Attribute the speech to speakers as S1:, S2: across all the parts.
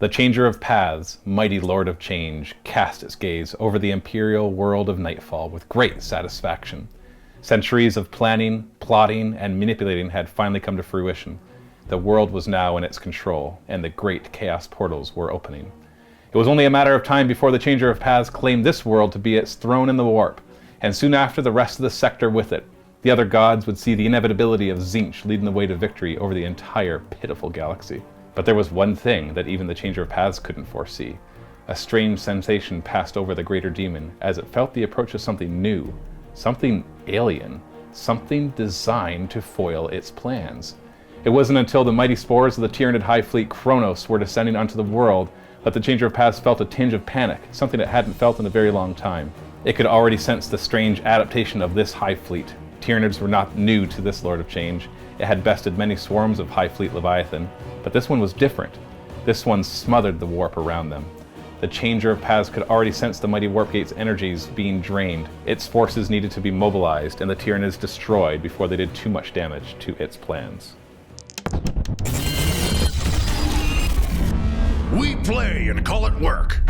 S1: The Changer of Paths, mighty Lord of Change, cast its gaze over the imperial world of Nightfall with great satisfaction. Centuries of planning, plotting, and manipulating had finally come to fruition. The world was now in its control, and the great chaos portals were opening. It was only a matter of time before the Changer of Paths claimed this world to be its throne in the warp, and soon after the rest of the sector with it. The other gods would see the inevitability of Tzeentch leading the way to victory over the entire pitiful galaxy. But there was one thing that even the Changer of Paths couldn't foresee. A strange sensation passed over the greater demon as it felt the approach of something new, something alien, something designed to foil its plans. It wasn't until the mighty spores of the Tyranid Hive Fleet Kronos were descending onto the world that the Changer of Paths felt a tinge of panic, something it hadn't felt in a very long time. It could already sense the strange adaptation of this Hive Fleet. Tyranids were not new to this Lord of Change. It had bested many swarms of Hive Fleet Leviathan, but this one was different. This one smothered the warp around them. The Changer of Paths could already sense the mighty warp gate's energies being drained. Its forces needed to be mobilized and the Tyranids destroyed before they did too much damage to its plans.
S2: We play and call it work.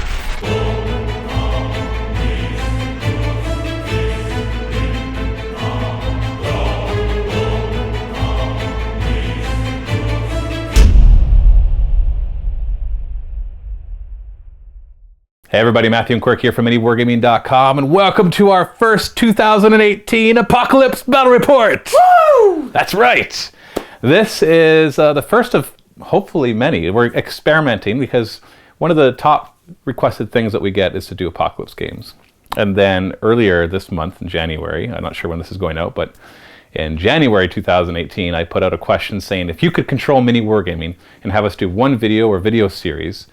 S1: Hey everybody, Matthew and Quirk here from MiniWarGaming.com, and welcome to our first 2018 Apocalypse Battle Report! Woo! That's right! This is the first of hopefully many. We're experimenting because one of the top requested things that we get is to do Apocalypse games. And then earlier this month in January, I'm not sure when this is going out, but in January 2018, I put out a question saying if you could control MiniWarGaming and have us do one video or video series,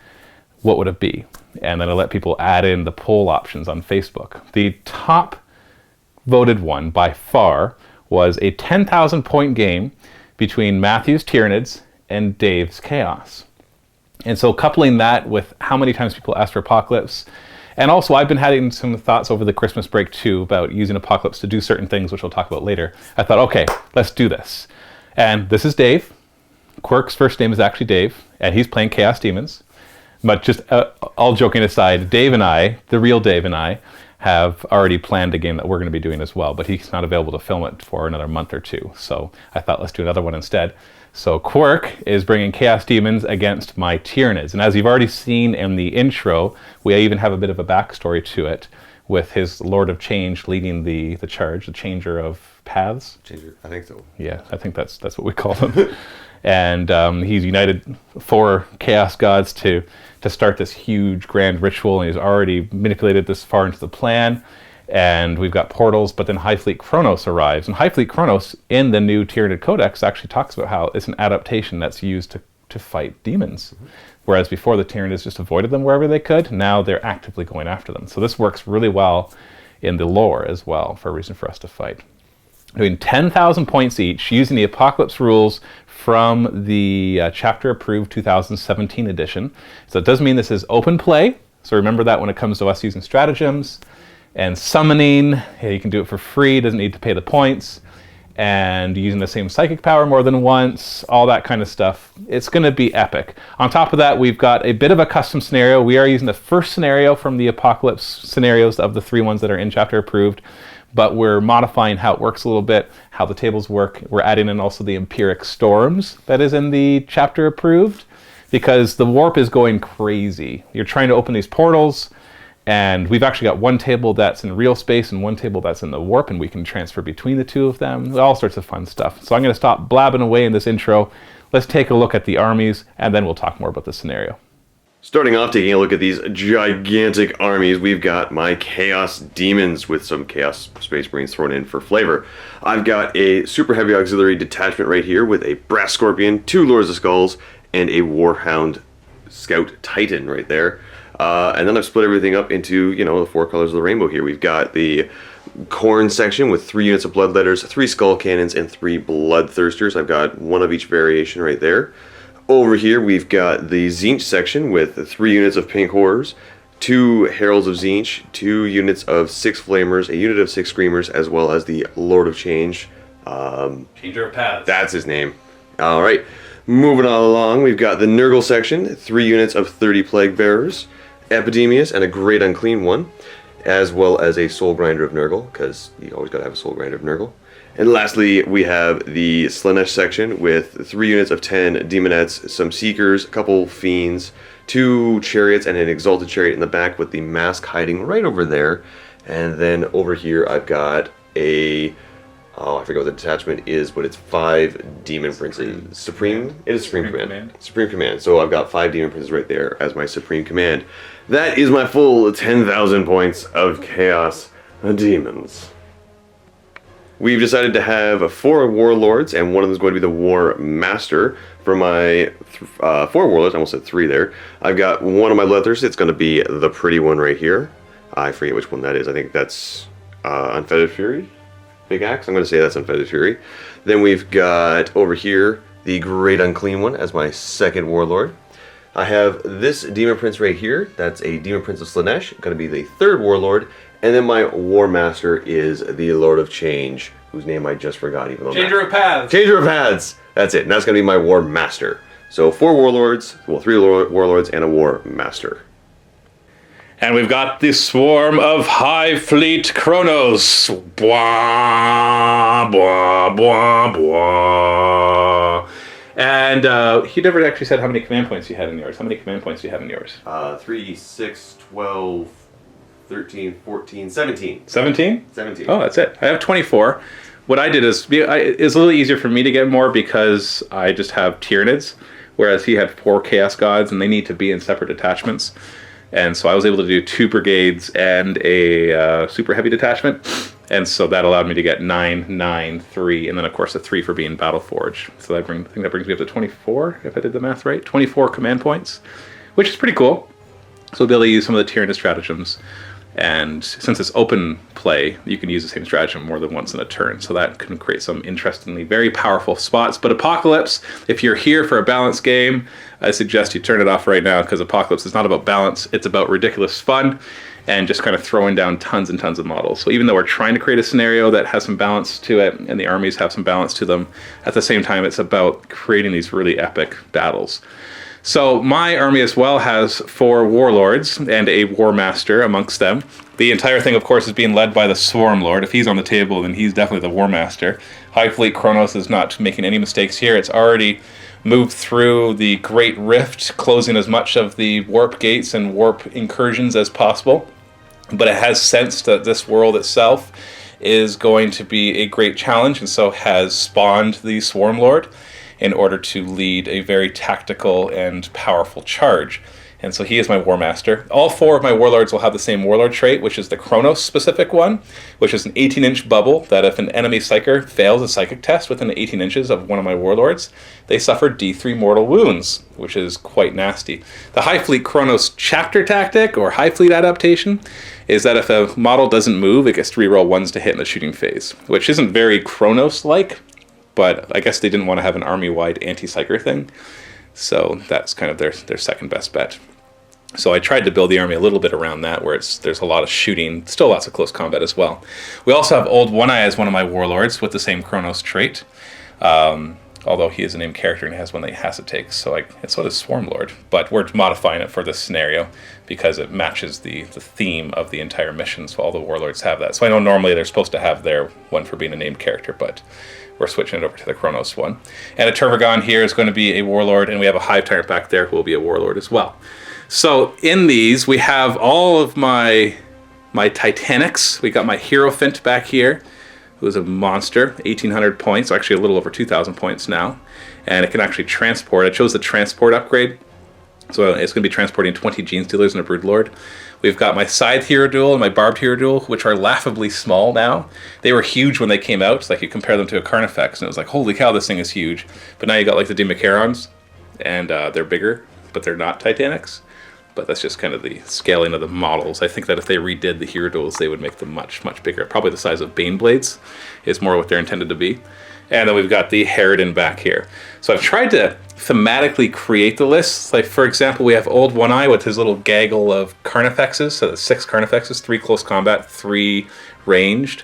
S1: what would it be? And then I let people add in the poll options on Facebook. The top voted one by far was a 10,000 point game between Matthew's Tyranids and Dave's Chaos. And so coupling that with how many times people asked for Apocalypse, and also I've been having some thoughts over the Christmas break too about using Apocalypse to do certain things, which we'll talk about later. I thought, okay, let's do this. And this is Dave. Quirk's first name is actually Dave, and he's playing Chaos Demons. But just all joking aside, Dave and I, the real Dave and I, have already planned a game that we're going to be doing as well, but he's not available to film it for another month or two. So I thought let's do another one instead. So Quirk is bringing Chaos Demons against my Tyranids. And as you've already seen in the intro, we even have a bit of a backstory to it with his Lord of Change leading the charge, the Changer of Paths.
S3: Changer, I think so.
S1: Yeah, I think that's what we call him. And he's united 4 chaos gods to start this huge grand ritual, and he's already manipulated this far into the plan. And we've got portals, but then Hive Fleet Kronos arrives. And Hive Fleet Kronos in the new Tyranid Codex actually talks about how it's an adaptation that's used to fight demons. Mm-hmm. Whereas before the Tyranids just avoided them wherever they could, now they're actively going after them. So this works really well in the lore as well for a reason for us to fight. Doing 10,000 points each, using the Apocalypse rules from the chapter approved 2017 edition. So it does mean this is open play. So remember that when it comes to us using stratagems and summoning. Yeah, you can do it for free, doesn't need to pay the points. And using the same psychic power more than once, all that kind of stuff. It's going to be epic. On top of that, we've got a bit of a custom scenario. We are using the first scenario from the Apocalypse scenarios of the 3 ones that are in chapter approved. But we're modifying how it works a little bit, how the tables work. We're adding in also the Empiric Storms that is in the chapter approved, because the warp is going crazy. You're trying to open these portals, and we've actually got one table that's in real space and one table that's in the warp, and we can transfer between the two of them. All sorts of fun stuff. So I'm going to stop blabbing away in this intro. Let's take a look at the armies, and then we'll talk more about the scenario.
S3: Starting off, taking a look at these gigantic armies, we've got my Chaos Demons with some Chaos Space Marines thrown in for flavor. I've got a super heavy auxiliary detachment right here with a Brass Scorpion, 2 Lords of Skulls, and a Warhound Scout Titan right there. And then I've split everything up into, the 4 colors of the rainbow here. We've got the Khorne section with 3 units of Bloodletters, 3 Skull Cannons, and 3 Bloodthirsters. I've got one of each variation right there. Over here, we've got the Tzeentch section with 3 units of Pink Horrors, 2 Heralds of Tzeentch, 2 units of 6 Flamers, a unit of 6 Screamers, as well as the Lord of Change.
S1: Changer of Paths.
S3: That's his name. All right. Moving on along, we've got the Nurgle section, 3 units of 30 Plague Bearers, Epidemius, and a Great Unclean One, as well as a Soul Grinder of Nurgle, because you always gotta have a Soul Grinder of Nurgle. And lastly, we have the Slaanesh section with 3 units of 10 Demonettes, some Seekers, a couple Fiends, 2 Chariots, and an Exalted Chariot in the back with the Mask hiding right over there. And then over here I've got a... I forget what the detachment is, but it's 5 Demon Princes. Supreme? It is Supreme Command. Supreme Command. So I've got 5 Demon Princes right there as my Supreme Command. That is my full 10,000 points of Chaos Demons. We've decided to have 4 Warlords, and one of them is going to be the War Master. For my 4 Warlords, I almost said 3 there, I've got one of my leathers. It's going to be the pretty one right here. I forget which one that is. I think that's Unfettered Fury? Big Axe? I'm going to say that's Unfettered Fury. Then we've got over here the Great Unclean One as my second Warlord. I have this Demon Prince right here. That's a Demon Prince of Slaanesh. Going to be the 3rd Warlord. And then my War Master is the Lord of Change, whose name I just forgot. Even though
S1: Changer of Paths.
S3: Changer of Paths. That's it. And that's going to be my War Master. So 4 Warlords, well 3 Warlords and a War Master.
S1: And we've got the swarm of Hive Fleet Kronos. Blah, blah, blah, blah. And he never actually said how many command points you had in yours. How many command points do you have in yours?
S3: 3, 6, 12, 13, 14, 17.
S1: 17?
S3: 17.
S1: Oh, that's it. I have 24. What I did is, it's a little easier for me to get more because I just have Tyranids, whereas he had 4 Chaos Gods, and they need to be in separate detachments. And so I was able to do 2 brigades and a super heavy detachment. And so that allowed me to get 9, 9, 3, and then of course a 3 for being Battle Forge. So I think that brings me up to 24, if I did the math right. 24 command points, which is pretty cool. So we'll be able to use some of the Tyranid stratagems. And since it's open play, you can use the same stratagem more than once in a turn. So that can create some interestingly very powerful spots. But Apocalypse, if you're here for a balanced game, I suggest you turn it off right now, because Apocalypse is not about balance. It's about ridiculous fun and just kind of throwing down tons and tons of models. So even though we're trying to create a scenario that has some balance to it, and the armies have some balance to them, at the same time, it's about creating these really epic battles. So my army as well has 4 warlords and a war master amongst them. The entire thing, of course, is being led by the Swarm Lord. If he's on the table, then he's definitely the war master. Hive Fleet Kronos is not making any mistakes here. It's already moved through the Great Rift, closing as much of the warp gates and warp incursions as possible. But it has sensed that this world itself is going to be a great challenge, and so has spawned the Swarm Lord in order to lead a very tactical and powerful charge. And so he is my War Master. All 4 of my Warlords will have the same Warlord trait, which is the Kronos-specific one, which is an 18-inch bubble that if an enemy Psyker fails a Psychic test within 18 inches of one of my Warlords, they suffer D3 mortal wounds, which is quite nasty. The Hive Fleet Kronos Chapter Tactic, or Hive Fleet Adaptation, is that if a model doesn't move, it gets to reroll 1s to hit in the shooting phase, which isn't very Kronos-like, but I guess they didn't want to have an army-wide anti-psyker thing. So that's kind of their second best bet. So I tried to build the army a little bit around that, where there's a lot of shooting, still lots of close combat as well. We also have Old One-Eye as one of my warlords with the same Kronos trait. Although he is a named character and has one that he has to take. So so does Swarm Lord. But we're modifying it for this scenario because it matches the theme of the entire mission. So all the warlords have that. So I know normally they're supposed to have their one for being a named character, but we're switching it over to the Kronos one. And a Turvagon here is going to be a warlord, and we have a Hive Tyrant back there who will be a warlord as well. So in these, we have all of my Titanics. We got my Hierophant back here, who is a monster, 1,800 points, actually a little over 2,000 points now. And it can actually transport. I chose the transport upgrade. So it's going to be transporting 20 Gene Stealers and a Broodlord. We've got my Scythe Hero Duel and my Barbed Hero Duel, which are laughably small now. They were huge when they came out. Like, you compare them to a Carnifex, and it was like, holy cow, this thing is huge. But now you got like the Demacarons, and they're bigger, but they're not Titanics. But that's just kind of the scaling of the models. I think that if they redid the Hero Duels, they would make them much, much bigger. Probably the size of Baneblades is more what they're intended to be. And then we've got the Harridan back here. So I've tried to thematically create the lists. Like, for example, we have Old One-Eye with his little gaggle of Carnifexes. So that's 6 Carnifexes, 3 close combat, 3 ranged.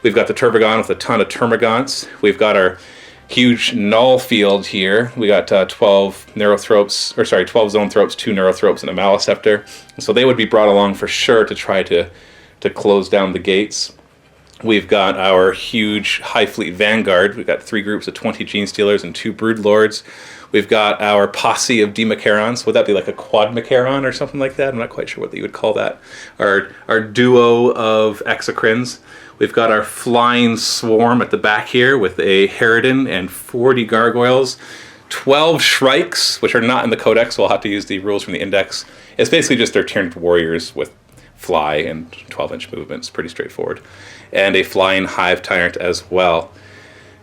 S1: We've got the Turvagon with a ton of Termagants. We've got our huge null field here. We got 12 zone thropes, 2 neurothropes, and a maliceptor. So they would be brought along for sure to try to close down the gates. We've got our huge Hive Fleet Vanguard. We've got 3 groups of 20 Gene Stealers and 2 Brood Lords. We've got our posse of Demacarons. Would that be like a quad Macaron or something like that? I'm not quite sure what you would call that. Our duo of Exocrines. We've got our flying swarm at the back here with a Harridan and 40 Gargoyles. 12 Shrikes, which are not in the Codex, so I'll have to use the rules from the Index. It's basically just their Tyranid warriors with fly and 12-inch movements. Pretty straightforward. And a flying Hive Tyrant as well.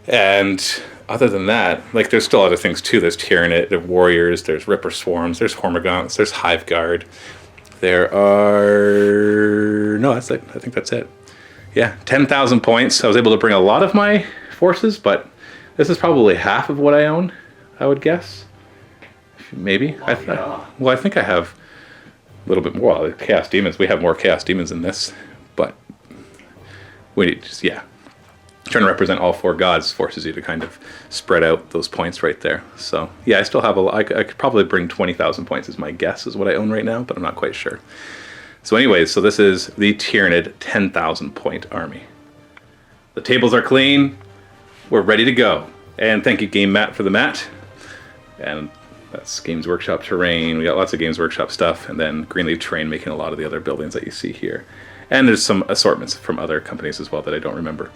S1: And other than that, like, there's still other things too. There's Tyranid, there's warriors, there's Ripper Swarms, there's Hormagaunts, there's Hive Guard. There are... No, that's it. I think that's it. Yeah, 10,000 points. I was able to bring a lot of my forces, but this is probably half of what I own, I would guess. Maybe. I think I have a little bit more. Well, Chaos Demons. We have more Chaos Demons in this, but we need just, yeah. Trying to represent all 4 gods forces you to kind of spread out those points right there. So yeah, I still have I could probably bring 20,000 points is my guess is what I own right now, but I'm not quite sure. So anyways, so this is the Tyranid 10,000 point army. The tables are clean. We're ready to go. And thank you, Game Mat, for the mat. And that's Games Workshop Terrain. We got lots of Games Workshop stuff. And then Greenleaf Terrain making a lot of the other buildings that you see here. And there's some assortments from other companies as well that I don't remember.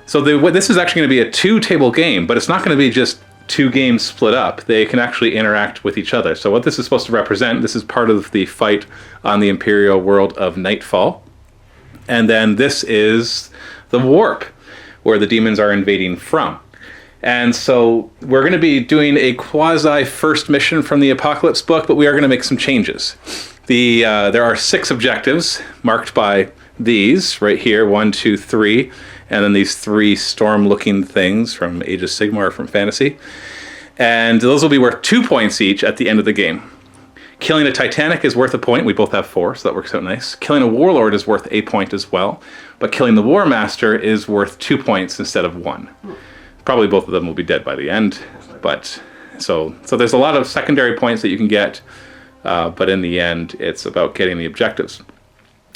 S1: So this is actually going to be a 2-table game, but it's not going to be just 2 games split up. They can actually interact with each other. So what this is supposed to represent, this is part of the fight on the Imperial world of Nightfall. And then this is the warp, where the demons are invading from. And so we're going to be doing a quasi first mission from the Apocalypse book, but we are going to make some changes. There are 6 objectives marked by these right here, 1, 2, 3, and then these 3 storm-looking things from Age of Sigmar or from Fantasy. And those will be worth 2 points each at the end of the game. Killing a Titanic is worth a point. We both have 4, so that works out nice. Killing a Warlord is worth a point as well. But killing the War Master is worth 2 points instead of 1. Probably both of them will be dead by the end. But so there's a lot of secondary points that you can get. But in the end, it's about getting the objectives.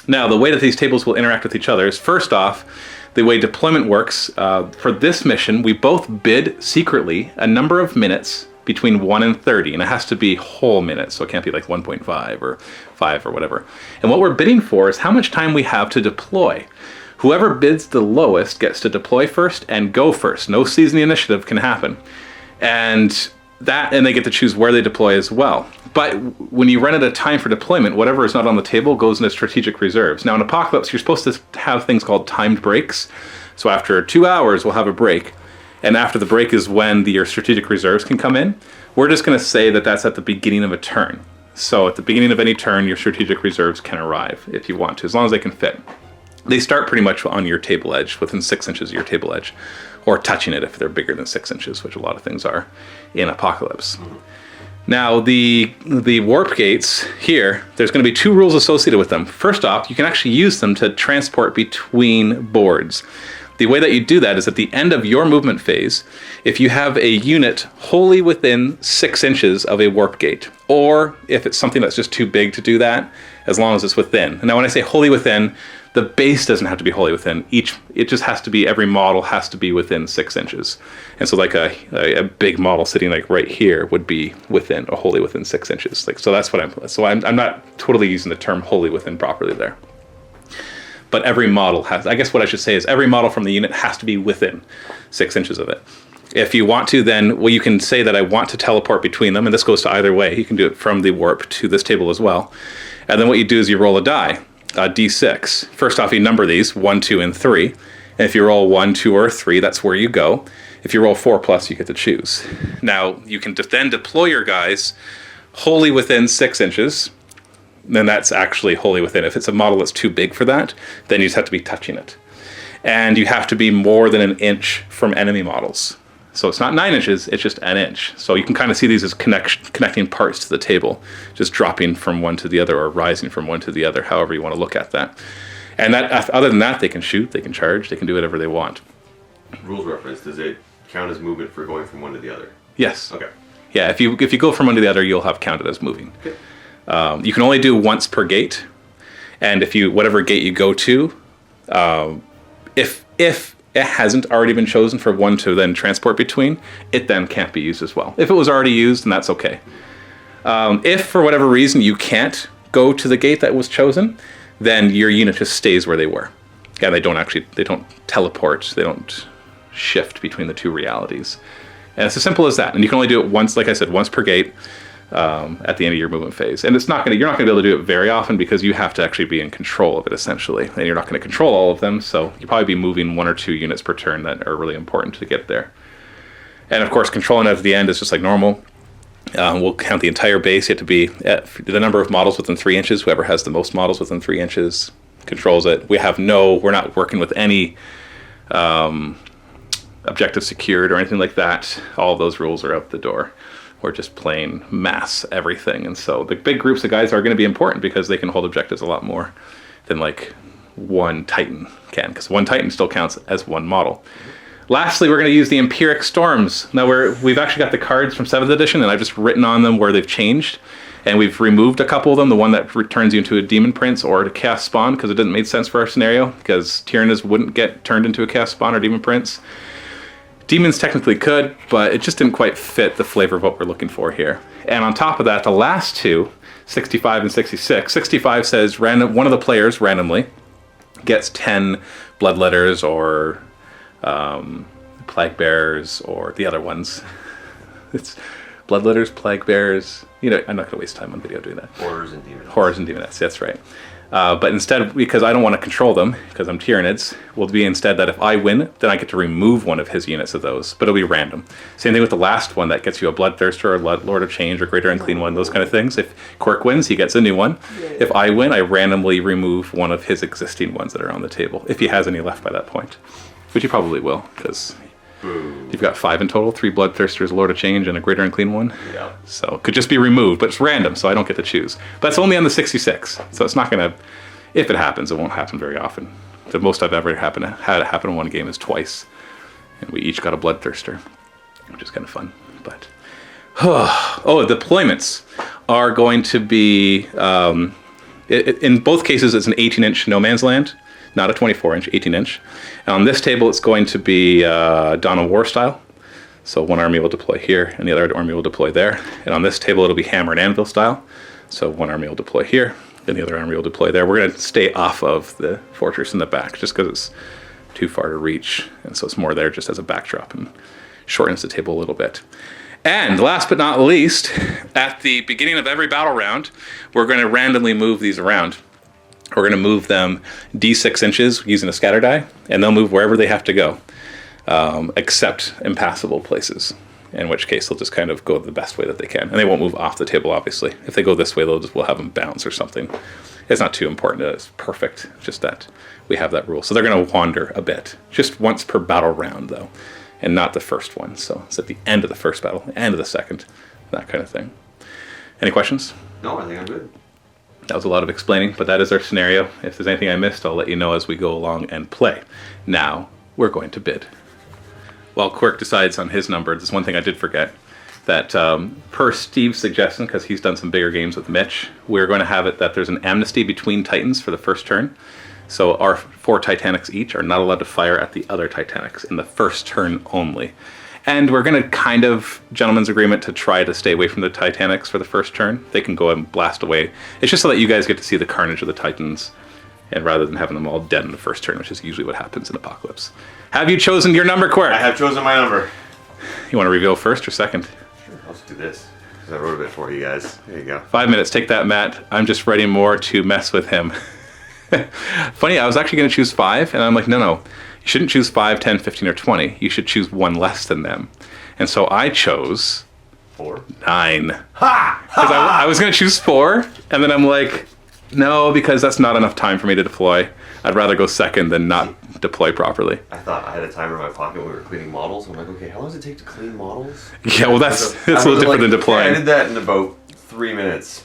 S1: Now, the way that these tables will interact with each other is, first off, the way deployment works. For this mission, we both bid secretly a number of minutes between 1 and 30, and it has to be whole minutes, so it can't be like 1.5 or 5 or whatever. And what we're bidding for is how much time we have to deploy. Whoever bids the lowest gets to deploy first and go first. No season the initiative can happen. And they get to choose where they deploy as well. But when you run out of time for deployment, whatever is not on the table goes into strategic reserves. Now in Apocalypse, you're supposed to have things called timed breaks. So after 2 hours, we'll have a break. And after the break is when your strategic reserves can come in. We're just going to say that that's at the beginning of a turn. So at the beginning of any turn, your strategic reserves can arrive if you want to, as long as they can fit. They start pretty much on your table edge, within 6 inches of your table edge, or touching it if they're bigger than 6 inches, which a lot of things are in Apocalypse. Now, the warp gates here, there's going to be 2 rules associated with them. First off, you can actually use them to transport between boards. The way that you do that is at the end of your movement phase, if you have a unit wholly within 6 inches of a warp gate, or if it's something that's just too big to do that, as long as it's within. And now when I say wholly within, the base doesn't have to be wholly within. It just has to be, every model has to be within 6 inches. And so like a big model sitting like right here would be within, or wholly within 6 inches. Like, so that's what I'm not totally using the term wholly within properly there. But every model has, I guess what I should say is every model from the unit has to be within 6 inches of it. If you want to, then, well, you can say that I want to teleport between them, and this goes to either way. You can do it from the warp to this table as well. And then what you do is you roll a die, a d6. First off, you number these, 1, 2, and 3. And if you roll 1, 2, or 3, that's where you go. If you roll 4 plus, you get to choose. Now, you can then deploy your guys wholly within 6 inches. Then that's actually wholly within. If it's a model that's too big for that, then you just have to be touching it. And you have to be more than an inch from enemy models. So it's not 9 inches, it's just an inch. So you can kind of see these as connecting parts to the table, just dropping from one to the other or rising from one to the other, however you want to look at that. And that, other than that, they can shoot, they can charge, they can do whatever they want.
S3: Rules reference, does it count as movement for going from one to the other?
S1: Yes.
S3: Okay.
S1: Yeah, if you go from one to the other, you'll have counted as moving.
S3: Okay.
S1: You can only do once per gate, and if you whatever gate you go to, if it hasn't already been chosen for one to then transport between, it then can't be used as well. If it was already used, then that's okay. If for whatever reason you can't go to the gate that was chosen, then your unit just stays where they were. Yeah, they don't teleport, they don't shift between the two realities. And it's as simple as that. And you can only do it once, like I said, once per gate at the end of your movement phase. And you're not going to be able to do it very often because you have to actually be in control of it, essentially. And you're not going to control all of them, so you'll probably be moving 1 or 2 units per turn that are really important to get there. And of course, controlling it at the end is just like normal. We'll count the entire base. You have to be at the number of models within 3 inches. Whoever has the most models within 3 inches controls it. We're not working with any objective secured or anything like that. All of those rules are out the door. We're just playing mass everything. And so the big groups of guys are going to be important because they can hold objectives a lot more than like one Titan can, because one Titan still counts as one model. Lastly, we're going to use the Empiric Storms. Now we've actually got the cards from 7th edition, and I've just written on them where they've changed. And we've removed a couple of them, the one that returns you into a Demon Prince or a Chaos Spawn, because it didn't make sense for our scenario, because Tyranids wouldn't get turned into a Chaos Spawn or Demon Prince. Demons technically could, but it just didn't quite fit the flavor of what we're looking for here. And on top of that, the last two, 65 and 66, 65 says one of the players randomly gets 10 Bloodletters or Plague Bearers or the other ones. It's Bloodletters, Plague Bearers. I'm not going to waste time on video doing that.
S3: Horrors and Demonettes.
S1: Horrors and Demonettes, that's right. But instead, because I don't want to control them, because I'm Tyranids, will be instead that if I win, then I get to remove one of his units of those, but it'll be random. Same thing with the last one, that gets you a Bloodthirster or Lord of Change or Greater Unclean One, those kind of things. If Quirk wins, he gets a new one. If I win, I randomly remove one of his existing ones that are on the table, if he has any left by that point. Which he probably will, because you've got 5 in total, 3 Bloodthirsters, a Lord of Change, and a Greater Unclean One.
S3: Yeah.
S1: So it could just be removed, but it's random, so I don't get to choose. But it's only on the 66, so it's not going to, if it happens, it won't happen very often. The most I've ever had it happen in one game is twice, and we each got a Bloodthirster, which is kind of fun. But deployments are going to be, in both cases, it's an 18-inch no man's land, not a 24-inch, 18-inch. And on this table, it's going to be Dawn of War style. So one army will deploy here, and the other army will deploy there. And on this table, it'll be Hammer and Anvil style. So one army will deploy here, and the other army will deploy there. We're going to stay off of the fortress in the back, just because it's too far to reach. And so it's more there just as a backdrop and shortens the table a little bit. And last but not least, at the beginning of every battle round, we're going to randomly move these around. We're going to move them d6 inches using a scatter die, and they'll move wherever they have to go, except impassable places, in which case they'll just kind of go the best way that they can. And they won't move off the table, obviously. If they go this way, we'll have them bounce or something. It's not too important. It's perfect, just that we have that rule. So they're going to wander a bit, just once per battle round, though, and not the first one. So it's at the end of the first battle, end of the second, that kind of thing. Any questions?
S3: No, I think I'm good.
S1: That was a lot of explaining, but that is our scenario. If there's anything I missed, I'll let you know as we go along and play. Now, we're going to bid. While Quirk decides on his number, there's one thing I did forget, that per Steve's suggestion, because he's done some bigger games with Mitch, we're going to have it that there's an amnesty between Titans for the first turn. So our 4 Titanics each are not allowed to fire at the other Titanics in the first turn only. And we're going to kind of, gentleman's agreement, to try to stay away from the Titanics for the first turn. They can go and blast away. It's just so that you guys get to see the carnage of the Titans, and rather than having them all dead in the first turn, which is usually what happens in Apocalypse. Have you chosen your number, Quirk?
S3: I have chosen my number.
S1: You want to reveal first or second?
S3: Sure, I'll just do this, because I wrote a bit for you guys. There you go.
S1: 5 minutes. Take that, Matt. I'm just ready more to mess with him. Funny, I was actually going to choose 5, and I'm like, no. You shouldn't choose 5, 10, 15, or 20. You should choose one less than them. And so I chose
S3: 4.
S1: 9. Ha! Because I was going to choose 4, and then I'm like, no, because that's not enough time for me to deploy. I'd rather go second than not deploy properly.
S3: I thought I had a timer in my pocket when we were cleaning models. I'm like, okay, how long does it take to clean models?
S1: Yeah, well, that's a little different than deploying.
S3: I did that in about 3 minutes.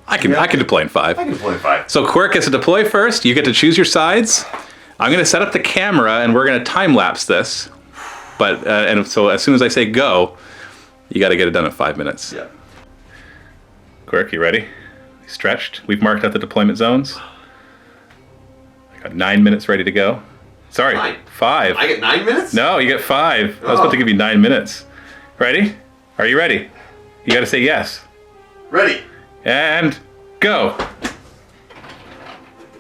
S1: I can deploy in 5.
S3: I can deploy in 5.
S1: So Quirk gets to deploy first. You get to choose your sides. I'm going to set up the camera, and we're going to time-lapse this. But and so as soon as I say go, you got to get it done in 5 minutes.
S3: Yeah.
S1: Quirk, you ready? You stretched? We've marked out the deployment zones. I got 9 minutes ready to go. Sorry,
S3: 9.
S1: 5.
S3: I get 9 minutes?
S1: No, you get 5. I was about to give you 9 minutes. Ready? Are you ready? You got to say yes.
S3: Ready.
S1: And go.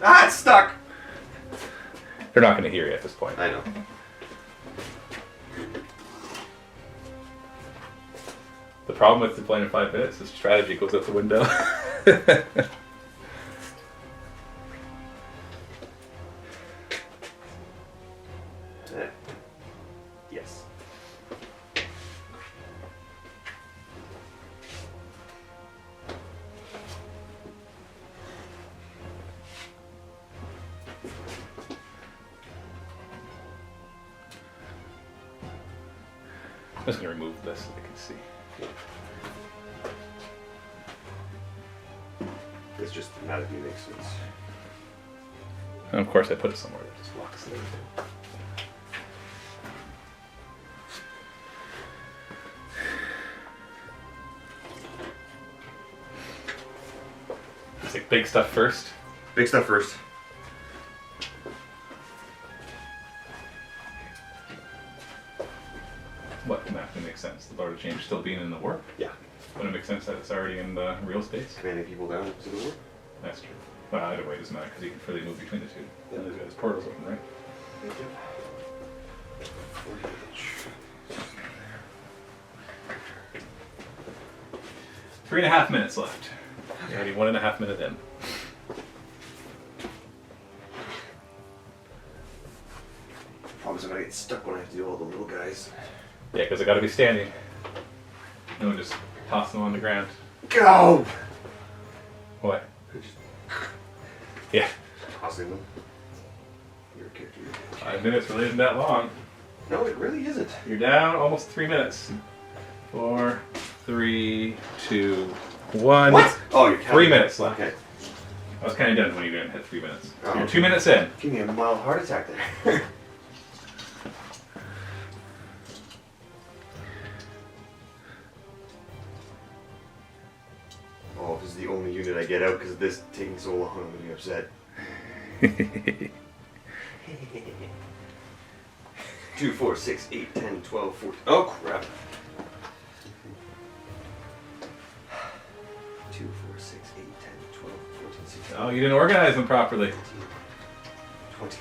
S3: Ah, it's stuck.
S1: They're not going to hear you at this point.
S3: I know.
S1: The problem with deploying in 5 minutes is strategy goes out the window.
S3: Yes.
S1: I'm just going to remove this so they can see.
S3: This just thematically makes sense.
S1: And of course I put it somewhere that just locks it in. It's like big stuff first.
S3: Big stuff first.
S1: What naturally makes sense? The Lord of Change still being in the warp?
S3: Yeah.
S1: Wouldn't it make sense that it's already in the real space?
S3: Commanding people down to the war.
S1: That's true. Well, either way, it doesn't matter because he can freely move between the two. Yeah. And he's got his portals open, right?
S3: Thank you.
S1: 3.5 minutes left. You're already 1.5 minutes in.
S3: Problem is I'm gonna get stuck when I have to do all the little guys.
S1: Yeah, because I got to be standing. No one just tossing them on the ground.
S3: Go!
S1: What? Yeah.
S3: Tossing them. Your character.
S1: 5 minutes really isn't that long.
S3: No, it really isn't.
S1: You're down almost 3 minutes. 4, 3, 2, 1.
S3: What? Oh, you're counting.
S1: 3 minutes left.
S3: Okay.
S1: I was kind of done when you didn't hit 3 minutes.
S3: Oh,
S1: You're 2 minutes in.
S3: Give me a mild heart attack there. Oh, if this is the only unit I get out because of this taking so long, I'm going to be upset. 2, 4, 6, 8, 10, 12, 14. Oh, crap. 2, 4, 6, 8, 10, 12, 14, 16.
S1: Oh, you didn't organize them properly.
S3: 20.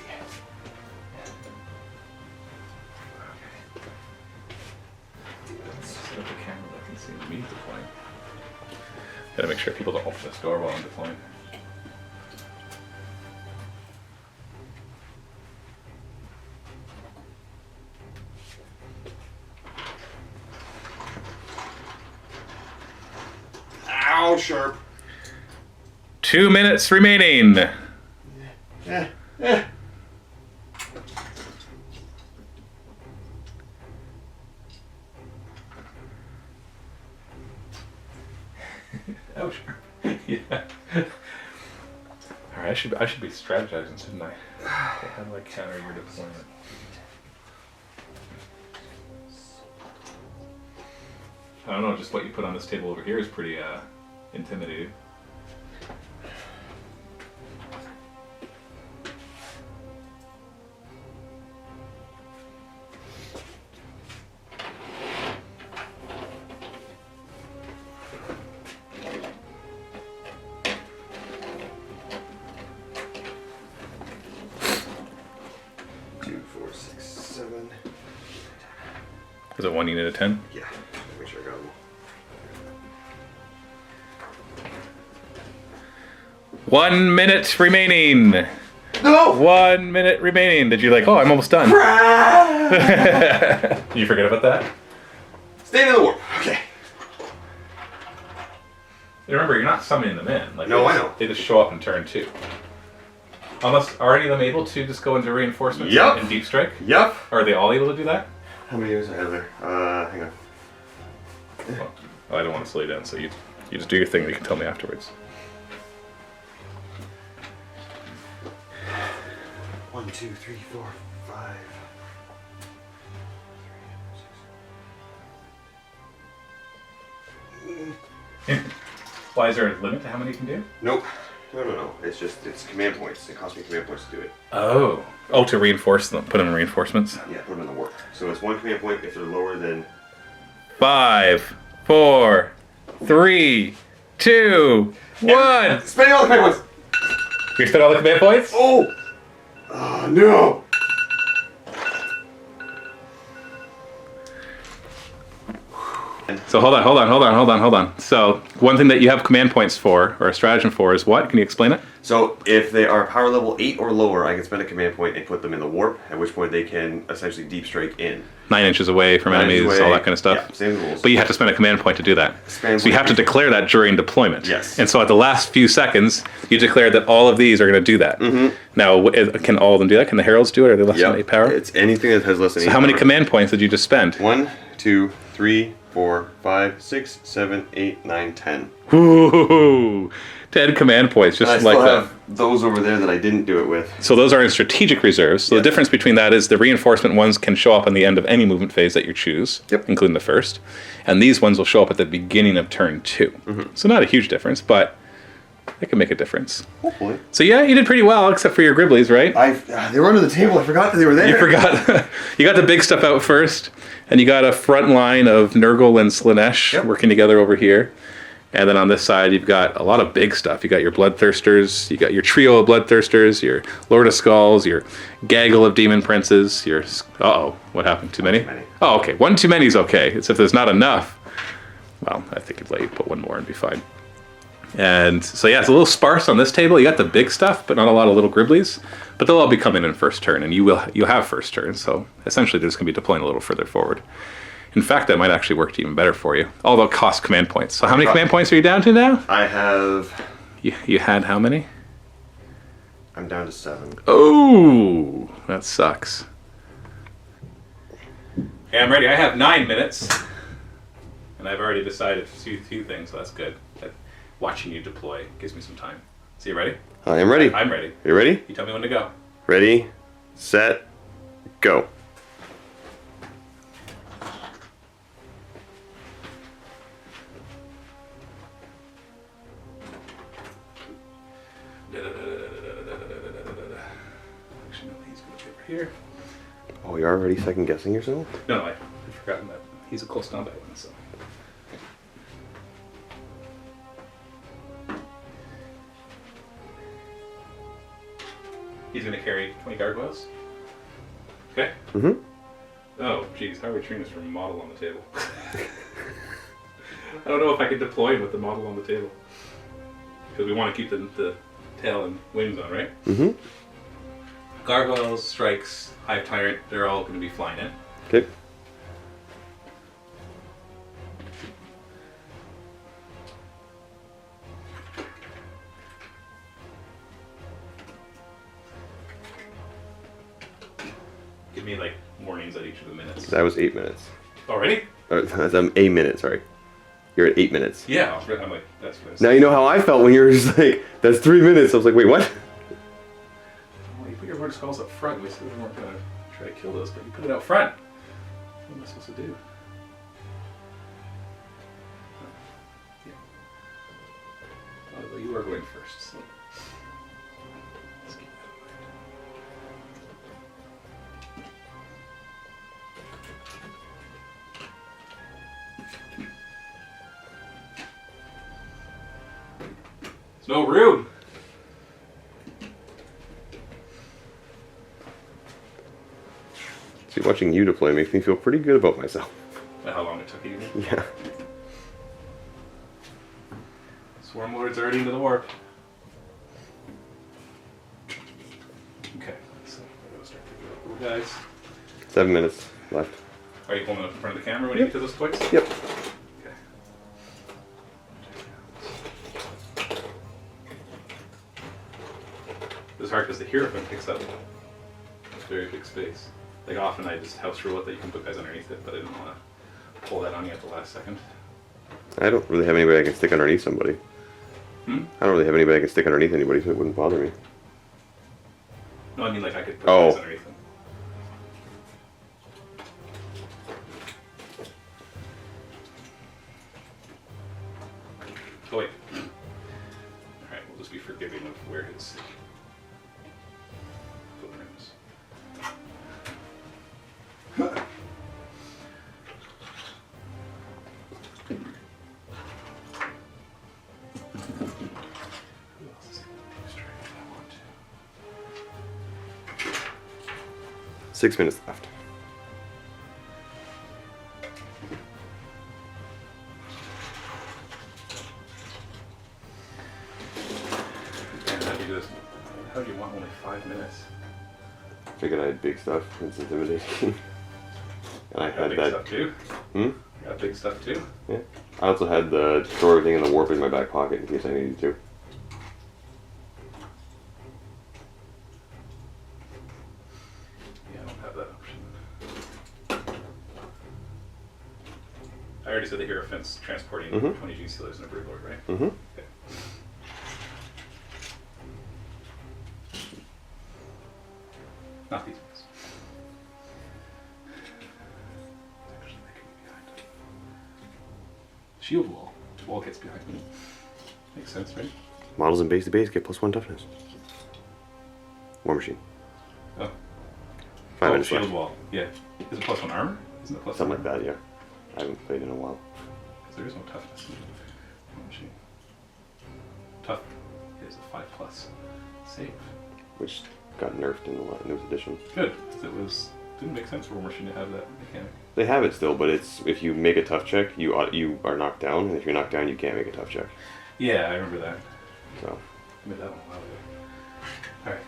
S1: Set up the camera that can see me deploying. Gotta make sure people don't open this door while I'm deploying.
S3: Ow, sharp.
S1: 2 minutes remaining. Oh, sure. Yeah. Alright, I should be strategizing, shouldn't I? Okay, how do I counter your deployment? I don't know, just what you put on this table over here is pretty intimidating. Is it 1 unit of 10?
S3: Yeah, make sure I got them.
S1: 1 minute remaining.
S3: No!
S1: 1 minute remaining. Did you like, oh, I'm almost done. Did you forget about that?
S3: Stay in the warp. Okay.
S1: Remember, you're not summoning them in. Like,
S3: No, I know.
S1: They just show up in turn 2. Unless, are any of them able to just go into reinforcements
S3: Yep.
S1: and deep strike?
S3: Yep.
S1: Are they all able to do that?
S3: How many units I have there? Hang on.
S1: Oh, I don't want to slow you down, so you just do your thing and you can tell me afterwards.
S3: 1, 2, 3, 4, 5. 3,
S1: Why is there a limit to how many you can do?
S3: Nope. No. It's command points. It costs me command points to do it.
S1: Oh. Oh, to reinforce them. Put them in reinforcements?
S3: Yeah, put them in the warp. So it's 1 command point if they're lower than...
S1: 5, 4, 3, 2, 1.
S3: Spending all the command points!
S1: You spent all the command points?
S3: Oh! Oh, no!
S1: So hold on. So one thing that you have command points for, or a stratagem for, is what? Can you explain it?
S3: So if they are power level 8 or lower, I can spend a command point and put them in the warp, at which point they can essentially deep strike in.
S1: 9 inches away from
S3: 9
S1: enemies,
S3: inches away,
S1: all that kind of stuff.
S3: Yeah, same rules.
S1: But you have to spend a command point to do that. So you have to declare that during deployment.
S3: Yes.
S1: And so at the last few seconds, you declare that all of these are going to do that.
S3: Mm-hmm.
S1: Now, can all of them do that? Can the heralds do it? Are they less than 8 power?
S3: It's anything that has less than 8
S1: So how many
S3: power.
S1: command points did you just spend?
S3: 1, 2, 3, 4, 5, 6, 7, 8, 9, 10.
S1: Ooh, 10 command points, just
S3: I
S1: like
S3: still
S1: that.
S3: have those over there that I didn't do it with.
S1: So those are in strategic reserves. So the difference between that is the reinforcement ones can show up on the end of any movement phase that you choose, including the first. And these ones will show up at the beginning of turn 2. Mm-hmm. So not a huge difference, but it can make a difference.
S3: Hopefully.
S1: So yeah, you did pretty well, except for your Gribblies, right?
S3: They were under the table. I forgot that they were there.
S1: You forgot. You got the big stuff out first, and you got a front line of Nurgle and Slanesh working together over here. And then on this side, you've got a lot of big stuff. You got your Bloodthirsters, you got your trio of Bloodthirsters, your Lord of Skulls, your gaggle of Demon Princes, your... Uh-oh, what happened? Too many? Oh, okay. One too many is okay. It's if there's not enough. Well, I think I'd let you put one more and be fine. And so yeah, it's a little sparse on this table. You got the big stuff, but not a lot of little Gribblies. But they'll all be coming in first turn, and you have first turn. So essentially, they're just going to be deploying a little further forward. In fact, that might actually work even better for you. Although it costs command points. So how many command points are you down to now?
S3: I have...
S1: You had how many?
S3: I'm down to 7.
S1: Oh, that sucks. Okay, I'm ready. I have 9 minutes. And I've already decided a few things, so that's good. Watching you deploy gives me some time. So you ready?
S3: I am ready.
S1: I'm ready.
S3: You ready?
S1: You tell me when to go.
S3: Ready, set, go.
S1: Actually, no, he's going to be over here.
S3: Oh, you're already second guessing yourself?
S1: No, I've forgotten that. He's a close combat one, so. He's going to carry 20 gargoyles. Okay?
S3: Mm-hmm.
S1: Oh, geez, how are we treating this from a model on the table? I don't know if I could deploy him with the model on the table. Because we want to keep the tail and wings on, right?
S3: Mm-hmm.
S1: Gargoyles, strikes, Hive Tyrant, they're all going to be flying in.
S3: Okay.
S1: Give me like warnings at each of the minutes.
S3: That was 8 minutes.
S1: Already?
S3: That's a minute, sorry. You're at 8 minutes.
S1: Yeah, I'm like, that's what I said.
S3: Now you know how I felt when you were just like, that's 3 minutes. I was like, wait, what?
S1: Well, you put your Lord of Skulls up front. We said we weren't going to try to kill those, but you put it out front. What am I supposed to do? Yeah. Well, you are going first, so. Let's keep that in mind. There's no room.
S3: See, watching you deploy makes me feel pretty good about myself.
S1: How long it took you?
S3: Yeah.
S1: Swarm Lord's already into the warp. Okay, so I'm going to start picking up little guys.
S3: 7 minutes left.
S1: Are you holding up in front of the camera when you get to those points?
S3: Yep.
S1: Okay. This is hard because the Hierophant picks up a very big space. Like often I just house rule it that you can put guys underneath it, but I didn't want to pull that on you at the last second.
S3: I don't really have anybody I can stick underneath somebody. I don't really have anybody I can stick underneath anybody, so it wouldn't bother me.
S1: No, I mean like I could put guys underneath them. supposed to be forgiving of where his footprint is. Who else is able to strike if I want to?
S3: 6 minutes left.
S1: How do you want only 5 minutes?
S3: Figured I had big stuff. It's intimidating. And I had
S1: big
S3: that.
S1: Stuff too?
S3: Hmm?
S1: Got big stuff too?
S3: Yeah. I also had the store everything in the warp in my back pocket in case I needed to.
S1: Yeah, I don't have that option. I already said the hero fence transporting 20 Gene Stealers and a Broodlord, right?
S3: Mm-hmm.
S1: Okay. Not these ones. Actually, they can be behind. Shield wall. Wall gets behind me. Makes sense, right?
S3: Models in base to base get +1 toughness. War Machine.
S1: Oh.
S3: 5 minutes
S1: shield
S3: left.
S1: wall. Yeah. Is it +1 armor? Isn't it +1
S3: Something like
S1: armor?
S3: that, yeah. I haven't played in a while.
S1: Because there is no toughness in War Machine. Tough is a 5+ save.
S3: Which got nerfed in the newest edition.
S1: Good, because didn't make sense for War Machine to have that mechanic.
S3: They have it still, but it's if you make a tough check, you are knocked down, and if you're knocked down, you can't make a tough check.
S1: Yeah, I remember that.
S3: So.
S1: I made that one a while ago. Alright.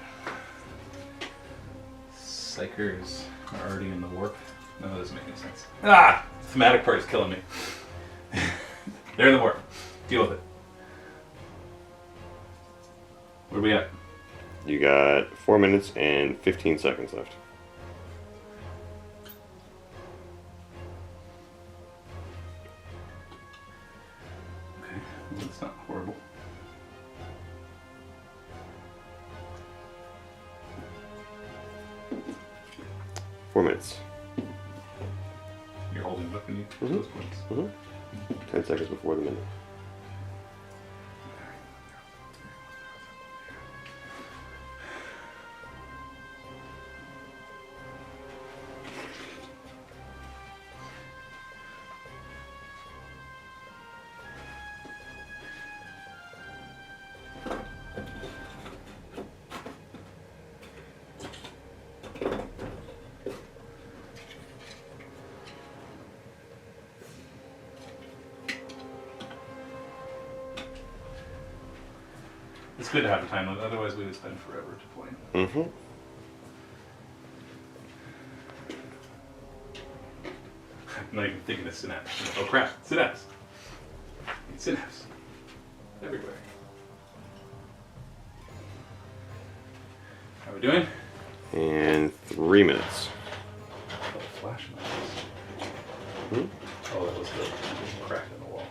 S1: Psychers are already in the warp. No, that doesn't make any sense. Ah! The thematic part is killing me. They're in the warp. Deal with it. Where are we at?
S3: You got 4 minutes and 15 seconds left.
S1: Okay, well, that's not horrible.
S3: Four minutes.
S1: You're holding it up when you those points.
S3: 10 seconds before the minute.
S1: It's good to have a time limit, otherwise we would spend forever deploying.
S3: Mm-hmm.
S1: I'm not even thinking of synapse. Oh crap, synapse. Synapse. Everywhere. How are we doing?
S3: And 3 minutes.
S1: Oh, flash noise. Oh, that was the crack in the wall.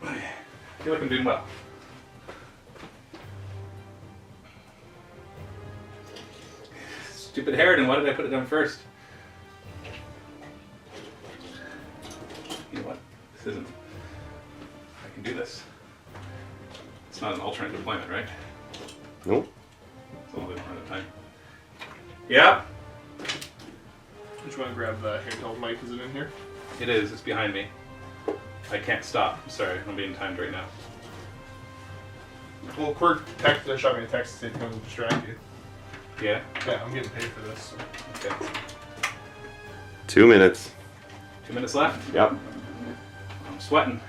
S1: I feel like I'm doing well. Stupid Harridan, why did I put it down first? You know what? This isn't. I can do this. It's not an alternate deployment, right?
S3: Nope.
S1: It's only one at a time. Yeah,
S4: Just want to grab the handheld mic. Is it in here?
S1: it is. It's behind me. I can't stop. I'm sorry. I'm being timed right now.
S4: Well, Quirk shot me a text to say to distract you.
S1: Yeah?
S4: Yeah, I'm getting paid for this. So.
S1: Okay.
S3: 2 minutes.
S1: 2 minutes left.
S3: Yep.
S1: I'm sweating.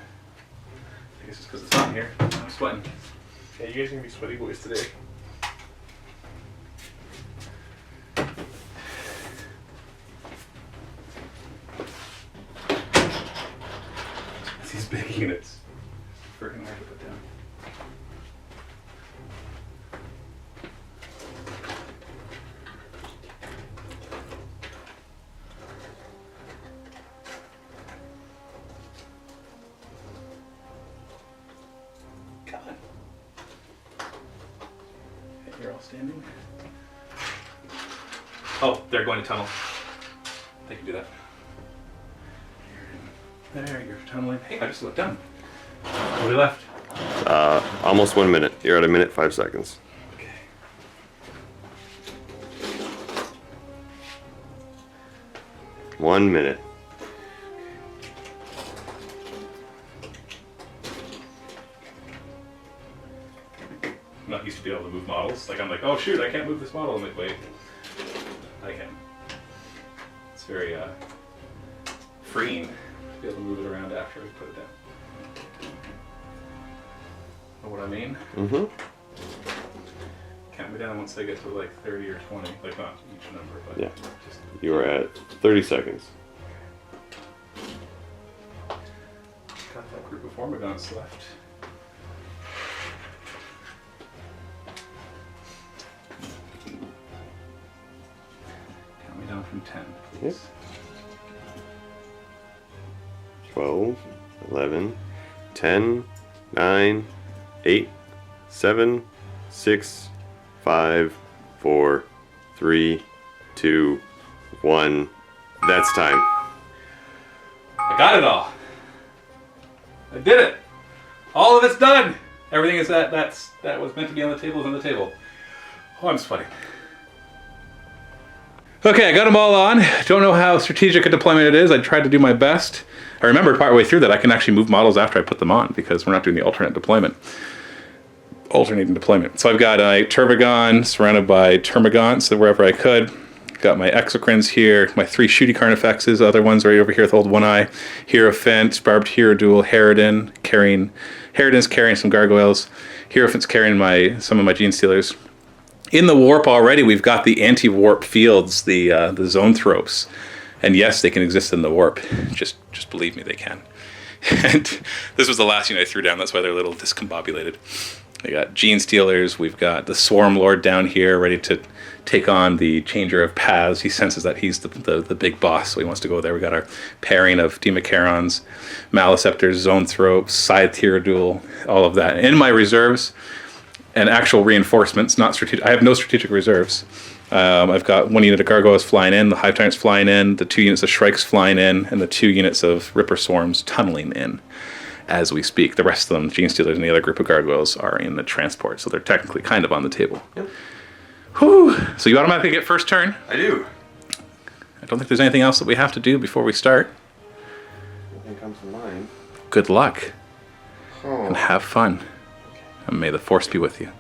S1: I guess it's because it's hot here. I'm sweating.
S4: Yeah, you guys are gonna be sweaty boys today.
S1: These big units. Freaking hard to put down. God. They're all standing. Oh, they're going to tunnel. They can do that. There, you're tunneling. Hey, I just looked down. What are we left?
S3: Almost 1 minute. You're at 1 minute 5 seconds.
S1: Okay.
S3: One minute.
S1: I'm not used to being able to move models. Like, I'm like, oh shoot, I can't move this model. I'm like, wait, I can. It's very freeing to be able to move it around after we put it down. Know what I mean?
S3: Mm-hmm.
S1: Count me down once I get to like 30 or 20. Like, not each number, but
S3: Yeah.
S1: just.
S3: You are at 30 seconds.
S1: Got that group of Formagons left. Count me down from 10, please.
S3: 12, 11, 10, 9, 8, 7, 6, 5, 4, 3, 2, 1. That's time.
S1: I got it all. I did it. All of it's done. Everything is that was meant to be on the table is on the table. Oh, I'm sweating. Okay, I got them all on. Don't know how strategic a deployment it is. I tried to do my best. I remembered partway through that I can actually move models after I put them on because we're not doing the alternating deployment. So I've got a Turbogon surrounded by Termagants, so wherever I could. Got my Exocrines here, my 3 Shooty Carnifexes, other ones right over here with Old One Eye, Hierophant, Barbed Hierodual, Harridan, Harridan's carrying some Gargoyles, Hierophant's carrying some of my Gene Stealers. In the warp already, we've got the anti-warp fields, the Zoanthropes. And yes, they can exist in the warp. Just believe me, they can. And this was the last unit I threw down, that's why they're a little discombobulated. We got Gene Stealers, we've got the Swarm Lord down here, ready to take on the Changer of Paths. He senses that he's the big boss, so he wants to go there. We got our pairing of Democarons, Maliceptors, Zoanthropes, Scythe Hierodual, all of that. In my reserves, and actual reinforcements, not strategic. I have no strategic reserves. I've got 1 unit of Gargoyles flying in, the Hive Tyrants flying in, the 2 units of Shrikes flying in, and the 2 units of Ripper Swarms tunneling in as we speak. The rest of them, Gene Stealers and the other group of Gargoyles, are in the transport, so they're technically kind of on the table.
S3: Yep.
S1: Whew. So you automatically get first turn.
S3: I do.
S1: I don't think there's anything else that we have to do before we start.
S3: Nothing comes to mind.
S1: Good luck.
S3: Oh.
S1: And have fun. And may the force be with you.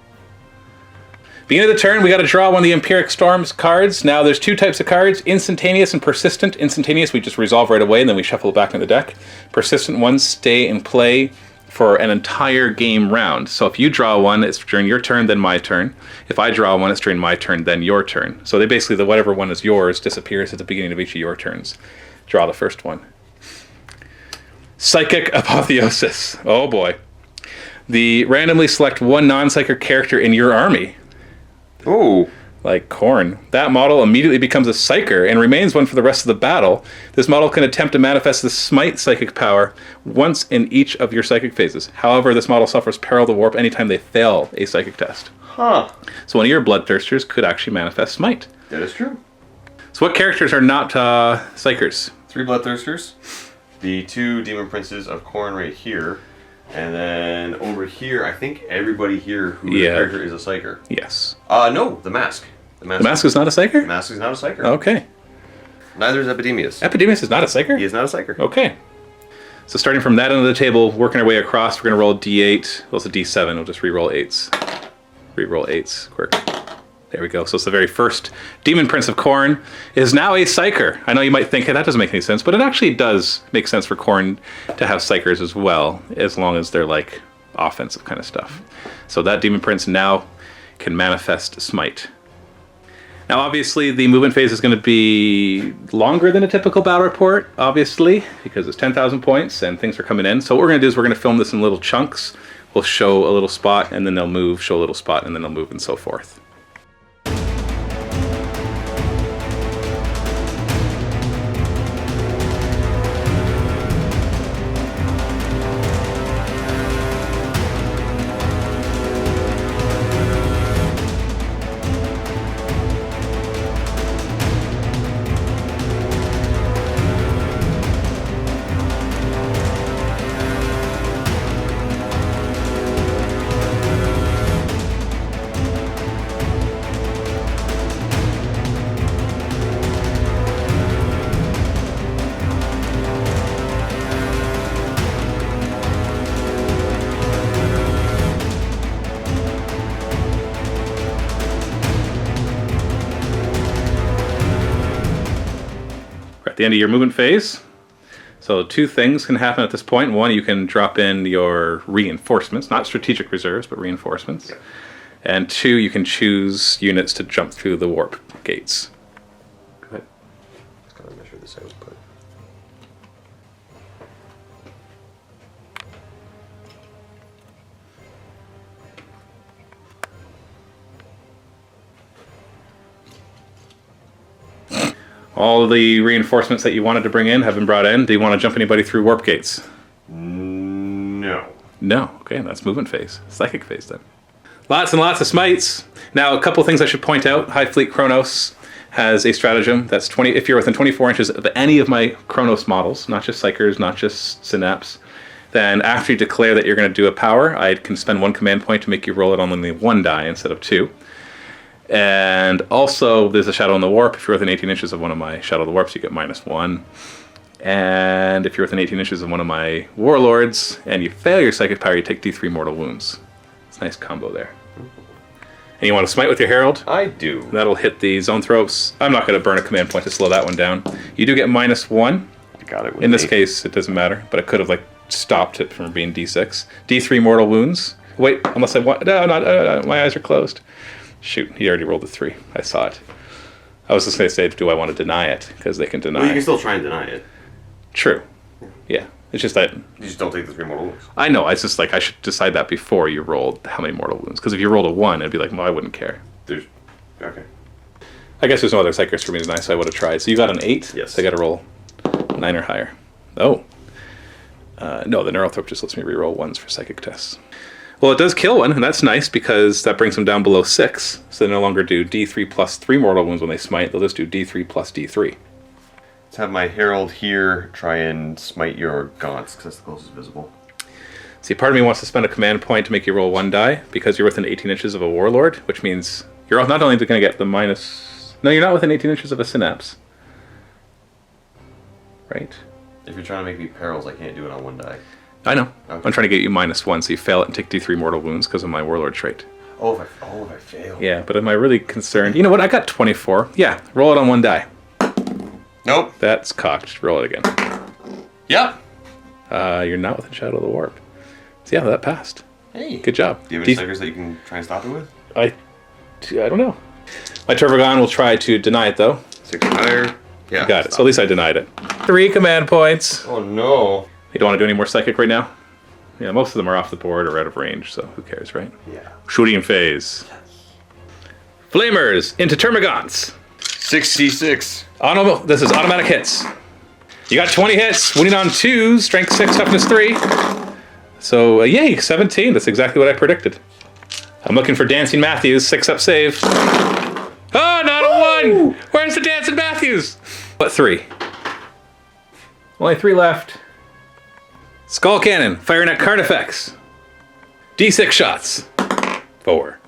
S1: Beginning of the turn, we got to draw one of the Empiric Storms cards. Now, there's 2 types of cards, Instantaneous and Persistent. Instantaneous, we just resolve right away, and then we shuffle it back into the deck. Persistent ones stay in play for an entire game round. So if you draw one, it's during your turn, then my turn. If I draw one, it's during my turn, then your turn. So they basically, whatever one is yours disappears at the beginning of each of your turns. Draw the first one. Psychic Apotheosis. Oh boy. Randomly select 1 non-psychic character in your army.
S3: Oh.
S1: Like Khorne. That model immediately becomes a Psyker and remains one for the rest of the battle. This model can attempt to manifest the Smite psychic power once in each of your psychic phases. However, this model suffers peril to warp anytime they fail a psychic test.
S3: Huh.
S1: So one of your Bloodthirsters could actually manifest Smite.
S3: That is true.
S1: So what characters are not Psykers?
S3: 3 Bloodthirsters. The 2 Demon Princes of Khorne right here. And then over here, I think everybody here who is a character is a Psyker.
S1: Yes.
S3: No, the Mask.
S1: The Mask is not a Psyker?
S3: The Mask is not a Psyker.
S1: Okay.
S3: Neither is Epidemius.
S1: Epidemius is not a Psyker?
S3: He is not a Psyker.
S1: Okay. So starting from that end of the table, working our way across, we're going to roll a D8. Well, it's a D7. We'll just re-roll 8s. Re-roll 8s. Quick. There we go. So it's the very first Demon Prince of Khorne is now a Psyker. I know you might think, hey, that doesn't make any sense, but it actually does make sense for Khorne to have Psykers as well, as long as they're like offensive kind of stuff. So that Demon Prince now can manifest Smite. Now, obviously, the movement phase is going to be longer than a typical battle report, obviously, because it's 10,000 points and things are coming in. So what we're going to do is we're going to film this in little chunks. We'll show a little spot, and then they'll move, show a little spot, and then they'll move, and so forth. at the end of your movement phase. So 2 things can happen at this point. 1, you can drop in your reinforcements, not strategic reserves, but reinforcements.
S3: Yep.
S1: And 2, you can choose units to jump through the warp gates.
S3: Go ahead. Just gotta measure this out, but...
S1: All of the reinforcements that you wanted to bring in have been brought in. Do you want to jump anybody through warp gates?
S3: No.
S1: No. Okay, that's movement phase. Psychic phase then. Lots and lots of smites. Now, a couple things I should point out. Hive Fleet Kronos has a stratagem that's 20. If you're within 24 inches of any of my Kronos models, not just Psychers, not just Synapse, then after you declare that you're going to do a power, I can spend 1 command point to make you roll it on only 1 die instead of 2. And also, there's a Shadow in the Warp. If you're within 18 inches of one of my Shadow of the Warps, you get -1. And if you're within 18 inches of one of my Warlords, and you fail your Psychic Power, you take D3 mortal wounds. It's a nice combo there. And you want to smite with your Herald?
S3: I do.
S1: That'll hit the Zone Thropes. I'm not going to burn a command point to slow that one down. You do get -1.
S3: I got it with
S1: In this
S3: 8.
S1: case, it doesn't matter, but I could have stopped it from being D6. D3 mortal wounds. Wait, unless I want... No, my eyes are closed. Shoot, he already rolled a 3. I saw it. I was just going to say, do I want to deny it? Because they can deny
S3: Well, you can
S1: it.
S3: still try and deny it.
S1: True. Yeah. It's just that...
S3: You just don't take the 3 mortal wounds.
S1: I know, it's just I should decide that before you rolled how many mortal wounds. Because if you rolled a 1, it'd be like, well, I wouldn't care.
S3: There's... Okay.
S1: I guess there's no other Psychers for me to deny, so I would have tried. So you got an 8?
S3: Yes.
S1: So I got to roll 9 or higher. Oh. No, the Neurothrop just lets me reroll 1s for Psychic tests. Well, it does kill 1, and that's nice because that brings them down below 6. So they no longer do D3 plus 3 mortal wounds when they smite. They'll just do D3 plus D3.
S3: Let's have my Herald here try and smite your Gaunts, because that's the closest visible.
S1: See, part of me wants to spend a command point to make you roll 1 die because you're within 18 inches of a Warlord, which means you're not only going to get the minus... No, you're not within 18 inches of a Synapse. Right?
S3: If you're trying to make me perils, I can't do it on 1 die.
S1: I know.
S3: Okay.
S1: I'm trying to get you -1, so you fail it and take D3 mortal wounds because of my Warlord trait.
S3: Oh, if I fail.
S1: Yeah, but am I really concerned? You know what? I got 24. Yeah, roll it on 1 die.
S3: Nope.
S1: That's cocked. Roll it again.
S3: Yep.
S1: You're not within Shadow of the Warp. So yeah, that passed.
S3: Hey.
S1: Good job.
S3: Do you have any Psychers that you can try and stop it with?
S1: I don't know. My Turvagon will try to deny it, though.
S3: 6 or higher. Yeah.
S1: Got it. So at least I denied it. 3 command points.
S3: Oh, no.
S1: You don't want to do any more Psychic right now? Yeah, most of them are off the board or out of range, so who cares, right?
S3: Yeah.
S1: Shooting phase. Flamers into Termagants.
S3: 6c6.
S1: This is automatic hits. You got 20 hits, winning on 2, strength 6, toughness 3. So, yay, 17. That's exactly what I predicted. I'm looking for Dancing Matthews, 6-up save. Oh, not a 1! Where's the Dancing Matthews? What, 3? Only 3 left. Skull Cannon, firing at card effects. D6 shots. 4.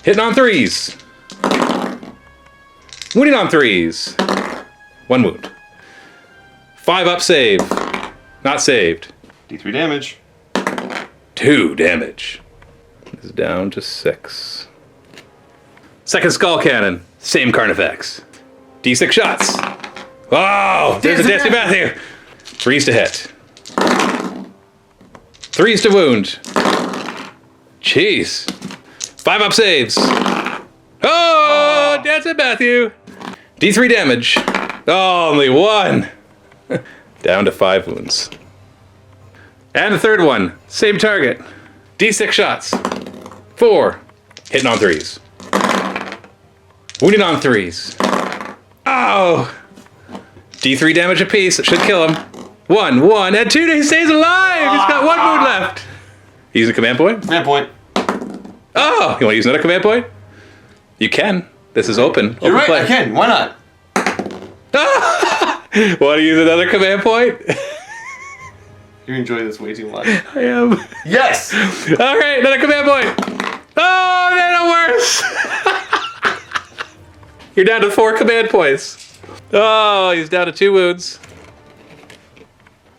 S1: Hitting on 3s. Wounding on 3s. 1 wound. 5-up save. Not saved.
S3: D3 damage.
S1: 2 damage. This is down to 6. Second Skull Cannon. Same card effects. D6 shots. Oh, there's a Dancing Matthew. 3s to hit. 3s to wound. Jeez. 5-up saves. Oh, Dancing Matthew. D3 damage. Oh, only 1. Down to 5 wounds. And the third one. Same target. D6 shots. 4. Hitting on 3s. Wounding on 3s. Oh. D3 damage apiece. It should kill him. 1, and 2. He stays alive. He's got 1 wound left. Using a command point?
S3: Command point.
S1: Oh, you want to use another command point? You can. This is open.
S3: You're
S1: Open
S3: right,
S1: play.
S3: I can. Why not?
S1: Want to use another command point?
S3: You're enjoying this way too much.
S1: I am.
S3: Yes!
S1: All right, another command point. Oh, man, worse. You're down to 4 command points. Oh, he's down to 2 wounds.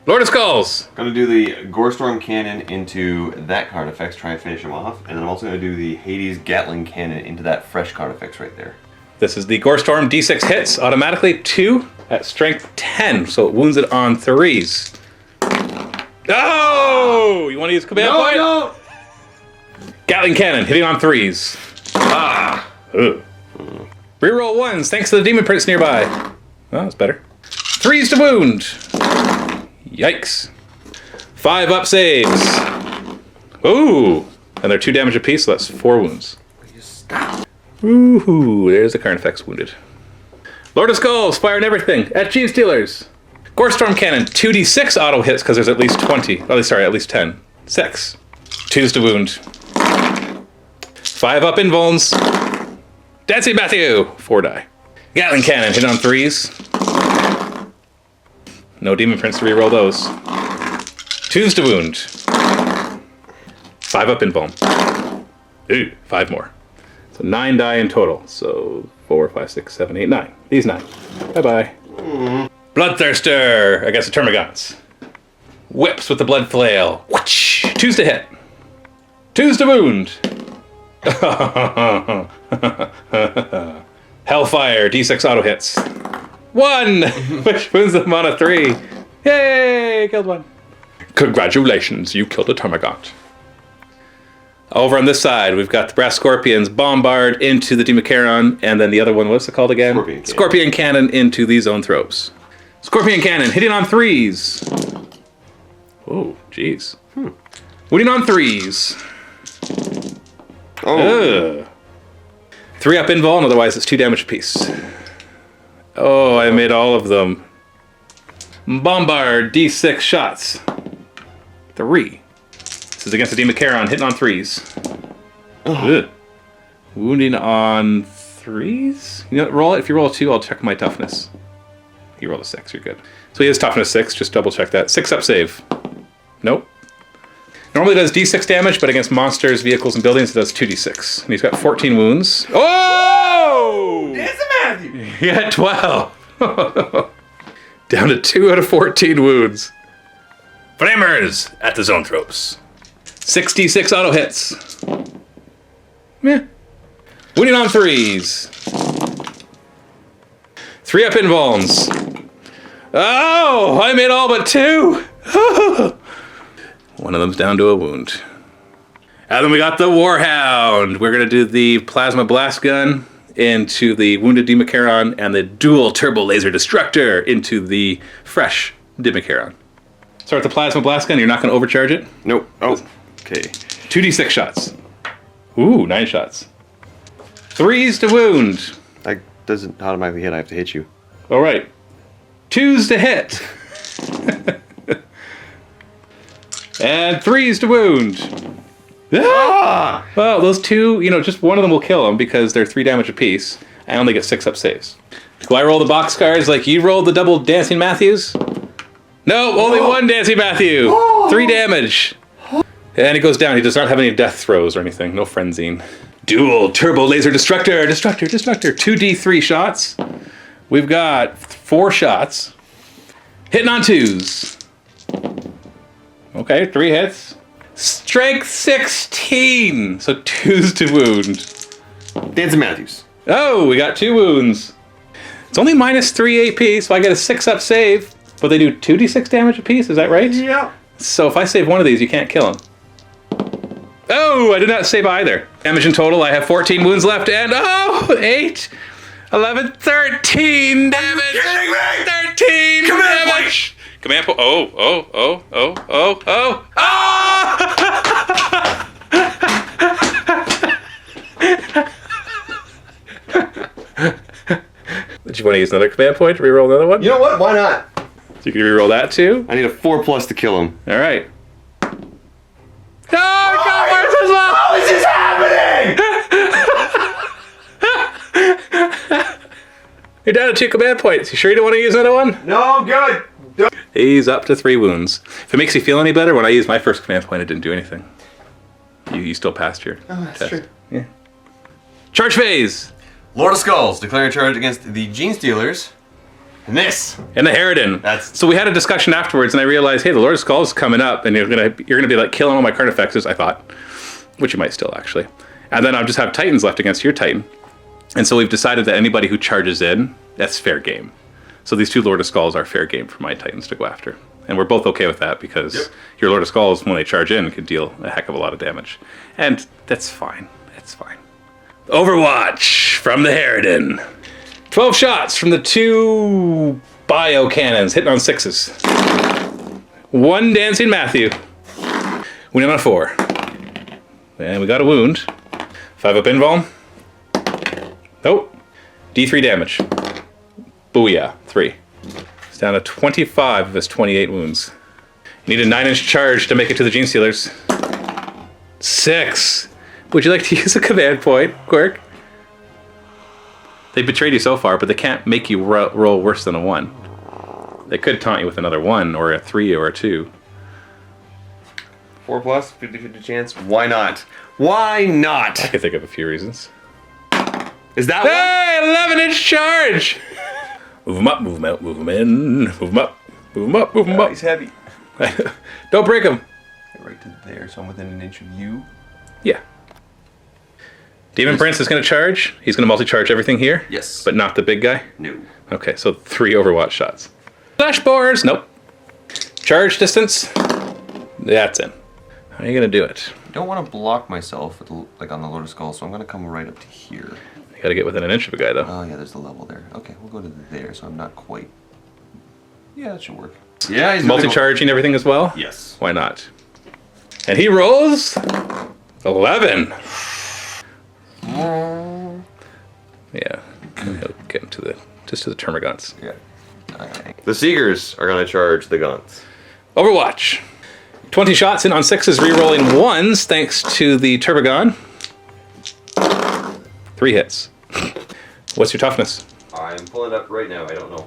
S1: Lord of Skulls.
S3: Gonna do the Gorestorm Cannon into that card effects, try and finish him off. And then I'm also gonna do the Hades Gatling Cannon into that fresh card effects right there.
S1: This is the Gorestorm D6 hits automatically 2 at strength 10, so it wounds it on 3s. Oh! You want to use command point?
S3: No!
S1: Gatling cannon, hitting on 3s. Ah! Ugh. Reroll 1s, thanks to the demon prince nearby. Oh, that's better. 3s to wound. Yikes. 5 up saves. Ooh! And they're 2 damage apiece, so that's 4 wounds. Woohoo! There's the current effects wounded. Lord of Skulls, fire and everything. At Gene Stealers. Gore Storm Cannon, 2d6 auto hits because there's at least 20. Oh, sorry, at least 10. 6. 2s to wound. 5 up invulns. Dancing Matthew, 4 die. Gatling Cannon, hit on 3s. No Demon Prince to reroll those. 2s to wound. 5 up invuln. Ooh, 5 more. So 9 die in total. So 4, 5, 6, 7, 8, 9. These 9. Bye-bye. Bloodthirster against the Termagants. Whips with the blood flail. Whoosh! 2s to hit. 2s to wound. Hellfire, d6 auto hits. 1! Which wounds them on a 3. Yay! Killed 1. Congratulations, you killed a Termagant. Over on this side, we've got the Brass Scorpions bombard into the Demacaron, and then the other one, what's it called again? Scorpion Cannon into the Zone Throws. Scorpion Cannon, hitting on 3s. Oh, jeez. Winning on 3s.
S3: Oh.
S1: Ugh. 3 up invuln, otherwise it's 2 damage apiece. Oh, I made all of them. Bombard, d6 shots. 3. This is against the Demacaron, hitting on 3s. Ugh. Wounding on 3s? You know, roll it. If you roll a 2, I'll check my toughness. You roll a 6, you're good. So he has toughness 6, just double check that. 6 up save. Nope. Normally it does d6 damage, but against monsters, vehicles, and buildings, it does 2d6. And he's got 14 wounds. Oh!
S3: It's a Matthew!
S1: He had 12. Down to 2 out of 14 wounds. Flamers at the Zone Throws. 6d6 auto hits. Meh. Winning on 3s. 3 up invulns. Oh, I made all but 2. One of them's down to a wound. And then we got the Warhound. We're going to do the Plasma Blast Gun into the Wounded Demacaron and the Dual Turbo Laser Destructor into the fresh Demacaron. Start with the Plasma Blast Gun. You're not going to overcharge it?
S3: Nope. Oh, okay.
S1: 2d6 shots. Ooh, 9 shots. 3s to wound.
S3: That doesn't automatically hit. I have to hit you.
S1: All right. 2s to hit. And 3s to wound. Ah! Well, those 2, just one of them will kill them because they're 3 damage apiece. I only get 6 up saves. Do I roll the boxcars like you rolled the double Dancing Matthews? No, only 1 Dancing Matthew. 3 damage. And he goes down. He does not have any death throws or anything. No frenzying. Dual Turbo Laser Destructor. Destructor. 2d3 shots. We've got 4 shots. Hitting on 2s. Okay, 3 hits. Strength 16. So 2s to wound.
S3: Dancing Matthews.
S1: Oh, we got 2 wounds. It's only minus 3 AP, so I get a 6 up save. But they do 2d6 damage apiece, is that right?
S3: Yeah.
S1: So if I save one of these, you can't kill him. Oh, I did not save either. Damage in total, I have 14 wounds left, and 8, 11, 13 damage. 13 damage. Command point. Oh. Did you want to use another command point to reroll another one?
S3: You know what? Why not?
S1: So you can reroll that too?
S3: I need a 4+ to kill him.
S1: All right. Oh, God, where's this one?
S3: How is this happening?
S1: You're down to 2 command points. You sure you don't want to use another one?
S3: No, I'm good.
S1: He's up to 3 wounds. If it makes you feel any better, when I used my first command point, it didn't do anything. You still passed your test.
S3: True.
S1: Yeah. Charge phase!
S3: Lord of Skulls, declaring charge against the Gene Stealers. And this.
S1: And the Harridan. So we had a discussion afterwards, and I realized, hey, the Lord of Skulls is coming up, and you're gonna be like killing all my Carnifexes, I thought. Which you might still, actually. And then I'll just have Titans left against your Titan. And so we've decided that anybody who charges in, that's fair game. So these two Lord of Skulls are fair game for my Titans to go after. And we're both okay with that because your Lord of Skulls, when they charge in, can deal a heck of a lot of damage. And that's fine. That's fine. Overwatch from the Harridan. 12 shots from the two bio cannons, hitting on 6s. 1 Dancing Matthew. Winning on 4. And we got a wound. 5 up invuln. Nope. D3 damage. Booyah. 3. It's down to 25 of his 28 wounds. You need a 9-inch charge to make it to the Gene Stealers. 6. Would you like to use a command point, Quirk? They betrayed you so far, but they can't make you roll worse than a 1. They could taunt you with another 1 or a 3 or a 2.
S3: 4 plus, 50-50 chance. Why not? Why not?
S1: I can think of a few reasons.
S3: Is that
S1: Hey, 11-inch charge! Move him up, move him out, move him in, move him up, move him up, move him up.
S3: He's heavy.
S1: Don't break him.
S3: Right to there, so I'm within an inch of you.
S1: Yeah. Demon Prince is going to charge. He's going to multi-charge everything here.
S3: Yes.
S1: But not the big guy?
S3: No.
S1: Okay, so 3 Overwatch shots. Flash bores! Nope. Charge distance? That's in. How are you going to do it?
S3: I don't want to block myself with like on the Lord of Skulls, so I'm going to come right up to here.
S1: You got to get within an inch of a guy, though.
S3: Oh, yeah, there's the level there. Okay, we'll go to there, so I'm not quite... Yeah, that should work. Yeah, he's
S1: multi-charging everything as well?
S3: Yes.
S1: Why not? And he rolls 11. Yeah, he'll get into the to the termagants.
S3: Yeah. The Seekers are gonna charge the guns.
S1: Overwatch. 20 shots in on 6s, re-rolling 1s thanks to the Turbogon. 3 hits. What's your toughness?
S3: I'm pulling it up right now. I don't know.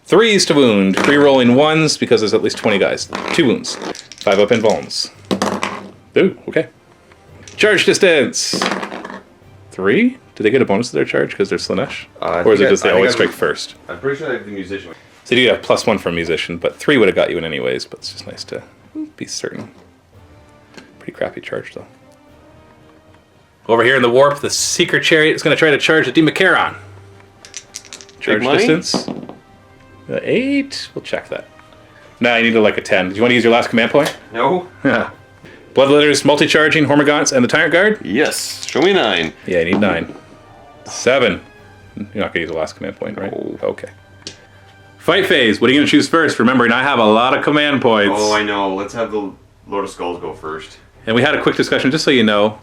S1: 3s to wound, re-rolling 1s because there's at least 20 guys. 2 wounds. 5 up invulns. Ooh, okay. Charge distance. 3? Do they get a bonus to their charge because they're Slanesh? Or is it just they always strike first?
S3: I'm pretty sure I have the musician.
S1: So you do have +1 for a musician, but 3 would have got you in anyways, but it's just nice to be certain. Pretty crappy charge, though. Over here in the warp, the Seeker Chariot is going to try to charge the Demacaron. Charge distance. 8? We'll check that. Nah, you need like a 10. Do you want to use your last command point?
S3: No.
S1: Yeah. Bloodletters, multi-charging, Hormagaunts, and the Tyrant Guard?
S3: Yes. Show me 9.
S1: Yeah, you need 9. 7. You're not going to use the last command point, right?
S3: No.
S1: Okay. Fight phase. What are you going to choose first? Remembering, I have a lot of command points.
S3: Oh, I know. Let's have the Lord of Skulls go first.
S1: And we had a quick discussion, just so you know.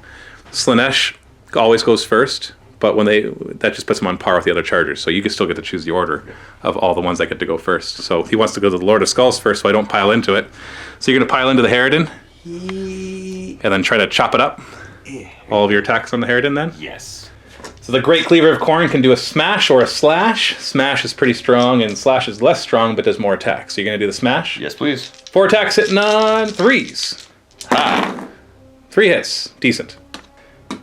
S1: Slanesh always goes first, but when that just puts them on par with the other chargers. So you can still get to choose the order of all the ones that get to go first. So he wants to go to the Lord of Skulls first, so I don't pile into it. So you're going to pile into the Harridan? And then try to chop it up? All of your attacks on the Harridan then?
S3: Yes.
S1: So the Great Cleaver of Khorne can do a smash or a slash. Smash is pretty strong, and slash is less strong, but does more attacks. So you're going to do the smash?
S3: Yes, please.
S1: 4 attacks hitting on 3s. Ha! 3 hits. Decent.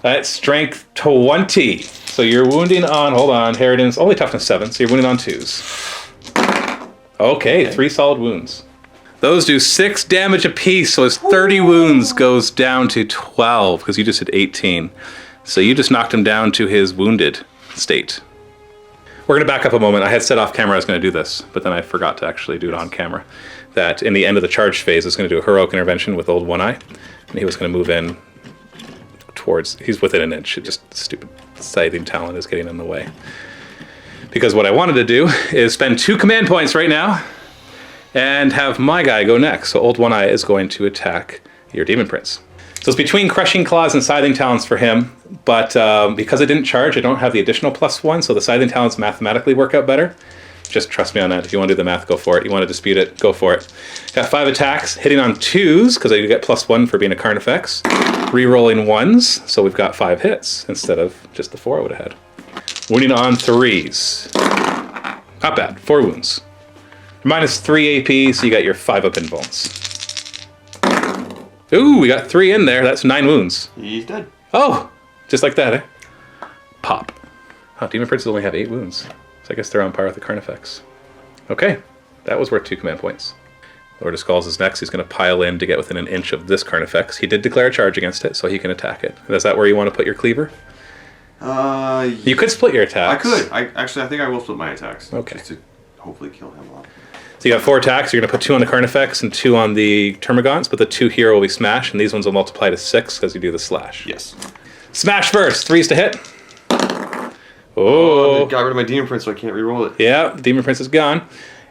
S1: That's strength 20. So you're wounding on, hold on, Harridan's only toughness 7, so you're wounding on 2s. Okay, 3 solid wounds. Those do 6 damage apiece, so his 30 wounds goes down to 12, because you just did 18. So you just knocked him down to his wounded state. We're going to back up a moment. I had set off camera I was going to do this, but then I forgot to actually do it on camera. That in the end of the charge phase, I was going to do a heroic intervention with Old One Eye, and he was going to move in towards, he's within an inch. It just stupid scything talent is getting in the way. Because what I wanted to do is spend 2 command points right now and have my guy go next. So Old One Eye is going to attack your Demon Prince. So it's between Crushing Claws and Scything Talons for him, but because I didn't charge, I don't have the additional +1, so the Scything Talons mathematically work out better. Just trust me on that. If you want to do the math, go for it. You want to dispute it, go for it. Got 5 attacks, hitting on 2s, because I get +1 for being a Carnifex. Re-rolling 1s, so we've got 5 hits, instead of just the 4 I would have had. Wounding on 3s. Not bad, 4 wounds. Minus 3 AP, so you got your 5 up invulns. Ooh, we got 3 in there. That's 9 wounds.
S3: He's dead.
S1: Oh, just like that, eh? Pop. Oh, Demon Princes only have 8 wounds. So I guess they're on par with the Carnifex. Okay, that was worth 2 command points. Lord of Skulls is next. He's going to pile in to get within an inch of this Carnifex. He did declare a charge against it, so he can attack it. Is that where you want to put your cleaver? You could split your attacks.
S3: I could. I think I will split my attacks.
S1: Okay.
S3: Just to hopefully kill him off.
S1: So you got 4 attacks. You're going to put 2 on the Carnifex and 2 on the Termagants, but the 2 here will be smash, and these ones will multiply to 6 because you do the slash.
S3: Yes.
S1: Smash first. 3s to hit.
S3: Oh, I got rid of my Demon Prince, so I can't reroll it.
S1: Yeah, the Demon Prince is gone.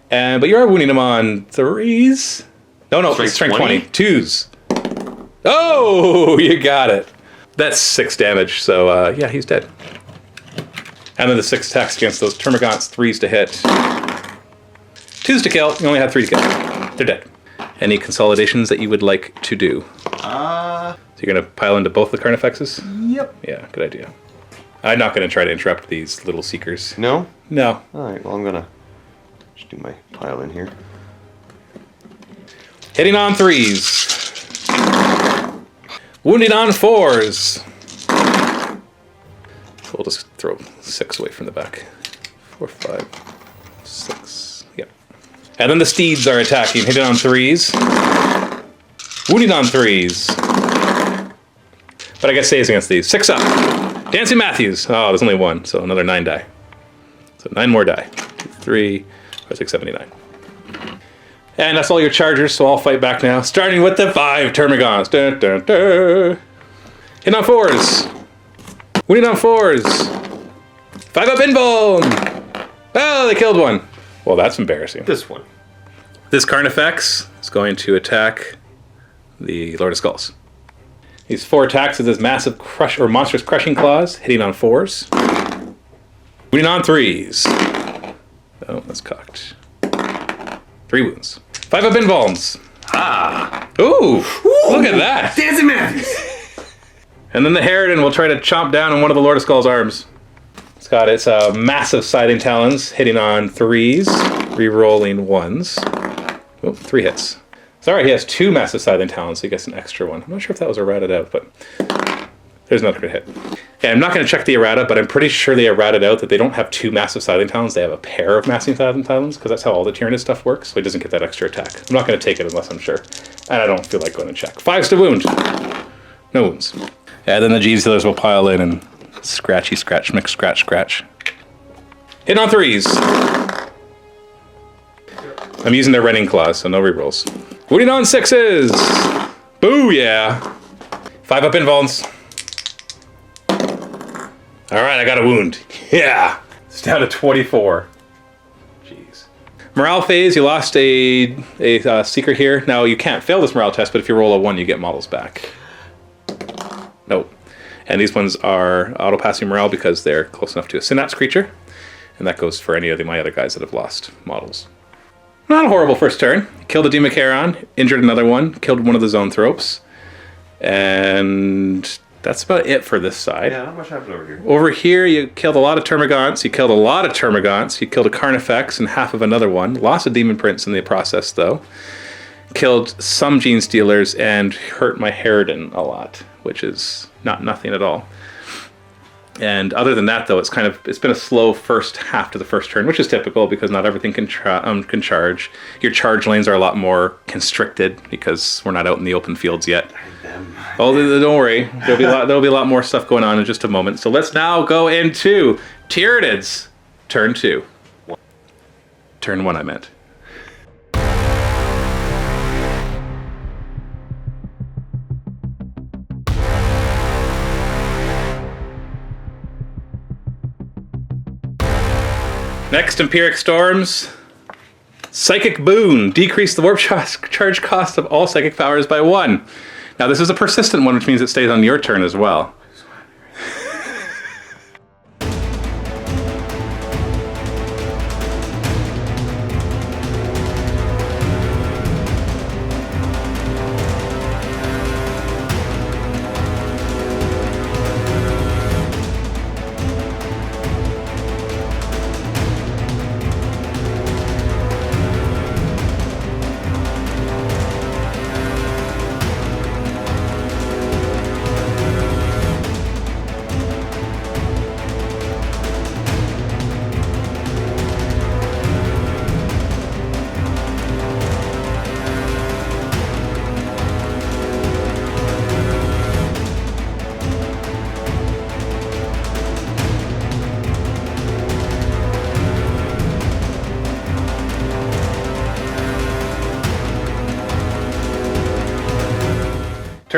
S1: But you are wounding him on 3s. No, strength 20. 2s. Oh, you got it. That's 6 damage, so yeah, he's dead. And then the 6 attacks against those Termagants, 3s to hit. 2s to kill. You only have 3 to kill. They're dead. Any consolidations that you would like to do? So you're going to pile into both the Carnifexes?
S3: Yep.
S1: Yeah, good idea. I'm not going to try to interrupt these little seekers.
S3: No?
S1: No.
S3: Alright, well I'm going to just do my pile in here.
S1: Hitting on 3s. Wounding on 4s. So we'll just throw 6 away from the back. 4, 5, 6. Yep. And then the steeds are attacking. Hitting on 3s. Wounding on 3s. But I guess saves against these. 6 up. Dancing Matthews. Oh, there's only 1, so another 9 die. So 9 more die. 2, 3, 5, 6, 7, 8, 9. And that's all your chargers, so I'll fight back now. Starting with the 5 Termagants. Dun, dun, dun. Hit on 4s. Winning on 4s. 5 up invuln. Oh, they killed 1. Well, that's embarrassing.
S3: This one.
S1: This Carnifex is going to attack the Lord of Skulls. These 4 attacks with his massive crush or monstrous crushing claws, hitting on 4s. Winning on 3s. Oh, that's cocked. 3 wounds. 5 up invulns. Ah. Ooh, look at that.
S3: Dancing Matthews!
S1: And then the Harridan will try to chomp down on one of the Lord of Skulls' arms. It's got its massive scything talons, hitting on 3s, re-rolling 1s. Oh, 3 hits. Sorry, he has 2 massive scything talons, so he gets an extra one. I'm not sure if that was errated out, but there's another good hit. And I'm not going to check the errata, but I'm pretty sure they errated out that they don't have 2 massive scything talons. They have a pair of massive scything talons, because that's how all the Tyranid stuff works, so he doesn't get that extra attack. I'm not going to take it unless I'm sure. And I don't feel like going to check. 5s to wound. No wounds. Yeah, then the G Sealers will pile in and scratchy, scratch, mix, scratch, scratch. Hitting on 3s. I'm using their Rending Claws, so no rerolls. Wounding on 6s. Boo, yeah. 5 up invulns. All right, I got a wound. Yeah. It's down to 24. Jeez. Morale phase, you lost a Seeker here. Now, you can't fail this morale test, but if you roll a 1, you get models back. Nope. And these ones are auto-passing morale because they're close enough to a Synapse creature. And that goes for any of my other guys that have lost models. Not a horrible first turn. Killed a Democharon, injured another one, killed one of the Zoanthropes. And that's about it for this side.
S3: Yeah, not much happened over here.
S1: Over here, you killed a lot of Termagants. You killed a lot of Termagants. You killed a Carnifex and half of another one. Lost a Demon Prince in the process, though. Killed some Gene Stealers and hurt my Harridan a lot, which is not nothing at all. And other than that, though, it's been a slow first half to the first turn, which is typical because not everything can charge. Your charge lanes are a lot more constricted because we're not out in the open fields yet. Oh, don't worry. There'll be a lot more stuff going on in just a moment. So let's now go into Tyranids. Turn 2. Turn 1, I meant. Next, Empiric Storms. Psychic Boon. Decrease the warp charge cost of all psychic powers by 1. Now, this is a persistent one, which means it stays on your turn as well.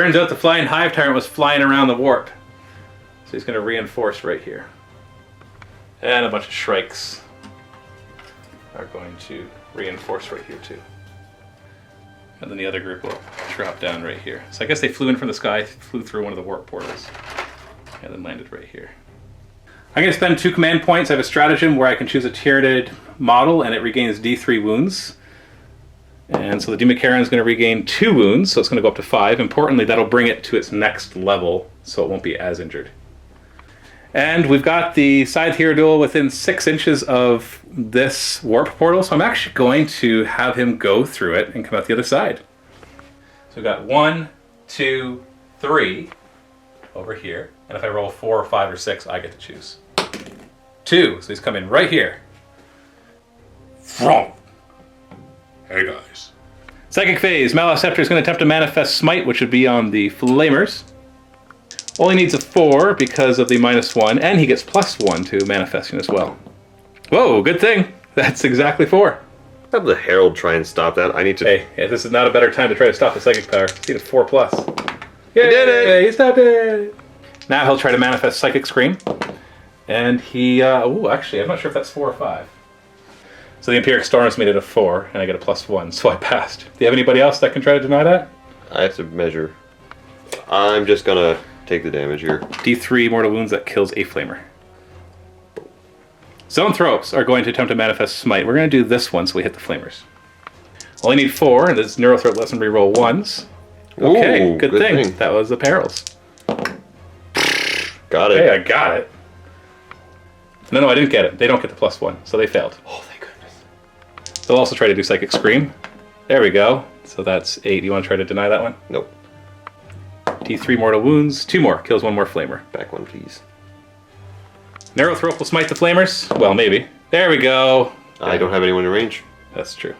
S1: Turns out the flying hive tyrant was flying around the warp. So he's going to reinforce right here. And a bunch of shrikes are going to reinforce right here too. And then the other group will drop down right here. So I guess they flew in from the sky, flew through one of the warp portals, and then landed right here. I'm going to spend 2 command points. I have a stratagem where I can choose a Tyranid model and it regains D3 wounds. And so the Demon is going to regain 2 wounds, so it's going to go up to 5. Importantly, that'll bring it to its next level, so it won't be as injured. And we've got the Scythe Hero Duel within 6 inches of this warp portal, so I'm actually going to have him go through it and come out the other side. So we've got 1, 2, 3 over here, and if I roll 4 or 5 or 6, I get to choose. 2, so he's coming right here.
S2: From. Hey guys.
S1: Psychic Phase. Maleceptor is going to attempt to manifest Smite, which would be on the Flamers. Only needs a 4 because of the -1, and he gets +1 to manifesting as well. Whoa, good thing. That's exactly 4.
S3: Have the Herald try and stop that. I need to...
S1: Hey, yeah, this is not a better time to try to stop the Psychic Power. He's a 4+.
S3: He did it!
S1: He stopped it! Now he'll try to manifest Psychic Scream. And he... actually, I'm not sure if that's 4 or 5. So the Empiric Storms made it a 4, and I get a +1, so I passed. Do you have anybody else that can try to deny that?
S3: I have to measure. I'm just gonna take the damage here.
S1: D3 mortal wounds that kills a Flamer. Zoanthropes are going to attempt to manifest Smite. We're going to do this one so we hit the Flamers. Only need 4, and this Neurothrope lets them reroll 1s. Okay,
S3: Ooh,
S1: good thing. That was the perils.
S3: Got it.
S1: Hey, I got it. No, I didn't get it. They don't get the +1, so they failed.
S3: Oh, thank goodness.
S1: They'll also try to do Psychic Scream. There we go. So that's 8. You want to try to deny that one?
S3: Nope.
S1: D3 mortal wounds. 2 more. Kills 1 more Flamer.
S3: Back one, please.
S1: Neurothrope will smite the Flamers. Well, maybe. There we go.
S3: I don't have anyone in range.
S1: That's true.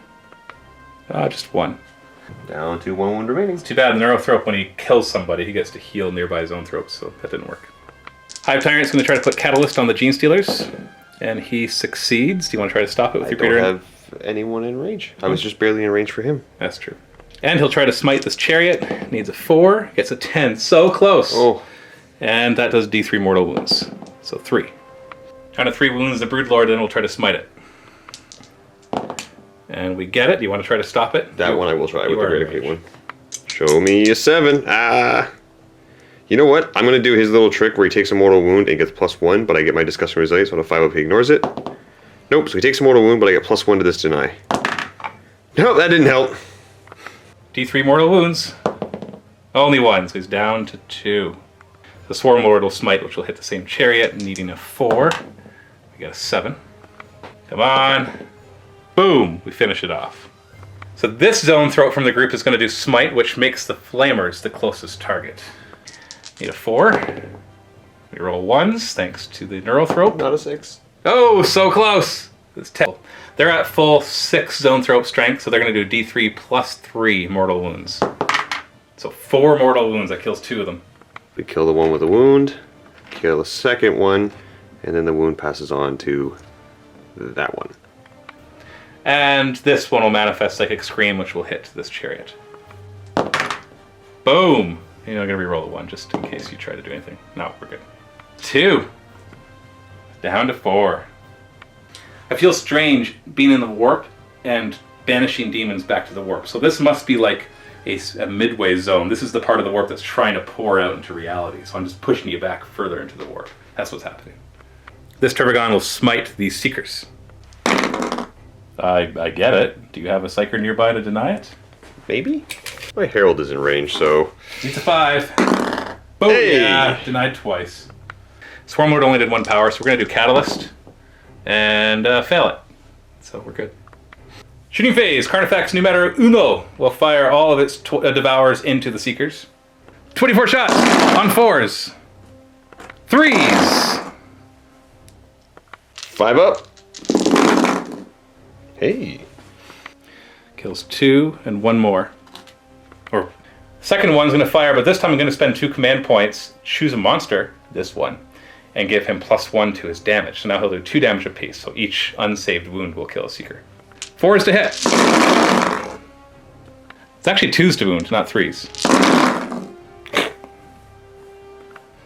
S1: Just 1.
S3: Down to 1 wound remaining.
S1: Too bad Neurothrope, when he kills somebody, he gets to heal nearby Zoanthropes, so that didn't work. Hive Tyrant's going to try to put Catalyst on the Gene Stealers, and he succeeds. Do you want to try to stop it with your
S3: I don't
S1: Greater?
S3: have anyone in range. I was just barely in range for him.
S1: That's true. And he'll try to smite this Chariot. Needs a 4, gets a 10. So close.
S3: Oh.
S1: And that does D3 mortal wounds. So 3. Down to 3 wounds, the Broodlord then will try to smite it. And we get it. Do you want to try to stop it?
S3: That one I will try with the
S1: are in
S3: Greater Fleet
S1: range.
S3: one. Show me a 7. You know what? I'm going to do his little trick where he takes a mortal wound and gets +1, but I get my Disgusting Resilience, so on a 5-up he ignores it. Nope, so he takes a mortal wound, but I get +1 to this deny. Nope, that didn't help.
S1: D3 mortal wounds. Only 1, so he's down to 2. The Swarm Lord will smite, which will hit the same Chariot, needing a 4. We get a 7. Come on. Boom! We finish it off. So this Zoanthrope from the group is going to do Smite, which makes the Flamers the closest target. Need a 4. We roll 1s, thanks to the Neurothrope.
S3: Not a 6.
S1: Oh, so close! It's 10. They're at full 6 Zoanthrope strength, so they're going to do D3 plus 3 mortal wounds. So 4 mortal wounds, that kills 2 of them.
S3: We kill the one with a wound, kill the second one, and then the wound passes on to that one.
S1: And this one will manifest Psychic Scream, which will hit this Chariot. Boom! You know, I'm going to reroll a 1 just in case you try to do anything. No, we're good. 2. Down to 4. I feel strange being in the warp and banishing demons back to the warp. So this must be like a midway zone. This is the part of the warp that's trying to pour out into reality. So I'm just pushing you back further into the warp. That's what's happening. This Turbogon will smite these Seekers. I get it. Do you have a Psyker nearby to deny it?
S3: Maybe? My Herald is in range, so...
S1: It's a 5. Boom!
S3: Hey!
S1: Yeah, denied twice. Swarmlord only did 1 power, so we're going to do Catalyst. And fail it. So we're good. Shooting Phase. Carnifex Numero Uno will fire all of its Devours into the Seekers. 24 shots on 4s. 3s.
S3: 5 up. Hey.
S1: Kills 2 and 1 more. Or second one's going to fire, but this time I'm going to spend 2 command points, choose a monster, this one, and give him +1 to his damage. So now he'll do 2 damage apiece, so each unsaved wound will kill a Seeker. 4s to hit. It's actually 2s to wound, not 3s.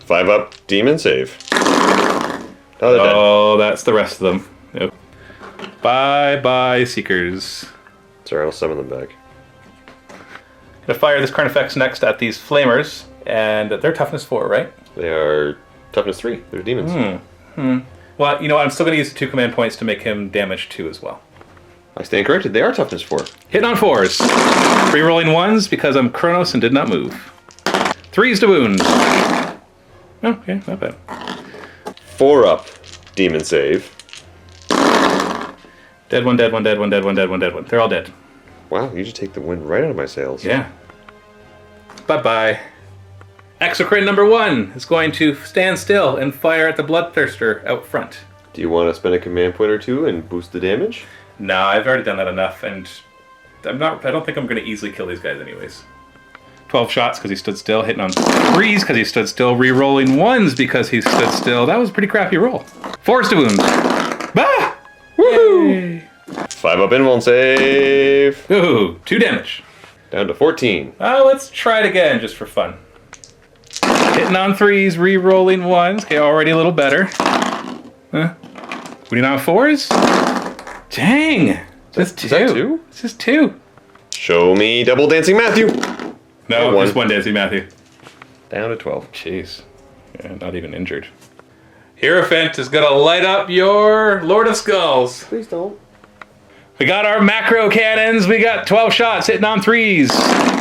S3: 5 up, demon save. Oh, they're dead.
S1: Oh, that's the rest of them. Yep. Bye-bye, Seekers.
S3: Sorry, I'll summon them back.
S1: Gonna fire this Carnifex next at these Flamers, and they're toughness 4, right?
S3: They are toughness 3. They're demons.
S1: Well, you know what? I'm still gonna use the 2 command points to make him damage 2 as well.
S3: I stand corrected. They are toughness 4.
S1: Hitting on 4s. Rerolling 1s because I'm Kronos and did not move. 3s to wound. Oh, okay, not bad.
S3: 4 up, demon save.
S1: Dead one, dead one, dead one, dead one, dead one, dead one. They're all dead.
S3: Wow, you just take the wind right out of my sails.
S1: Yeah. Bye-bye. Exocrine number 1 is going to stand still and fire at the Bloodthirster out front.
S3: Do you want to spend a command point or 2 and boost the damage?
S1: No, I've already done that enough, and I don't think I'm going to easily kill these guys anyways. 12 shots because he stood still, hitting on 3s because he stood still, re-rolling 1s because he stood still. That was a pretty crappy roll. 4s to wound. Bah! Woohoo!
S3: 5 up invuln save.
S1: Ooh, 2 damage.
S3: Down to 14.
S1: Let's try it again just for fun. Hitting on 3s, re-rolling 1s. Okay, already a little better. Winning on 4s? Dang! Just 2.
S3: Is that 2?
S1: It's just 2.
S3: Show me double dancing Matthew.
S1: No,
S3: one.
S1: just 1 dancing Matthew.
S3: Down to 12.
S1: Jeez. Yeah, not even injured. Hierophant is gonna light up your Lord of Skulls.
S3: Please don't.
S1: We got our macro cannons. We got 12 shots hitting on 3s.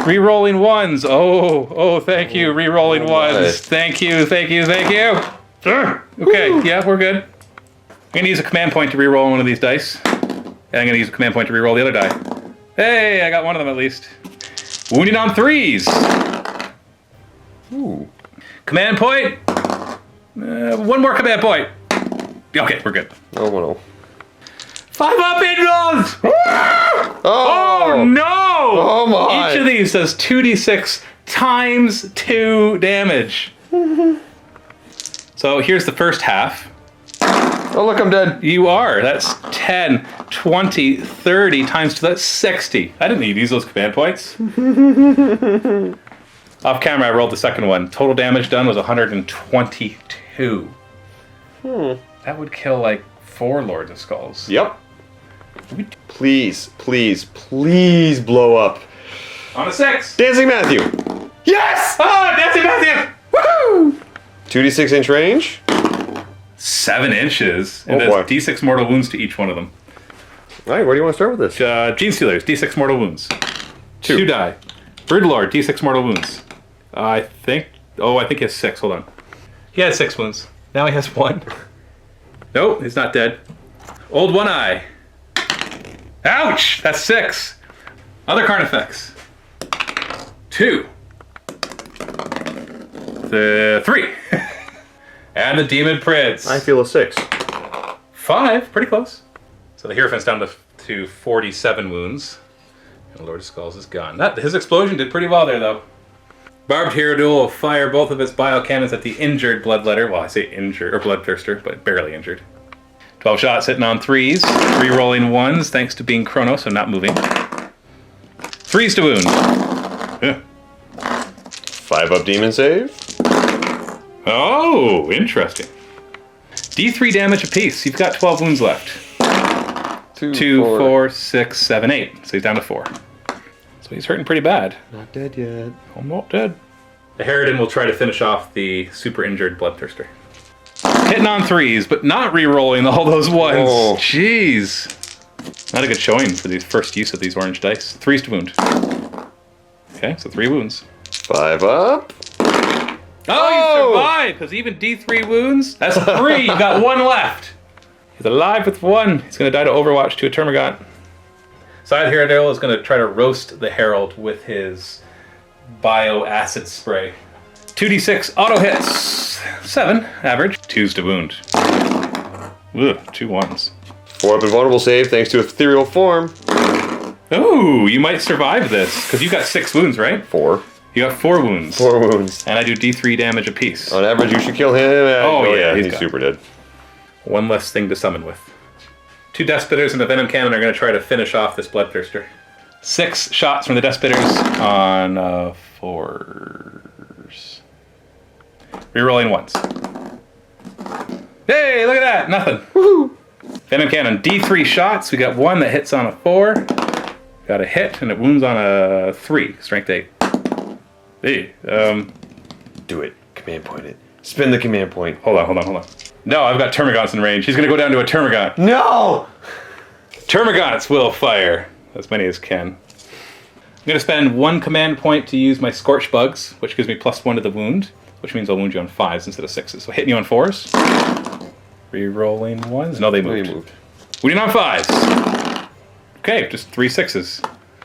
S1: Re-rolling 1s. Oh, thank you. Re-rolling 1s.
S3: Nice.
S1: Thank you, thank you, thank you. Okay, yeah, we're good. I'm gonna use a command point to re-roll one of these dice. And I'm gonna use a command point to re-roll the other die. Hey, I got one of them at least. Wounding on 3s.
S3: Ooh.
S1: Command point. One more command point. Okay, we're good.
S3: Oh, no.
S1: 5 up Indians!
S3: Oh,
S1: No!
S3: Oh my!
S1: Each of these does 2d6 times 2 damage. So here's the first half.
S3: Oh, look, I'm dead.
S1: You are. That's 10, 20, 30 times 2. That's 60. I didn't need to use those command points. Off camera, I rolled the second one. Total damage done was 122. That would kill like 4 Lords of Skulls.
S3: Yep. Please, please, please blow up.
S1: On a 6.
S3: Dancing Matthew. Yes!
S1: Oh, Dancing Matthew!
S3: Woohoo! 2d6 inch range.
S1: 7 inches. And
S3: Oh, boy.
S1: there's d6 mortal wounds to each one of them.
S3: All right, where do you want to start with this?
S1: Gene Stealers, d6 mortal wounds.
S3: 2.
S1: 2 die. Broodlord, d6 mortal wounds. I think he has 6. Hold on. He had 6 wounds. Now he has 1. Nope, he's not dead. Old One Eye. Ouch! That's 6. Other Carnifex. 2. The 3. And the Demon Prince.
S3: I feel a 6.
S1: 5. Pretty close. So the Hierophant's down to 47 wounds. And the Lord of Skulls is gone. His explosion did pretty well there, though. Barbed Hero Duel will fire both of its biocannons at the injured Bloodletter. Well, I say injured, or Bloodthirster, but barely injured. 12 shots hitting on 3s. Re-rolling 1s, thanks to being Kronos, so not moving. 3s to wound.
S3: 5 up demon save.
S1: Oh, interesting. D3 damage apiece. You've got 12 wounds left. 2, 4, 6, 7, 8. So he's down to 4. So he's hurting pretty bad.
S3: Not dead yet.
S1: I'm not dead. The Harridan will try to finish off the super injured Bloodthirster. Hitting on 3s, but not re-rolling all those 1s.
S3: Oh.
S1: Jeez. Not a good showing for the first use of these orange dice. 3s to wound. Okay, so 3 wounds.
S3: 5 up.
S1: Oh, you survived! Because even D3 wounds, that's 3. You got 1 left. He's alive with 1. He's going to die to Overwatch to a Termagant. Side Heraldale is going to try to roast the Herald with his bio-acid spray. 2d6 auto hits. 7 average. 2s to wound. Ugh, 2 1s.
S3: 4 up invulnerable save thanks to ethereal form.
S1: Ooh, you might survive this. Because you got 6 wounds, right?
S3: 4.
S1: You got 4 wounds.
S3: 4 wounds.
S1: And I do D3 damage apiece.
S3: On average, you should kill him.
S1: Oh, yeah,
S3: he's
S1: he's
S3: super dead.
S1: 1 less thing to summon with. 2 Death Spitters and a Venom Cannon are going to try to finish off this Bloodthirster. 6 shots from the Death Spitters on 4s. Rerolling once. Hey, look at that! Nothing. Woohoo! Venom Cannon, D3 shots. We got one that hits on a 4. Got a hit, and it wounds on a 3. Strength 8. Hey,
S3: Do it. Command point it. Spin the command point.
S1: Hold on. No, I've got Termagants in range. He's gonna go down to a Termagant.
S3: No!
S1: Termagants will fire as many as can. I'm gonna spend 1 command point to use my Scorch Bugs, which gives me +1 to the wound, which means I'll wound you on 5s instead of 6s. So hitting you on 4s. Re-rolling 1s. No, they moved. Wounding on 5s. Okay, just 3 6s.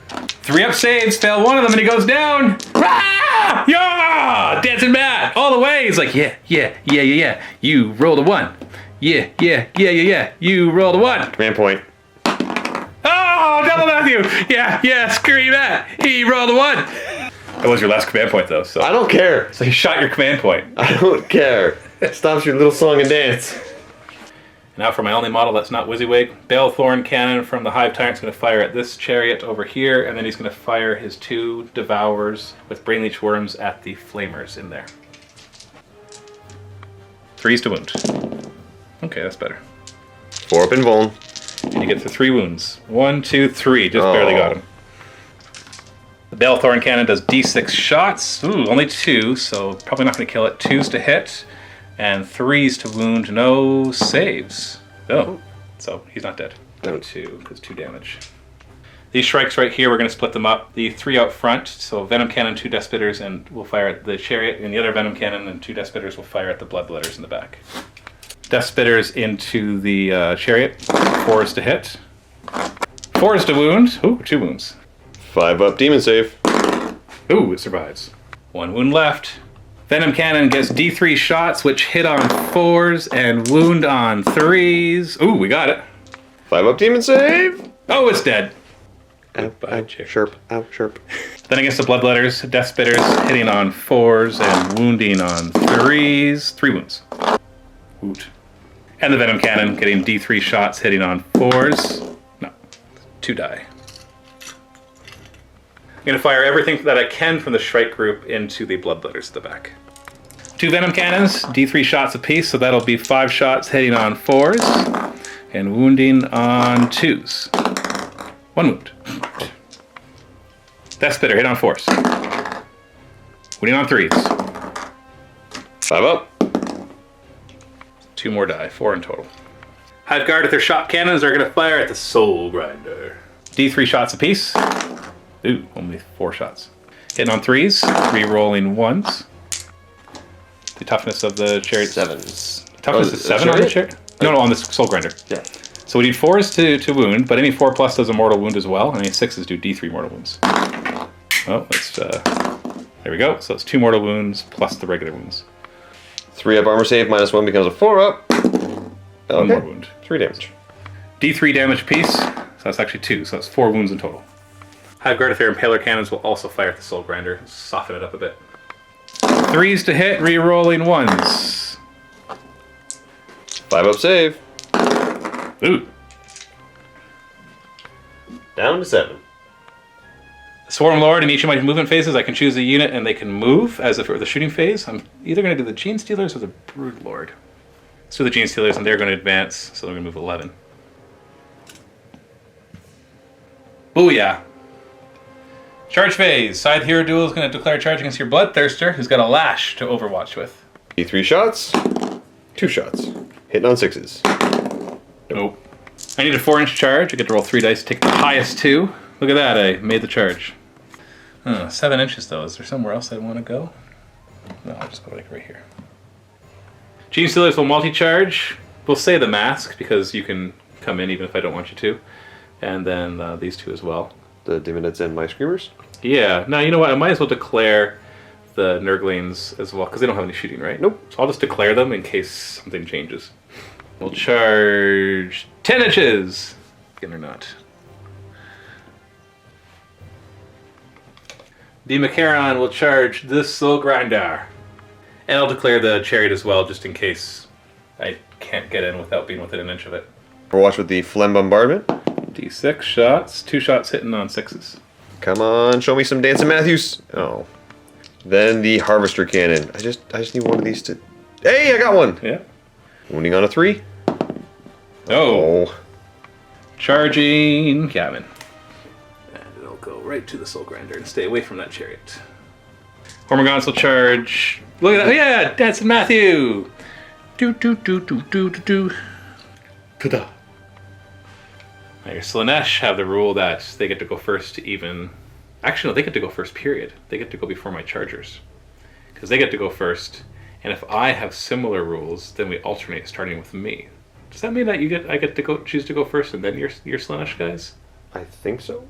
S1: 3 up saves, fail 1 of them, and he goes down. Rah! Yeah! Dancing Matt all the way. He's like, yeah. You rolled a 1. Yeah. You rolled a 1.
S3: Command point.
S1: Oh, double Matthew. Yeah. Screw you, Matt. He rolled a 1. That was your last command point, though. So
S3: I don't care.
S1: So he shot your command point.
S3: I don't care. Stops your little song and dance.
S1: Now for my only model that's not WYSIWYG. Balethorn Cannon from the Hive Tyrant's going to fire at this chariot over here, and then he's going to fire his 2 Devours with Brainleech Worms at the Flamers in there. 3s to wound. Okay, that's better.
S3: 4 up and vuln.
S1: And you get the 3 wounds. 1, 2, 3. Just barely got him. The Balethorn Cannon does D6 shots. Ooh, only 2, so probably not going to kill it. 2s to hit. And 3s to wound, no saves. Oh, so he's not dead.
S3: No.
S1: 2, because 2 damage. These strikes right here, we're going to split them up. The 3 out front, so Venom Cannon, 2 Death Spitters, and we'll fire at the Chariot, and the other Venom Cannon and 2 Death Spitters will fire at the Bloodletters in the back. Death Spitters into the Chariot, 4s to hit. 4s to wound, ooh, 2 wounds.
S3: 5 up demon save.
S1: Ooh, it survives. 1 wound left. Venom Cannon gets D3 shots, which hit on 4s and wound on 3s. Ooh, we got it.
S3: 5 up demon save.
S1: Oh, it's dead.
S3: Ow, chirp, ow, chirp.
S1: Then against the Bloodletters, Death Spitters hitting on 4s and wounding on 3s. 3 wounds. Woot. And the Venom Cannon getting D3 shots, hitting on 4s. No, 2 die. I'm going to fire everything that I can from the Shrike group into the Bloodletters at the back. 2 Venom Cannons, D3 shots apiece, so that'll be 5 shots hitting on 4s and wounding on 2s. 1 wound. Death Spitter, hit on 4s. Wounding on 3s.
S3: 5 up.
S1: 2 more die, 4 in total. Hive Guard with their shot cannons are going to fire at the Soul Grinder. D3 shots apiece. Ooh, only 4 shots. Hitting on 3s, re-rolling 1s. The toughness of the Chariot.
S3: 7s.
S1: Toughness is 7 on the Chariot? No, on the Soul Grinder.
S3: Yeah.
S1: So we need 4s to wound, but any 4 plus does a mortal wound as well, and any 6s do D3 mortal wounds. Oh, let's, there we go. So it's 2 mortal wounds plus the regular wounds.
S3: 3 up armor save, -1 becomes a 4 up. Okay.
S1: 1 more wound.
S3: 3 damage.
S1: D3 damage apiece, so that's actually 2, so that's 4 wounds in total. Hive Guard with their Impaler Cannons will also fire at the Soul Grinder, soften it up a bit. 3s to hit, re-rolling 1s.
S3: 5 up save.
S1: Ooh.
S3: Down to 7.
S1: Swarm Lord, in each of my movement phases, I can choose a unit and they can move as if it were the shooting phase. I'm either going to do the Gene Stealers or the Brood Lord. Let's do the Gene Stealers and they're going to advance, so they're going to move 11. Booyah. Charge phase. Scythe Hero Duel is going to declare charge against your Bloodthirster, who's got a Lash to Overwatch with.
S3: D3 shots. 2 shots. Hitting on 6s.
S1: Nope. I need a 4-inch charge. I get to roll 3 dice to take the highest 2. Look at that, I made the charge. 7 inches though. Is there somewhere else I want to go? No, I'll just go like right here. Gene Stealers will multi-charge. We'll say the Mask because you can come in even if I don't want you to. And then these 2 as well.
S3: The Daemons and my Screamers?
S1: Yeah. Now, you know what? I might as well declare the Nurglings as well because they don't have any shooting, right?
S3: Nope.
S1: So I'll just declare them in case something changes. We'll charge 10 inches. Again or not. The Macaron will charge this Soul Grinder. And I'll declare the Chariot as well, just in case I can't get in without being within an inch of it.
S3: Overwatch with the Phlegm Bombardment.
S1: D6 shots, 2 shots hitting on 6s.
S3: Come on, show me some Dancing Matthews. Oh. Then the Harvester Cannon. I just need one of these to... Hey, I got one!
S1: Yeah.
S3: Wounding on a 3.
S1: Oh. Charging Gavin. And it'll go right to the Soul Grinder and stay away from that chariot. Hormagaunts will charge. Look at that. Oh, yeah, Dancing Matthew. Do. Ta-da. Now your Slaanesh have the rule that they get to go first to even... Actually, no, they get to go first, period. They get to go before my Chargers. Because they get to go first, and if I have similar rules, then we alternate starting with me. Does that mean that I get to choose to go first and then your Slaanesh guys?
S3: I think so.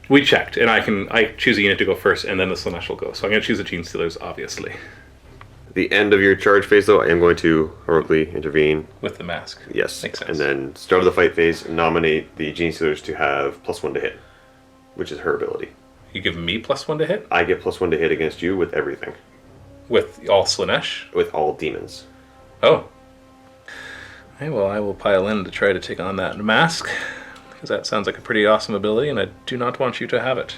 S1: We checked, and I choose a unit to go first, and then the Slaanesh will go. So I'm going to choose the Gene Stealers, obviously.
S3: At the end of your charge phase, though, I am going to heroically intervene.
S1: With the mask.
S3: Yes.
S1: Makes sense.
S3: And then start of the fight phase, nominate the Gene Stealers to have +1 to hit, which is her ability.
S1: You give me +1 to hit?
S3: I get +1 to hit against you with everything.
S1: With all Slaanesh?
S3: With all demons.
S1: Oh. Okay, well, I will pile in to try to take on that mask, because that sounds like a pretty awesome ability, and I do not want you to have it.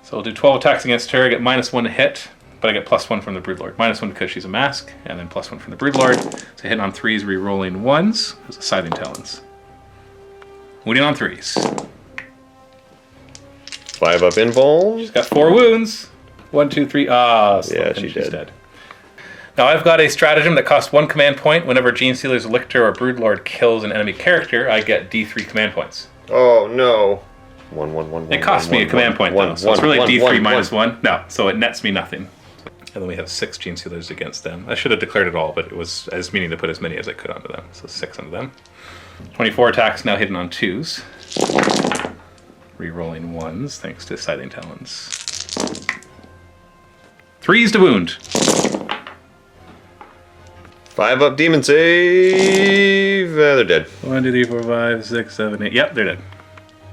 S1: So I'll do 12 attacks against her. I get -1 to hit, but I get +1 from the Broodlord. -1 because she's a mask, and then +1 from the Broodlord. So hitting on 3s, re-rolling 1s, as a Scything Talons. Wounding on 3s.
S3: 5 up invuln.
S1: She's got 4 wounds. 1, 2, 3. Ah,
S3: Yeah,
S1: she's
S3: she's
S1: dead. Now I've got a stratagem that costs 1 command point. Whenever Gene Stealer's Lictor or Broodlord kills an enemy character, I get D3 command points.
S3: Oh, no. 1.
S1: It costs me a command point, though, so it's really D3 minus 1. No, so it nets me nothing. And then we have 6 Gene Stealers against them. I should have declared it all, but I was meaning to put as many as I could onto them. So 6 onto them. 24 attacks now hitting on 2s. Re-rolling 1s, thanks to Scything Talons. 3s to wound.
S3: 5 up demon save. They're dead.
S1: 1, 2, 3, 4, 5, 6, 7, 8. Yep, they're dead.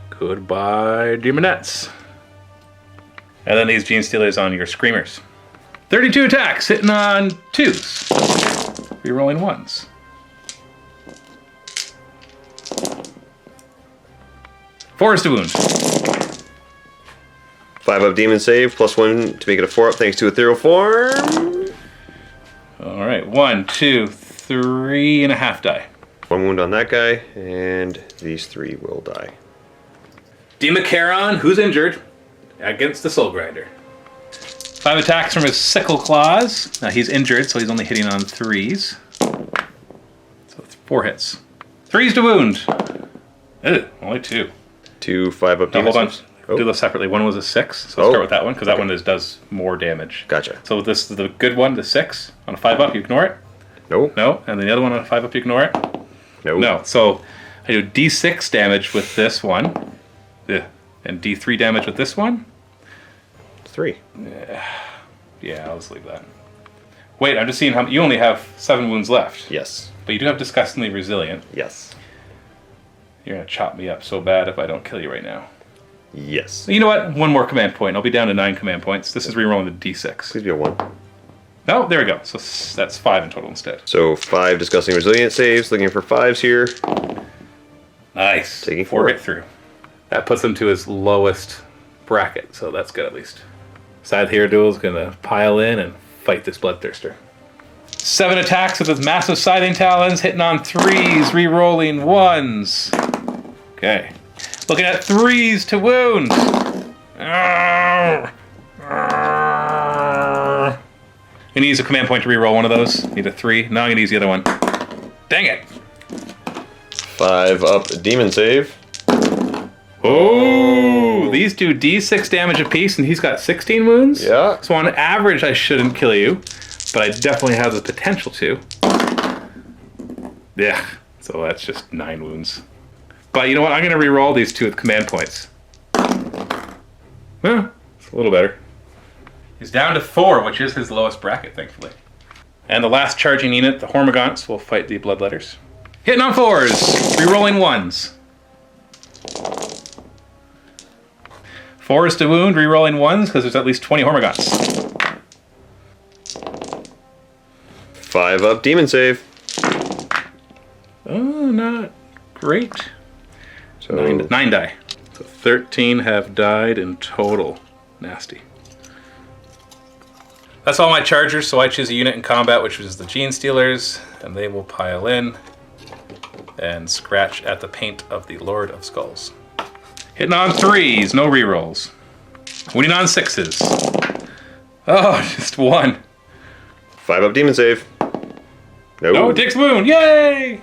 S1: Goodbye, Demonettes. And then these Gene Stealers on your Screamers. 32 attacks, hitting on 2s. Rerolling 1s. 4s to wound.
S3: 5 up demon save, +1 to make it a 4 up thanks to ethereal form.
S1: Alright, 1, 2, 3.5 die.
S3: 1 wound on that guy, and these 3 will die.
S1: Demacaron, who's injured, against the Soul Grinder. 5 attacks from his Sickle Claws. Now he's injured, so he's only hitting on 3s. So it's 4 hits. 3s to wound. Ugh, only 2.
S3: 2 5 up
S1: No,
S3: demon
S1: hold on.
S3: saves.
S1: Do those separately. One was a 6, so let's start with that one, because that one does more damage.
S3: Gotcha.
S1: So this is the good one, the 6. On a 5 up, you ignore it.
S3: No.
S1: No. And then the other one on a 5 up, you ignore it.
S3: No.
S1: No. So I do D6 damage with this one. Ugh. And D3 damage with this one.
S3: 3.
S1: Yeah, I'll just leave that. Wait, I'm just seeing how you only have 7 wounds left.
S3: Yes.
S1: But you do have Disgustingly Resilient.
S3: Yes.
S1: You're going to chop me up so bad if I don't kill you right now.
S3: Yes.
S1: You know what? 1 more command point. I'll be down to 9 command points. This is rerolling the D6.
S3: Please be a 1.
S1: Oh, there we go. So that's 5 in total instead.
S3: So 5 disgusting resilient saves, looking for 5s here.
S1: Nice.
S3: Taking
S1: 4
S3: 4.
S1: hit through. That puts him to his lowest bracket, so that's good at least. Scythe Hero is going to pile in and fight this Bloodthirster. 7 attacks with his massive Scything Talons, hitting on 3s, re-rolling 1s. Okay. Looking at 3s to wound. You need to use a command point to re-roll one of those. Need a 3. Now I'm going to use the other one. Dang it.
S3: 5 up demon save.
S1: Oh, these do D6 damage apiece, and he's got 16 wounds?
S3: Yeah.
S1: So on average, I shouldn't kill you, but I definitely have the potential to. Yeah, so that's just 9 wounds. But you know what? I'm going to re-roll these 2 with command points. Well, it's a little better. He's down to 4, which is his lowest bracket, thankfully. And the last charging unit, the Hormagaunts, will fight the Bloodletters. Hitting on 4s, re-rolling 1s. 4s to wound, re-rolling 1s, because there's at least 20 Hormagaunts.
S3: 5 up demon save.
S1: Oh, not great.
S3: So
S1: 9 die. So 13 have died in total. Nasty. That's all my chargers, so I choose a unit in combat, which is the Gene Stealers, and they will pile in and scratch at the paint of the Lord of Skulls. Hitting on 3s, no rerolls. Winning on 6s. Oh, just 1.
S3: 5-up demon save.
S1: No, it takes wound, yay!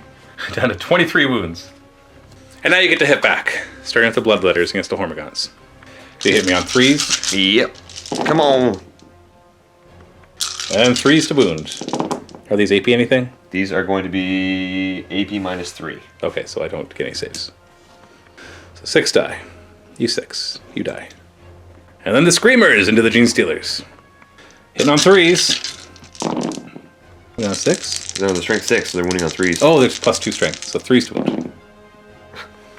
S1: Down to 23 wounds. And now you get to hit back, starting with the Bloodletters against the Hormigons. They hit me on 3s.
S3: Yep. Come on.
S1: And 3s to wound. Are these AP anything?
S3: These are going to be AP -3.
S1: Okay, so I don't get any saves. So 6 die. You 6. You die. And then the Screamers into the Gene Stealers. Hitting on 3s. Winning on 6.
S3: They're on the strength 6, so they're winning on 3s.
S1: Oh, there's +2 strength, so 3s to wound.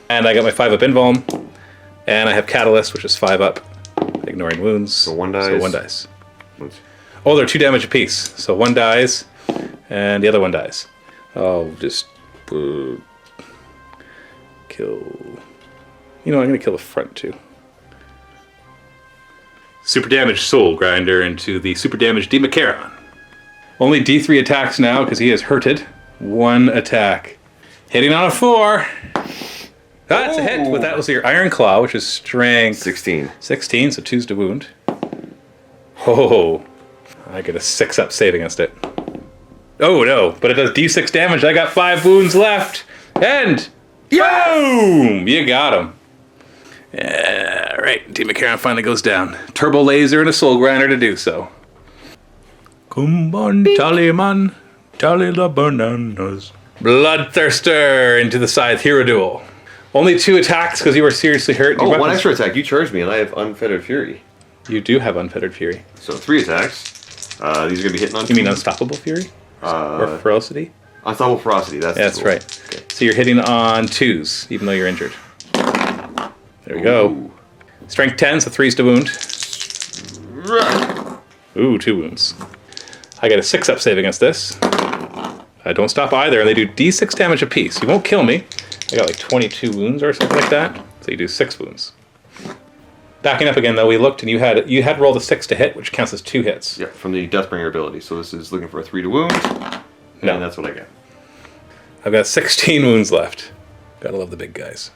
S1: And I got my 5-up invuln. And I have Catalyst, which is 5-up, ignoring wounds.
S3: So 1 dies.
S1: So 1 dies. Oh, they're 2 damage apiece. So 1 dies, and the other 1 dies. Oh, just kill. You know, I'm gonna kill the front too. Super damage Soul Grinder into the super damage Demacaron. Only D3 attacks now because he is hurted. 1 attack. Hitting on a 4. That's a hit. But that was your Iron Claw, which is strength
S3: 16.
S1: 16, so 2's to wound. Oh, I get a 6-up save against it. Oh no, but it does D6 damage. I got 5 wounds left. And boom! You got him. Alright, Demacaron finally goes down. Turbo Laser and a Soul Grinder to do so. Come on, Tallyman. Tally the bananas. Bloodthirster into the Scythe Hero Duel. Only 2 attacks because you were seriously hurt.
S3: Oh, 1 extra attack. You charged me, and I have Unfettered Fury.
S1: You do have Unfettered Fury.
S3: So 3 attacks. These are going to be hitting on 2.
S1: You mean Unstoppable Fury? Or Ferocity?
S3: Unstoppable Ferocity. That's
S1: right. Okay. So you're hitting on 2s, even though you're injured. There we go. Strength 10, so 3's to wound. Ooh, 2 wounds. I get a 6-up save against this. I don't stop either, and they do D6 damage apiece. You won't kill me. I got like 22 wounds or something like that. So you do 6 wounds. Backing up again, though, we looked and you had rolled a 6 to hit, which counts as 2 hits.
S3: Yeah, from the Deathbringer ability. So this is looking for a 3 to wound.
S1: No.
S3: And that's what I get.
S1: I've got 16 wounds left. Gotta love the big guys.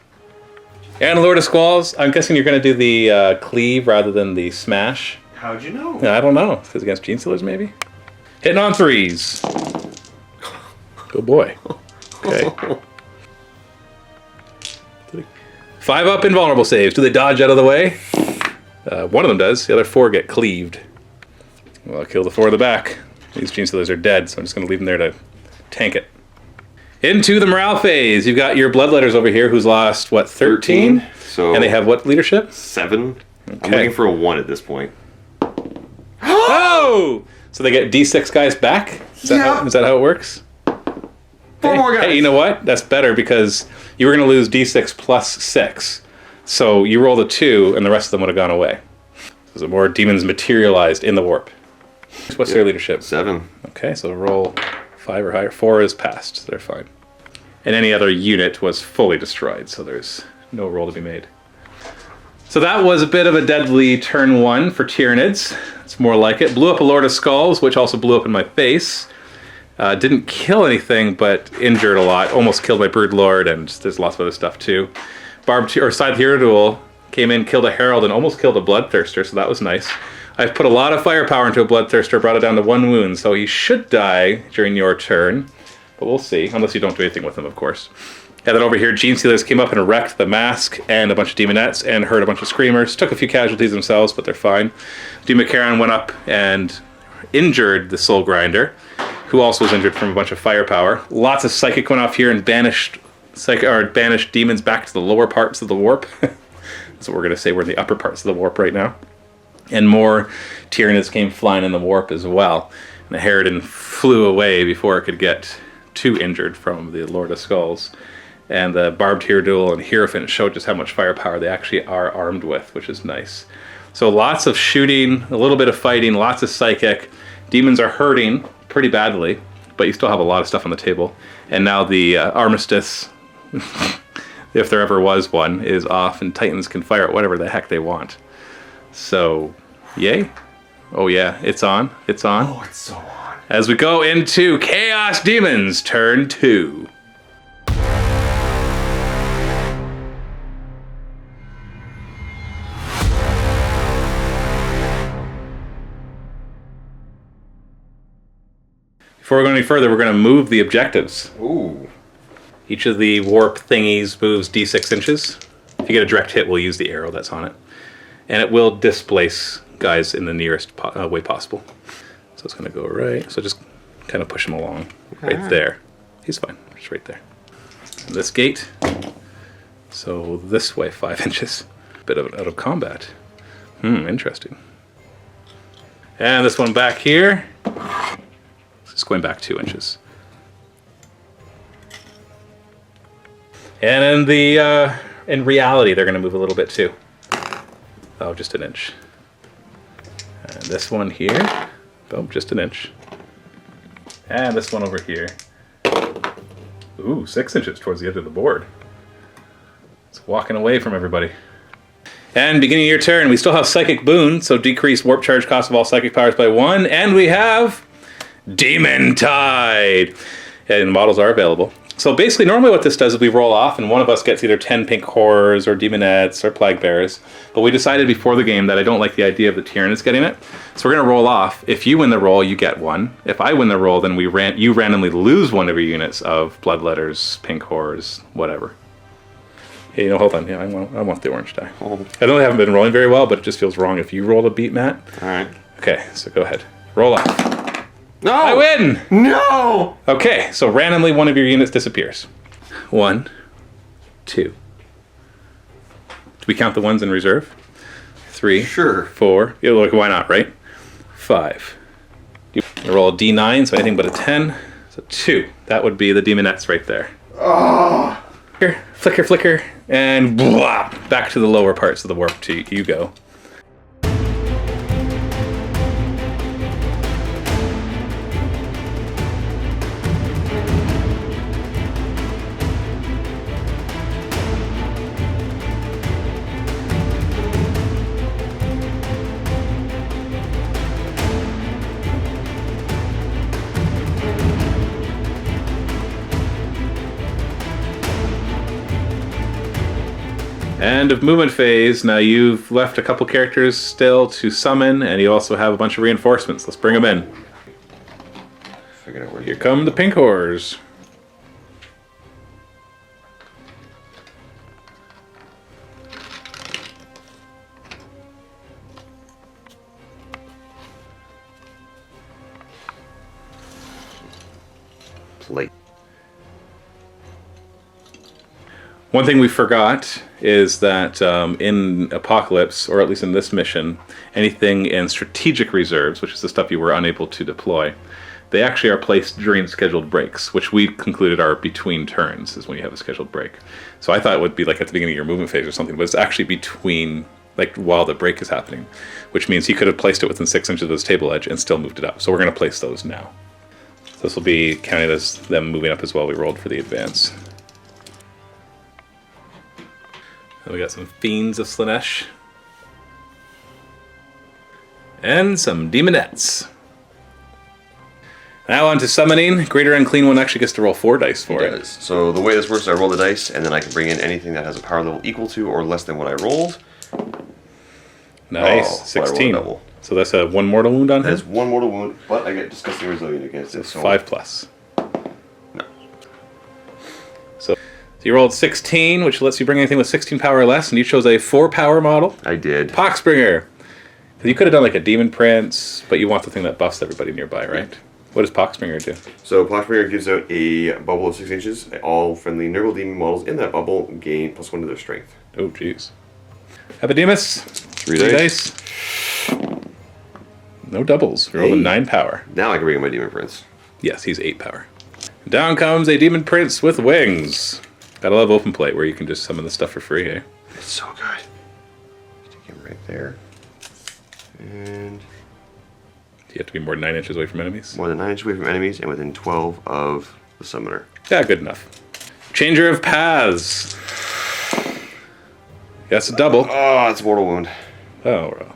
S1: And Lord of Squalls, I'm guessing you're going to do the cleave rather than the smash.
S3: How'd you know?
S1: I don't know. Because against Gene Stealers, maybe? Hitting on 3s. Good boy. Okay. 5-up invulnerable saves. Do they dodge out of the way? 1 of them does. The other 4 get cleaved. Well, I'll kill the 4 in the back. These Gene Stealers are dead, so I'm just going to leave them there to tank it. Into the morale phase. You've got your Bloodletters over here who's lost, what, 13?
S3: So
S1: and they have what leadership?
S3: 7.
S1: Okay.
S3: I'm looking for a 1 at this point.
S1: Oh! So they get D6 guys back? Is that how it works?
S3: 4 more guys.
S1: Hey, you know what? That's better because you were going to lose D6 plus 6. So you rolled a 2 and the rest of them would have gone away. So more demons materialized in the warp. What's their leadership?
S3: 7.
S1: Okay, so roll 5 or higher. 4 is passed, so they're fine. And any other unit was fully destroyed, so there's no roll to be made. So that was a bit of a deadly turn 1 for Tyranids. It's more like it. Blew up a Lord of Skulls, which also blew up in my face. Didn't kill anything, but injured a lot. Almost killed my Brood Lord, and there's lots of other stuff too. Scythe Hero Duel came in, killed a Herald, and almost killed a Bloodthirster, so that was nice. I've put a lot of firepower into a Bloodthirster, brought it down to 1 wound, so he should die during your turn. But we'll see, unless you don't do anything with him, of course. And then over here, Gene Stealers came up and wrecked the Mask and a bunch of Demonettes and hurt a bunch of Screamers. Took a few casualties themselves, but they're fine. Demacaron went up and injured the Soul Grinder, who also was injured from a bunch of firepower. Lots of Psychic went off here and banished demons back to the lower parts of the warp. That's what we're going to say. We're in the upper parts of the warp right now. And more Tyranids came flying in the warp as well. And the Harridan flew away before it could get too injured from the Lord of Skulls. And the Barbed Hero Duel and Hierophant showed just how much firepower they actually are armed with, which is nice. So lots of shooting, a little bit of fighting, lots of Psychic. Demons are hurting pretty badly, but you still have a lot of stuff on the table. And now the Armistice, if there ever was one, is off, and Titans can fire at whatever the heck they want. So, yay Oh yeah, it's on. It's on.
S3: Oh, it's so on.
S1: As we go into Chaos Demons, turn 2. Before we go any further, we're going to move the objectives.
S3: Ooh.
S1: Each of the warp thingies moves d6 inches. If you get a direct hit, we'll use the arrow that's on it. And it will displace guys in the nearest way possible. So it's going to go right. So just kind of push him along right there. He's fine. Just right there. And this gate. So this way, 5 inches. Bit of out of combat. Interesting. And this one back here. It's going back 2 inches. And in reality, they're going to move a little bit too. Oh, just an inch. And this one here, boom, just an inch. And this one over here. Ooh, 6 inches towards the edge of the board. It's walking away from everybody. And beginning of your turn, we still have Psychic Boon, so decrease warp charge cost of all psychic powers by 1. And we have Demon Tide. And models are available. So basically, normally what this does is we roll off, and one of us gets either 10 pink horrors or demonettes or plague bearers. But we decided before the game that I don't like the idea of the Tyranids getting it. So we're going to roll off. If you win the roll, you get 1. If I win the roll, then you randomly lose one of your units of bloodletters, pink horrors, whatever. Hey, hold on. Yeah, I want the orange die. I know I haven't been rolling very well, but it just feels wrong if you roll a beat, Matt.
S3: All right.
S1: Okay, so go ahead. Roll off.
S3: No!
S1: I win!
S3: No!
S1: Okay, so randomly one of your units disappears. 1, 2. Do we count the ones in reserve? 3.
S3: Sure.
S1: 4. Yeah, look, why not, right? 5. You roll a d9, so anything but a 10. So 2. That would be the demonettes right there.
S3: Oh!
S1: Flicker, flicker, and blah, back to the lower parts of the warp you go. End of movement phase. Now you've left a couple characters still to summon, and you also have a bunch of reinforcements. Let's bring them in.
S3: Figured out where
S1: Here come the pink horrors.
S3: plate.
S1: One thing we forgot is that in Apocalypse, or at least in this mission, anything in strategic reserves, which is the stuff you were unable to deploy, they actually are placed during scheduled breaks, which we concluded are between turns, is when you have a scheduled break. So I thought it would be like at the beginning of your movement phase or something, but it's actually between, like while the break is happening, which means he could have placed it within 6 inches of his table edge and still moved it up. So we're going to place those now. So this will be counted as them moving up as well. We rolled for the advance. And we got some Fiends of Slanesh. And some Demonettes. Now on to summoning. Greater Unclean One actually gets to roll 4 dice for it.
S3: So the way this works, I roll the dice, and then I can bring in anything that has a power level equal to or less than what I rolled.
S1: Nice,
S3: Oh, so I rolled a
S1: 16.
S3: double.
S1: So that's a 1 mortal wound on
S3: That
S1: him?
S3: is 1 mortal wound, but I get Disgusting Resilient against it. So
S1: 5 plus.
S3: No.
S1: So you rolled 16, which lets you bring anything with 16 power or less, and you chose a 4 power model.
S3: I did.
S1: Poxbringer. You could have done like a Demon Prince, but you want the thing that buffs everybody nearby, right? What does Poxbringer do?
S3: So Poxbringer gives out a bubble of 6 inches. All friendly Nurgle demon models in that bubble gain +1 to their strength.
S1: Oh, jeez. Epidemus.
S3: 3 dice.
S1: No doubles. We rolled a 9 power.
S3: Now I can bring in my Demon Prince.
S1: Yes, he's 8 power. Down comes a Demon Prince with wings. Gotta love open plate where you can just summon the stuff for free, eh?
S3: It's so good. Take him right there. And
S1: You have to be more than 9 inches away from enemies.
S3: more than 9 inches away from enemies and within 12 of the summoner.
S1: Yeah, good enough. Changer of Paths. That's a double.
S3: Oh, it's a mortal wound.
S1: Oh,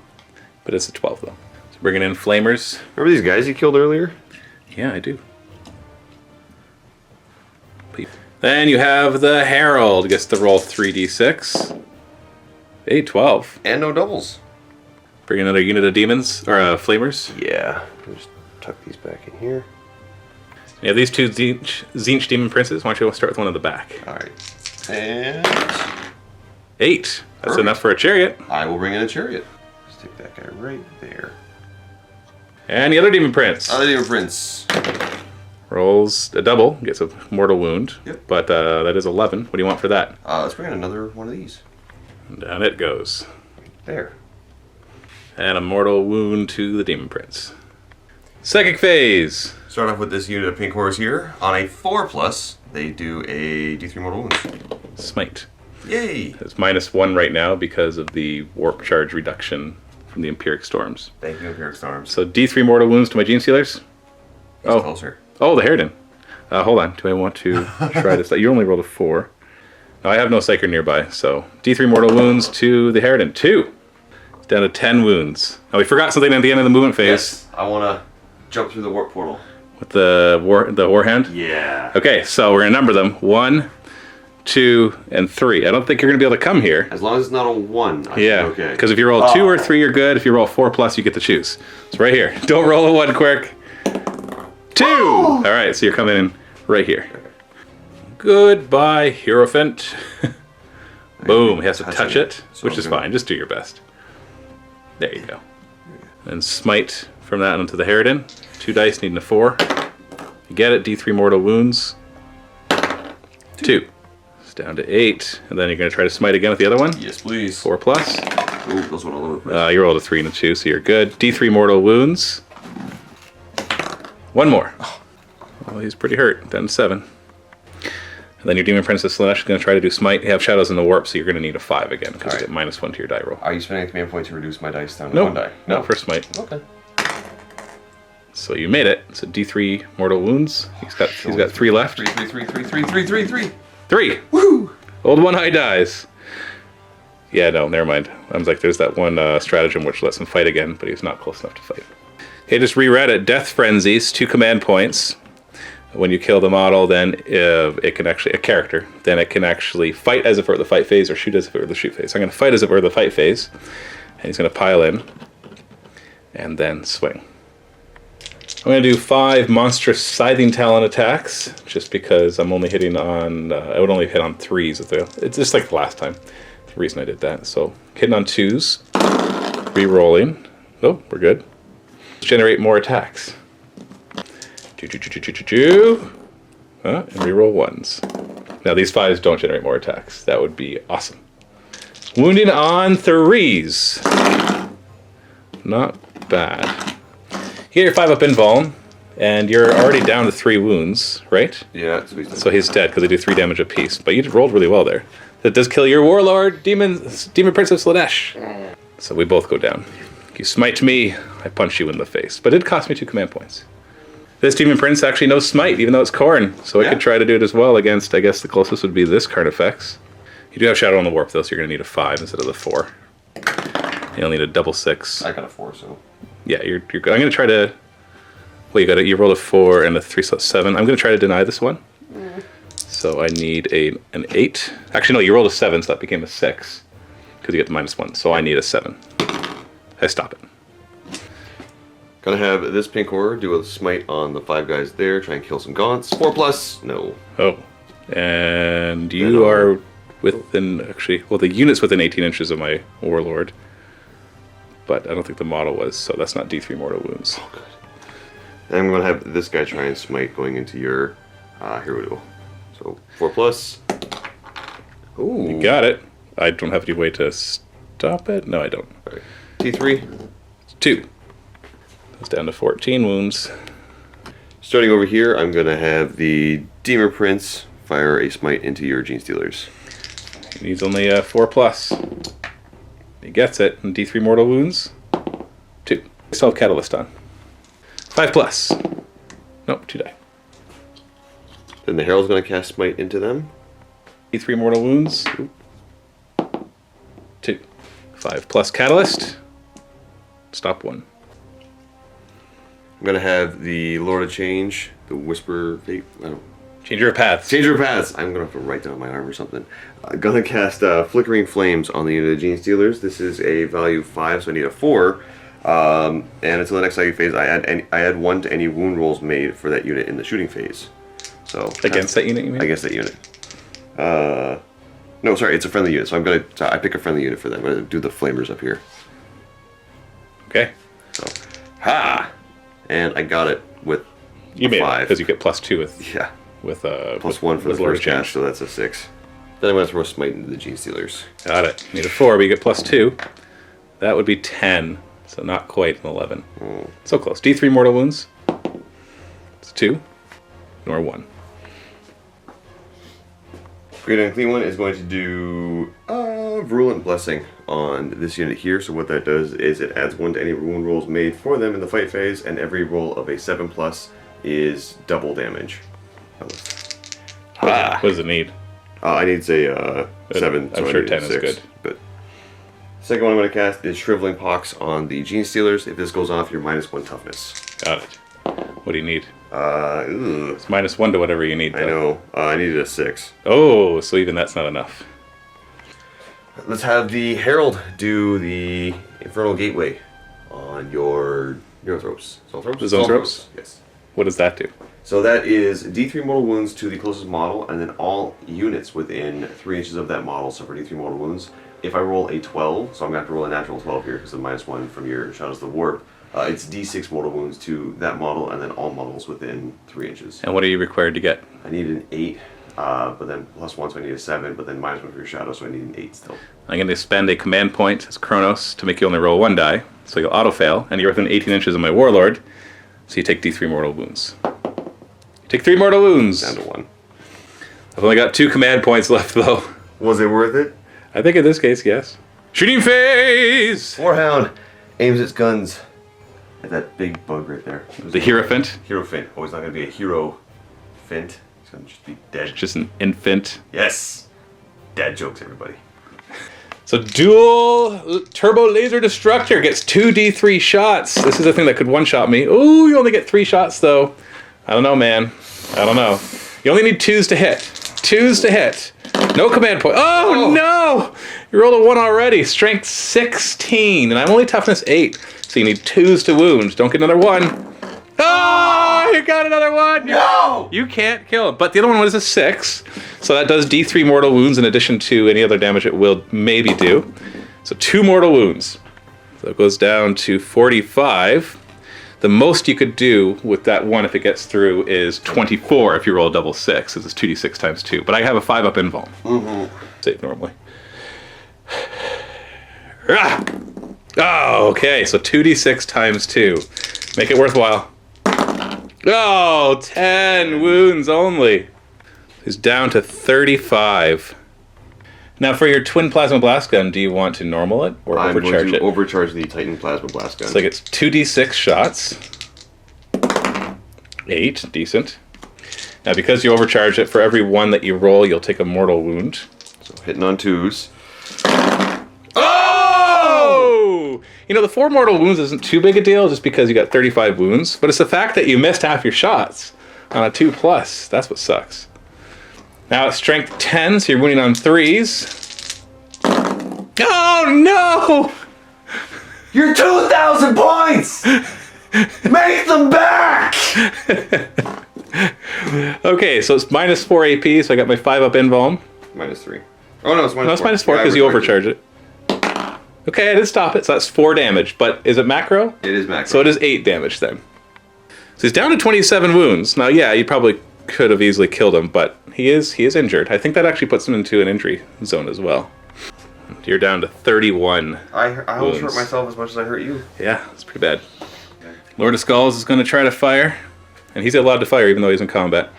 S1: but it's a 12 though. So Bringing in flamers.
S3: Remember these guys you killed earlier?
S1: Yeah, I do. Then you have the Herald. Gets to roll 3d6. 8, 12.
S3: And no doubles.
S1: Bring another unit of demons, or flamers.
S3: Yeah. Just tuck these back in here.
S1: You have these two Tzeentch Demon Princes. Why don't you start with one at the back?
S3: Alright. And
S1: 8. That's
S3: perfect.
S1: enough for a chariot.
S3: I will bring in a chariot. Let's take that guy right there.
S1: And the other Demon Prince.
S3: Other Demon Prince.
S1: Rolls a double, gets a mortal wound.
S3: Yep.
S1: But that is 11. What do you want for that?
S3: Let's bring in another one of these.
S1: And down it goes.
S3: There.
S1: And a mortal wound to the Demon Prince. Psychic phase.
S3: Start off with this unit of pink horrors here. On a 4+, they do a D3 mortal wounds.
S1: Smite.
S3: Yay!
S1: It's -1 right now because of the warp charge reduction from the Empiric Storms.
S3: Thank you, Empiric Storms.
S1: So D3 mortal wounds to my Gene Stealers.
S3: It's closer.
S1: Oh, the Harridan. Hold on. Do I want to try this? You only rolled a 4. No, I have no Psyker nearby. So D3 mortal wounds to the Harridan. 2. Down to 10 wounds. Now we forgot something at the end of the movement phase.
S3: Yes, I want to jump through the warp portal.
S1: With the war hand?
S3: Yeah.
S1: Okay, so we're going to number them. 1, 2, and 3. I don't think you're going to be able to come here.
S3: As long as it's not a 1, I should
S1: Yeah,
S3: be okay.
S1: because if you roll 2 or 3, you're good. If you roll 4+, you get to choose. It's right here. Don't roll a 1 quick. 2! All right, so you're coming in right here. Goodbye, Hierophant. Boom, he has to touch it, which is fine. Just do your best. There you go. And smite from that onto the Harridan. 2 dice, needing a 4. You get it, D3 mortal wounds. 2. It's down to 8. And then you're going to try to smite again with the other one.
S3: Yes, please.
S1: 4+.
S3: Ooh, those went all over the place.
S1: You rolled a 3 and a 2, so you're good. D3 mortal wounds. 1 more. Well, he's pretty hurt. Down to 7. And then your Demon Princess Slanesh is going to try to do smite. You have shadows in the warp, so you're going to need a 5 again, because you get -1 to your die roll.
S3: Are you spending a command point to reduce my dice down to
S1: No,
S3: 1 die?
S1: no, for smite.
S3: Okay.
S1: So you made it. So D3 mortal wounds. He's got 3 left.
S3: 3.
S1: 3.
S3: Woo!
S1: Old one eye dies. Yeah, no, never mind. I was like, there's that one stratagem which lets him fight again, but he's not close enough to fight. Okay, just reread it. Death Frenzies, 2 command points. When you kill the model, then it can actually, a character, then it can actually fight as if it were the fight phase or shoot as if it were the shoot phase. So I'm going to fight as if it were the fight phase. And he's going to pile in and then swing. I'm going to do 5 monstrous scything talon attacks, just because I'm only hitting on, I would only hit on 3s. It's just like the last time, the reason I did that. So hitting on 2s, re-rolling. Oh, we're good. Let's generate more attacks. And re-roll 1s. Now these 5s don't generate more attacks. That would be awesome. Wounding on 3s. Not bad. You get your 5 up invuln, and you're already down to 3 wounds, right?
S3: Yeah,
S1: So he's dead because they do 3 damage apiece. But you rolled really well there. That does kill your warlord, Demon Prince of Slanesh. So we both go down. You smite me, I punch you in the face. But it cost me 2 command points. This Demon Prince actually knows smite, even though it's Khorne. So I could try to do it as well against, I guess the closest would be this Carnifex. You do have Shadow on the Warp though, so you're going to need a 5 instead of the 4. You'll need a double 6.
S3: I got a 4, so...
S1: Yeah, you're good. I'm going to try to... Well, you rolled a 4 and a 3, so that's 7. I'm going to try to deny this one. So I need an 8. Actually, no, you rolled a 7, so that became a 6. Because you get the -1. So I need a 7. I stop it.
S3: Gonna have this pink horror do a smite on the 5 guys there, try and kill some gaunts. 4+, no.
S1: Oh. And you are within, actually, well, the unit's within 18 inches of my warlord. But I don't think the model was, so that's not D3 mortal wounds.
S3: Oh, good. And I'm gonna have this guy try and smite going into your hero duel. So 4+. Ooh.
S1: You got it. I don't have any way to stop it. No, I don't.
S3: Right. T3.
S1: 2. It's down to 14 wounds.
S3: Starting over here, I'm gonna have the Demon Prince fire a smite into your Gene Stealers.
S1: He needs only a 4+. He gets it. And D3 mortal wounds. 2. Still have Catalyst on. 5+. Nope, 2 die.
S3: Then the Herald's gonna cast smite into them.
S1: D3 mortal wounds. 2. 5+ Catalyst. Stop 1.
S3: I'm gonna have the Lord of Change, the Whisper Fate. I don't know.
S1: Changer of paths.
S3: Changer of paths. I'm gonna have to write down my arm or something. I'm gonna cast Flickering Flames on the unit of Gene Stealers. This is a value 5, so I need a 4. And until the next psychic phase, I add 1 to any wound rolls made for that unit in the shooting phase. So
S1: Against that unit, you mean?
S3: against that unit. No, sorry, it's a friendly unit. So I pick a friendly unit for that. I'm gonna do the flamers up here.
S1: Okay.
S3: So, and I got it with
S1: You made
S3: 5
S1: because you get +2 with
S3: Yeah.
S1: plus
S3: +1 for the
S1: Lord
S3: first
S1: of
S3: cast,
S1: Change.
S3: so that's a 6. Then I'm gonna throw Smite into the Gene Stealers.
S1: Got it. Need a 4, but you get +2. That would be 10, so not quite an 11. So close. D3 mortal wounds. It's 2, nor 1.
S3: Great Unclean One is going to do Virulent Blessing on this unit here. So what that does is it adds 1 to any wound rolls made for them in the fight phase, and every roll of a 7+ is double damage.
S1: What does it need?
S3: I need say 7.
S1: I'm
S3: so
S1: sure
S3: I need
S1: 10 is
S3: 6,
S1: good.
S3: But second one I'm going to cast is Shriveling Pox on the Gene Stealers. If this goes off, you're -1 toughness.
S1: Got it. What do you need?
S3: Ugh.
S1: It's -1 to whatever you need, though.
S3: I know. I needed a 6.
S1: Oh, so even that's not enough.
S3: Let's have the Herald do the Infernal Gateway on your Neurothropes. Zoanthropes?
S1: The Zoanthropes?
S3: Yes.
S1: What does that do?
S3: So that is D3 mortal wounds to the closest model, and then all units within 3 inches of that model suffer D3 mortal wounds. If I roll a 12, so I'm going to have to roll a natural 12 here because of -1 from your Shadows of the Warp, it's D6 mortal wounds to that model, and then all models within 3 inches.
S1: And what are you required to get?
S3: I need an 8, but then +1, so I need a 7, but then -1 for your Shadow, so I need an 8 still.
S1: I'm going to spend a command point as Kronos to make you only roll 1 die, so you'll auto-fail, and you're within 18 inches of my Warlord, so you take D3 mortal wounds. You take 3 mortal wounds!
S3: Down to 1.
S1: I've only got 2 command points left, though.
S3: Was it worth it?
S1: I think in this case, yes. Shooting phase!
S3: Warhound aims its guns at that big bug right there.
S1: The Hierophant,
S3: Hero Fint. Oh, he's not going to be a hero Fint. He's going to just be dead.
S1: just an infant.
S3: Yes! Dad jokes, everybody.
S1: So dual turbo laser destructor gets 2 D3 shots. This is the thing that could one-shot me. Ooh, you only get 3 shots, though. I don't know, man. I don't know. You only need 2s to hit. 2s to hit. No command point. Oh, no! You rolled a 1 already. Strength 16. And I'm only toughness 8. So you need 2s to wound. Don't get another 1. Oh, you got another 1!
S3: No!
S1: You can't kill him. But the other one was a 6. So that does D3 mortal wounds in addition to any other damage it will maybe do. So 2 mortal wounds. So it goes down to 45. The most you could do with that 1 if it gets through is 24 if you roll a double 6. This is 2d6 times 2. But I have a 5-up invuln. Save normally. Ah! Oh, okay. So 2d6 times 2. Make it worthwhile. Oh, 10 wounds only. He's down to 35. Now, for your twin plasma blast gun, do you want to normal it or
S3: I'm
S1: overcharge
S3: going to
S1: it?
S3: overcharge the Titan Plasma Blast Gun.
S1: So it gets 2d6 shots. 8, decent. Now, because you overcharge it, for every 1 that you roll, you'll take a mortal wound.
S3: So hitting on 2s.
S1: Oh! You know, the 4 mortal wounds isn't too big a deal just because you got 35 wounds, but it's the fact that you missed half your shots on a 2+. That's what sucks. Now it's strength 10, so you're wounding on 3s. Oh, no!
S3: You're 2,000 points! Make them back!
S1: Okay, so it's -4 AP, so I got my 5-up invuln.
S3: -3. Oh, no, it's -4.
S1: No, it's -4 because you overcharge it. Okay, I did stop it, so that's 4 damage. But is it macro?
S3: It is macro.
S1: So it is 8 damage then. So he's down to 27 wounds. Now, yeah, you probably could have easily killed him, but he is injured. I think that actually puts him into an injury zone as well. You're down to 31.
S3: I almost
S1: wounds.
S3: hurt myself as much as I hurt you.
S1: Yeah, it's pretty bad. Lord of Skulls is going to try to fire, and he's allowed to fire even though he's in combat.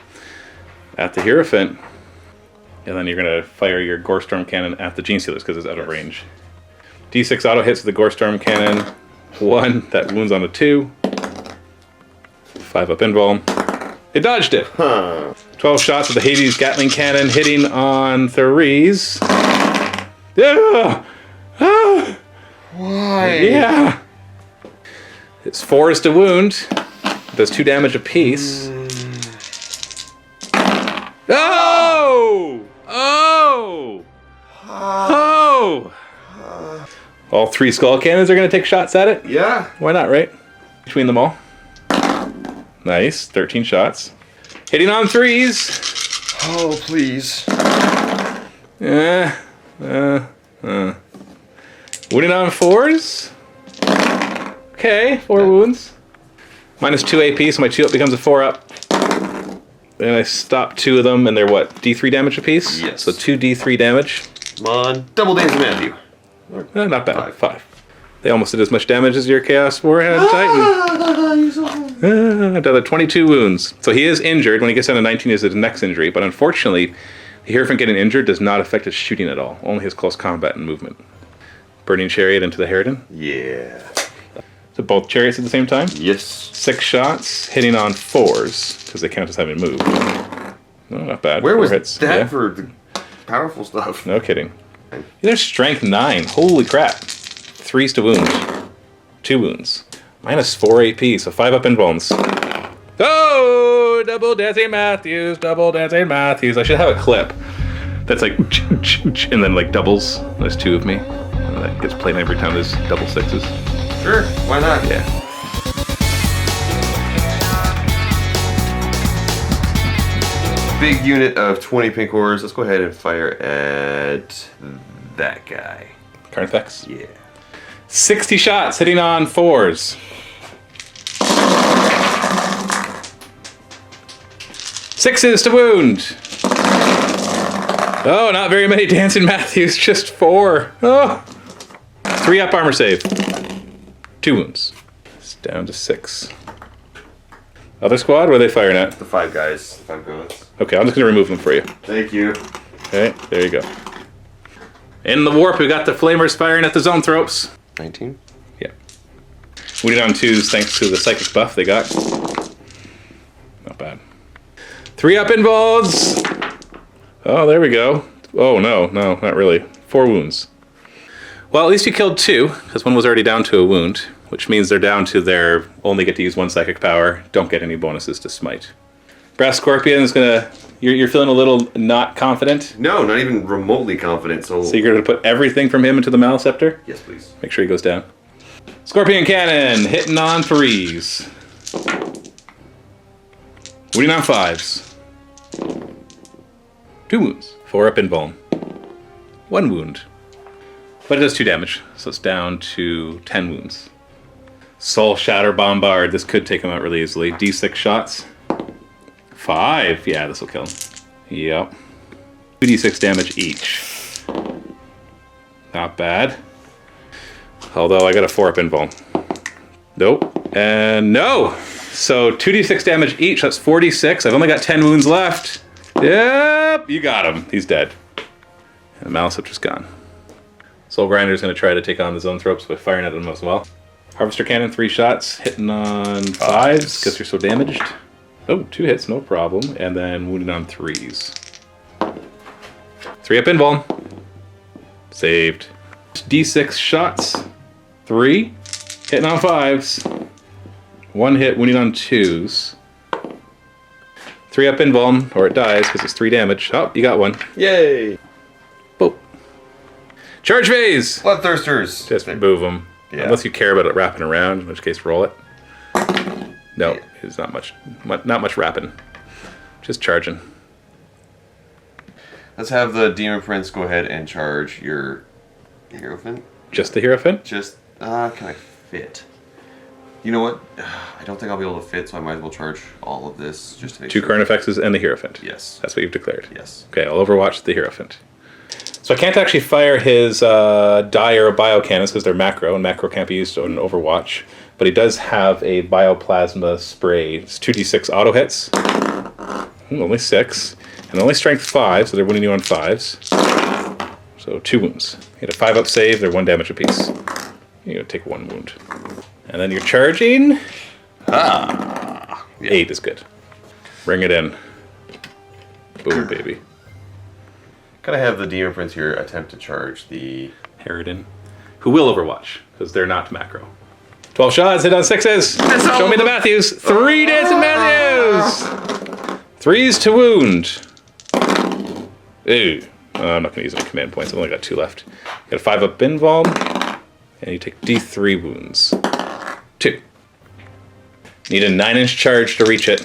S1: At the Hierophant. And then you're going to fire your Gorestorm Cannon at the Gene Stealers because it's out of range. D6 auto hits with the Gorestorm Cannon. 1, that wounds on a 2. 5-up invuln. It dodged it. 12 shots with the Hades Gatling Cannon hitting on 3s. Yeah! Ah!
S3: Why?
S1: Yeah! It's 4 is to wound. Does 2 damage apiece. Oh! Oh! Oh! All 3 skull cannons are going to take shots at it?
S3: Yeah.
S1: Why not, right? Between them all. Nice. 13 shots. Hitting on 3s.
S3: Oh, please.
S1: Winning on 4s. Okay, 4 wounds. Minus 2 AP, so my 2 up becomes a 4 up. And I stop 2 of them, and they're what? D3 damage apiece?
S3: Yes.
S1: So 2 D3 damage.
S3: Come on. Double damage, Matthew.
S1: Not bad. 5. They almost did as much damage as your Chaos Warhead Titan. Another 22 wounds. So he is injured. When he gets down to 19, is his next injury. But unfortunately, the Hierophant getting injured does not affect his shooting at all. Only his close combat and movement. Burning Chariot into the Harridan.
S3: Yeah.
S1: So both chariots at the same time?
S3: Yes.
S1: 6 shots, hitting on 4s, because they count as having moved. No, not bad.
S3: Where
S1: 4
S3: was
S1: hits.
S3: that
S1: Yeah.
S3: for the powerful stuff?
S1: No kidding. There's strength 9. Holy crap. 3s to wound. 2 wounds. Minus 4 AP, so 5 up in bones. Oh! Double Dancing Matthews, double Dancing Matthews. I should have a clip that's like, and then like doubles. There's 2 of me. And that gets played every time there's double 6s.
S3: Sure, why not?
S1: Yeah.
S3: Big unit of 20 pink ores. Let's go ahead and fire at that guy.
S1: Carnifex.
S3: Yeah.
S1: 60 shots, hitting on 4s. 6s to wound. Oh, not very many Dancing Matthews, just 4. Oh. 3 up armor save. 2 wounds. It's down to 6. Other squad, where are they firing at?
S3: The 5 guys. 5 goats.
S1: Okay, I'm just going to remove them for you.
S3: Thank you.
S1: Okay, there you go. In the warp, we got the flamers firing at the zone thropes.
S3: 19.
S1: Yeah. We did on 2s thanks to the psychic buff they got. Not bad. 3 up involves. Oh, there we go. Oh, no, not really. 4 wounds. Well, at least you killed 2, because one was already down to a wound, which means they're down to their only get to use 1 psychic power, don't get any bonuses to smite. Brass Scorpion is gonna. You're feeling a little not confident?
S3: No, not even remotely confident, so
S1: you're gonna put everything from him into the Maliceptor?
S3: yes, please.
S1: Make sure he goes down. Scorpion Cannon, hitting on 3s. Wounding on 5s. 2 wounds. 4 up in bone. 1 wound. But it does 2 damage, so it's down to 10 wounds. Soul Shatter Bombard. This could take him out really easily. D6 shots. 5. Yeah, this will kill him. Yep. 2d6 damage each. Not bad. Although I got a 4 up in bone. Nope. And no! So 2d6 damage each. That's 46. I've only got 10 wounds left. Yep, you got him. He's dead. And the Maliceptor's gone. Soul Grinder's going to try to take on the Zone Thropes by firing at them as well. Harvester Cannon, 3 shots, hitting on 5s because you're so damaged. Oh, 2 hits, no problem. And then wounding on 3s. 3 up invuln. Saved. D6 shots. 3. Hitting on 5s. 1 hit, wounding on 2s. 3 up invuln, or it dies because it's 3 damage. Oh, you got 1.
S3: Yay!
S1: Boop. Charge phase!
S3: Bloodthirsters.
S1: Just move them.
S3: Yeah.
S1: Unless you care about it wrapping around, in which case roll it. No, it's not much wrapping. Just charging.
S3: Let's have the Demon Prince go ahead and charge your Hierophant.
S1: Just the Hierophant?
S3: Just, can I fit? You know what? I don't think I'll be able to fit, so I might as well charge all of this just to make
S1: 2
S3: sure.
S1: Carnifexes and the Hierophant.
S3: Yes.
S1: That's what you've declared.
S3: Yes.
S1: Okay, I'll overwatch the Hierophant. So I can't actually fire his dire or bio cannons because they're macro, and macro can't be used on Overwatch. But he does have a bioplasma spray. It's 2d6 auto hits. Only 6. And only strength 5, so they're winning you on 5s. So 2 wounds. You get a 5 up save, they're 1 damage apiece. You're going to take 1 wound. And then you're charging.
S3: Yeah.
S1: 8 is good. Bring it in. Boom, baby.
S3: Gotta have the Demon Prince here attempt to charge the
S1: Harridan, who will Overwatch, because they're not macro. 12 shots, hit on 6s. Show me the Matthews. 3 dancing Matthews. 3s to wound. Ooh. I'm not going to use any command points. I've only got 2 left. Got a 5-up Involve. And you take D3 wounds. 2. Need a 9-inch charge to reach it.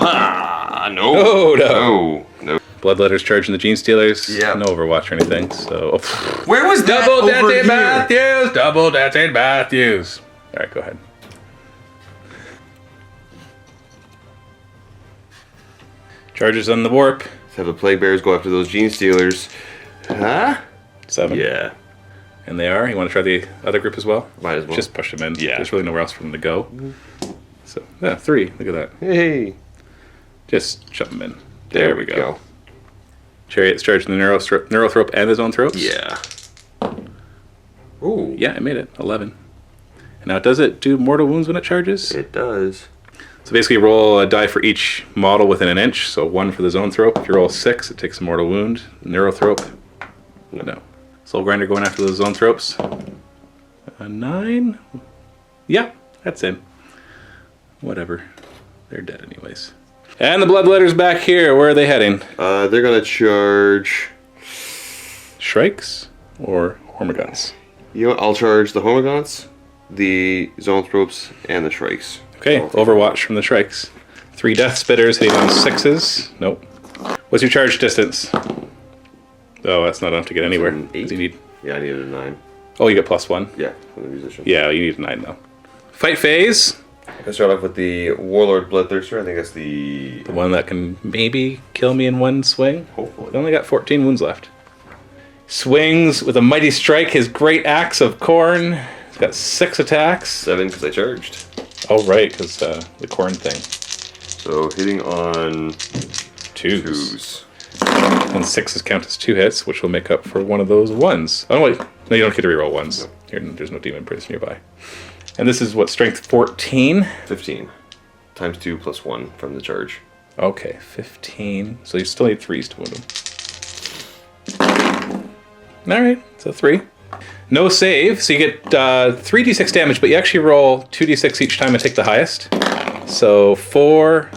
S3: No.
S1: Oh, no.
S3: No. No.
S1: Bloodletters charging the Gene Stealers.
S3: Yeah.
S1: No Overwatch or anything. So.
S3: Where was that
S1: Double
S3: over
S1: dancing
S3: here?
S1: Matthews. Double dancing Matthews. All right, go ahead. Charges on the warp.
S3: Let's have the Plague Bears go after those Gene Stealers. Huh?
S1: 7.
S3: Yeah.
S1: And they are. You want to try the other group as well?
S3: Might as well.
S1: Just push them in.
S3: Yeah.
S1: There's really nowhere else for them to go. So, yeah, 3. Look at that.
S3: Hey.
S1: Just shove them in. There we go. Chariot's charging the Neurothrope and his own throats.
S3: Yeah. Ooh.
S1: Yeah, it made it. 11. And now, does it do mortal wounds when it charges?
S3: It does.
S1: So basically, roll a die for each model within an inch. So 1 for the Zoanthrope. If you roll 6, it takes a mortal wound. Neurothrope. No. Soul Grinder going after those Zoanthropes. A 9. Yeah, that's in. Whatever. They're dead anyways. And the Bloodletters back here. Where are they heading?
S3: They're gonna charge.
S1: Shrikes or Hormiguns?
S3: You know what? I'll charge the Homogons, the Zoanthropes, and the Shrikes.
S1: Okay, Overwatch from the Shrikes. 3 Death Spitters hitting on 6s. Nope. What's your charge distance? Oh, that's not enough to get anywhere.
S3: 8.
S1: You need...
S3: Yeah, I needed a 9.
S1: Oh, you get +1.
S3: Yeah, from the musician.
S1: Yeah, you need a 9 though. Fight phase.
S3: I'm gonna start off with the Warlord Bloodthirster. I think that's the
S1: The one that can maybe kill me in one swing.
S3: Hopefully.
S1: I only got 14 wounds left. Swings with a mighty strike, his great axe of corn. He's got 6 attacks.
S3: 7 because I charged.
S1: Oh, right, because the corn thing.
S3: So hitting on
S1: 2s. And 6s count as 2 hits, which will make up for one of those 1s. Oh, wait. No, you don't get to reroll 1s. Here, there's no demon prince nearby. And this is what, strength 14?
S3: 15. Times 2 plus 1 from the charge.
S1: Okay, 15. So you still need 3s to wound him. Alright, so 3. No save, so you get 3d6 damage, but you actually roll 2d6 each time and take the highest. So 4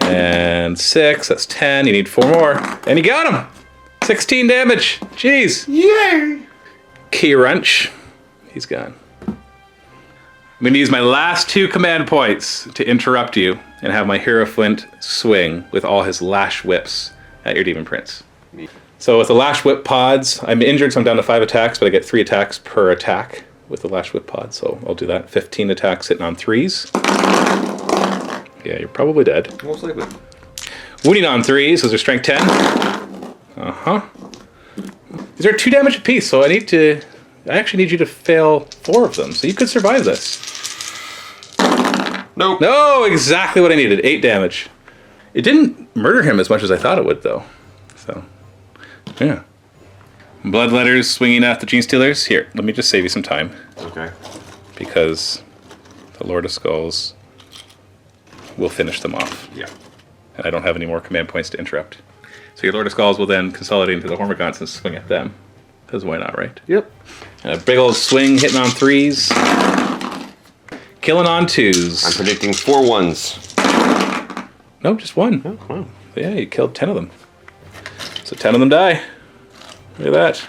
S1: and 6, that's 10. You need 4 more. And you got him! 16 damage! Jeez!
S3: Yay!
S1: Key wrench. He's gone. I'm going to use my last 2 command points to interrupt you and have my Hero Flint swing with all his lash whips at your Demon Prince. So with the lash whip pods, I'm injured, so I'm down to 5 attacks, but I get 3 attacks per attack with the lash whip pod, so I'll do that. 15 attacks hitting on 3s. Yeah, you're probably dead.
S3: Most likely.
S1: Wounding on 3s, those are strength 10. Uh-huh. These are 2 damage apiece, so I actually need you to fail 4 of them, so you could survive this.
S3: Nope.
S1: No, exactly what I needed. 8 damage. It didn't murder him as much as I thought it would, though. So, yeah. Bloodletters swinging at the Gene Stealers. Here, let me just save you some time.
S3: Okay.
S1: Because the Lord of Skulls will finish them off.
S3: Yeah.
S1: And I don't have any more command points to interrupt. So your Lord of Skulls will then consolidate into the Hormigons and swing at them. Because why not, right?
S3: Yep.
S1: And a big old swing hitting on 3s. Killing on 2s.
S3: I'm predicting 4 1s.
S1: No, just 1.
S3: Oh, wow.
S1: Yeah, you killed 10 of them. So 10 of them die. Look at that.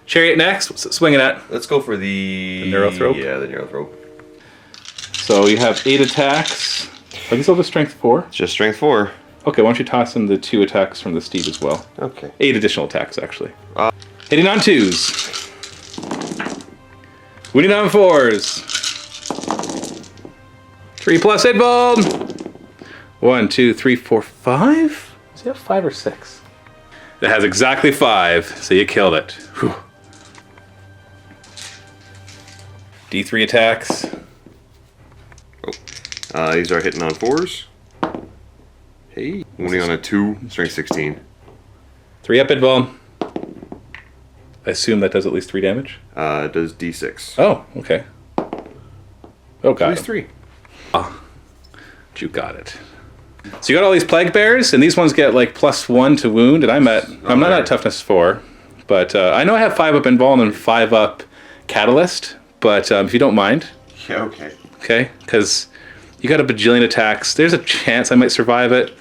S1: Chariot next. What's it swinging at?
S3: Let's go for the
S1: Neurothrope?
S3: Yeah, the Neurothrope.
S1: So you have 8 attacks. Are these all just strength 4?
S3: It's just strength 4.
S1: Okay, why don't you toss in the 2 attacks from the Steed as well?
S3: Okay.
S1: 8 additional attacks, actually. Hitting on 2s. Winning on 4s. 3 plus hit ball. 1, 2, 3, 4, 5? Does he have 5 or 6? That has exactly 5, so you killed it. Whew. D3 attacks.
S3: These are hitting on 4s. Hey. Wounding on a 2, strength 16.
S1: 3 up hit ball. I assume that does at least 3 damage?
S3: It does D6.
S1: Oh, okay. Oh, got
S3: At least
S1: it.
S3: 3.
S1: You got it. So you got all these plague bears, and these ones get like +1 to wound, and I'm not at toughness 4, but I know I have 5 up involved and 5 up Catalyst, but if you don't mind.
S3: Yeah, okay.
S1: Okay, because you got a bajillion attacks. There's a chance I might survive it,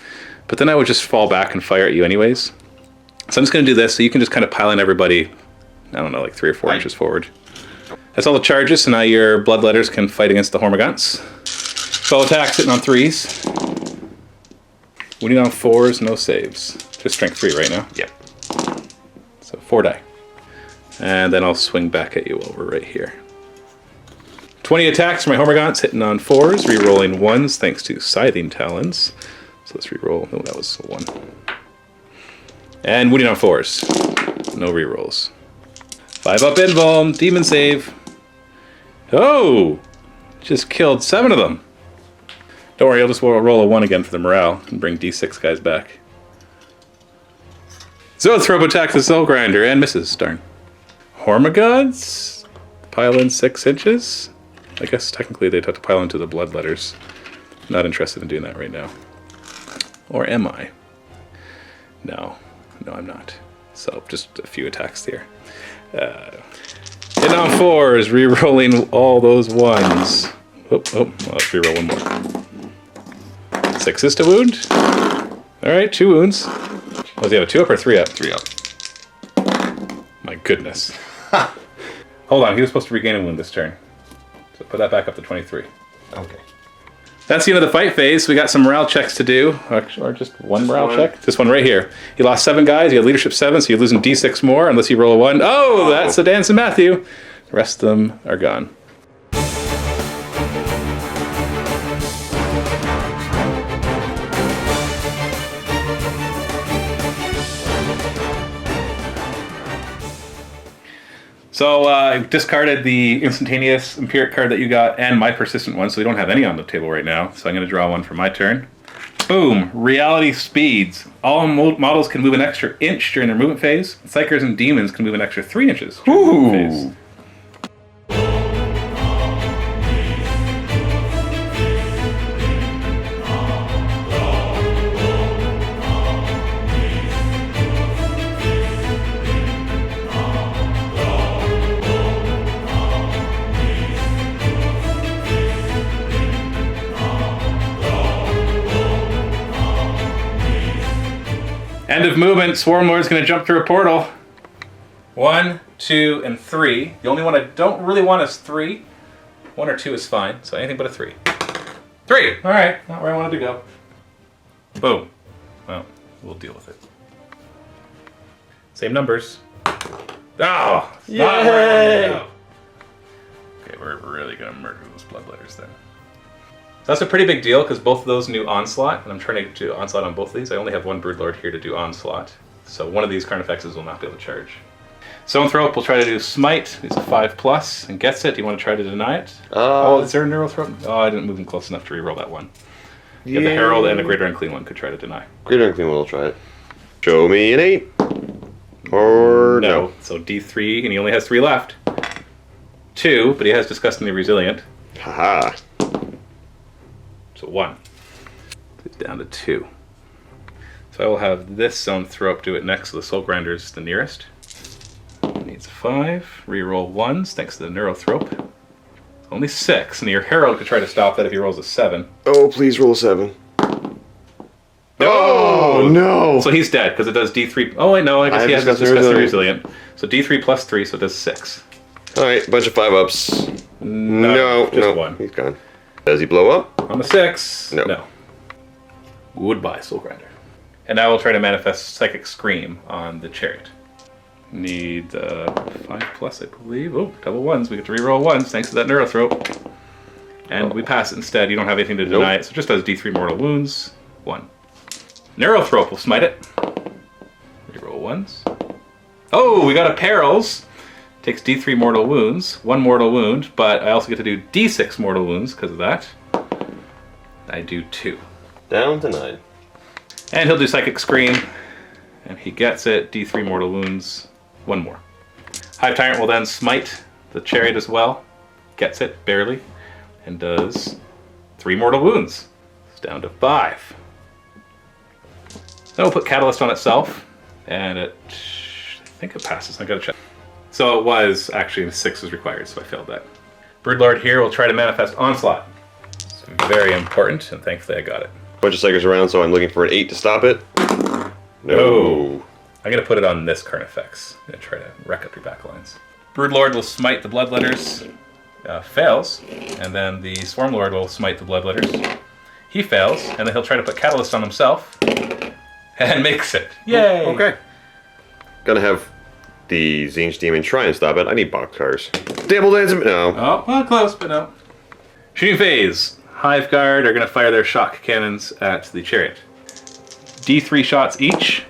S1: but then I would just fall back and fire at you anyways. So I'm just going to do this, so you can just kind of pile in everybody, I don't know, like 3 or 4 inches forward. That's all the charges, so now your bloodletters can fight against the Hormagaunts. 12 attacks, hitting on 3s. Winning on 4s, no saves. Just strength 3 right now?
S3: Yep.
S1: So 4 die. And then I'll swing back at you while we're right here. 20 attacks for my Hormagaunts, hitting on 4s, re-rolling 1s thanks to Scything Talons. So let's re-roll. Oh, that was a 1. And winning on 4s. No re-rolls. 5 up invuln, demon save. Oh! Just killed 7 of them. Don't worry, I'll just roll a 1 again for the morale and bring D6 guys back. Zoanthrope attacks the Soul Grinder and misses, darn. Hormagaunts? Pile in 6 inches? I guess technically they'd have to pile into the bloodletters. Not interested in doing that right now. Or am I? No, I'm not. So just a few attacks here. Hitting on 4s, re-rolling all those 1s. Let's re-roll 1 more. 6s to wound. Alright, 2 wounds. Was he have a 2 up or 3 up?
S3: 3 up.
S1: My goodness. Hold on, he was supposed to regain a wound this turn. So put that back up to 23.
S3: Okay.
S1: That's the end of the fight phase. We got some morale checks to do. Or just one morale check. This one right here. You lost 7 guys, you had leadership 7, so you're losing D6 more unless you roll a 1. Oh, that's the Dance and Matthew. The rest of them are gone. So I discarded the instantaneous Empiric card that you got and my persistent one, so we don't have any on the table right now. So I'm going to draw one for my turn. Boom! Reality speeds. All models can move an extra inch during their movement phase. Psychers and demons can move an extra 3 inches during their movement phase. End of movement. Swarm Lord's going to jump through a portal. 1, 2, and 3. The only one I don't really want is 3. 1 or 2 is fine, so anything but a 3. 3! Alright, not where I wanted to go. Boom. Well, we'll deal with it. Same numbers. Oh! Not where I wanted to go. Okay, we're really going to murder those bloodletters then. So that's a pretty big deal because both of those knew Onslaught, and I'm trying to do Onslaught on both of these. I only have 1 Broodlord here to do Onslaught, so one of these Carnifexes will not be able to charge. Zoanthrope will try to do Smite. He's a 5+, and gets it. Do you want to try to deny it? Oh, is there a Neurothrope? Oh, I didn't move him close enough to reroll that one. Yeah. The Herald and a Greater Unclean one could try to deny.
S3: Greater Unclean one will try it. Show me an 8. Or no.
S1: So D3, and he only has 3 left. 2, but he has Disgustingly Resilient.
S3: Haha.
S1: So 1. It's down to 2. So I will have this Zoanthrope do it next, so the Soul Grinder's the nearest. Needs 5. Reroll 1s thanks to the Neurothrope. Only 6, and your Herald could try to stop that if he rolls a 7.
S3: Oh, please roll a 7. Oh, no!
S1: So he's dead, because it does D3. Oh, wait, no, I guess he has Disgustingly Resilient. So D3 plus 3, so it does 6.
S3: Alright, bunch of 5-ups. No,
S1: just 1.
S3: He's gone. Does he blow up?
S1: On the 6.
S3: No.
S1: No. Goodbye, Soul Grinder. And now we'll try to manifest Psychic Scream on the Chariot. Need 5+, I believe. Oh, double 1s. We get to reroll 1s thanks to that Neurothrope. And we pass it instead. You don't have anything to deny it, so it just does D3 mortal wounds. 1. Neurothrope will smite it. Reroll 1s. Oh, we got a Perils. Takes D3 mortal wounds, 1 mortal wound, but I also get to do D6 mortal wounds because of that. I do 2.
S3: Down to 9.
S1: And he'll do Psychic Scream, and he gets it, D3 mortal wounds, 1 more. Hive Tyrant will then smite the Chariot as well, gets it, barely, and does 3 mortal wounds. It's down to 5. Then we'll put Catalyst on itself, and I think it passes, I gotta check. So it was actually 6 was required, so I failed that. Broodlord here will try to manifest Onslaught. It's very important, and thankfully I got it.
S3: Bunch of psychers around, so I'm looking for an 8 to stop it. No.
S1: I'm gonna put it on this Carnifex and try to wreck up your backlines. Broodlord will smite the Bloodletters. Fails, and then the Swarmlord will smite the Bloodletters. He fails, and then he'll try to put Catalyst on himself, and makes it. Yay!
S3: Okay. Gonna have the Zinj Demon try and stop it. I need boxcars. Table Dance, no.
S1: Oh, well, close, but no. Shooting phase. Hive Guard are gonna fire their shock cannons at the chariot. D3 shots each,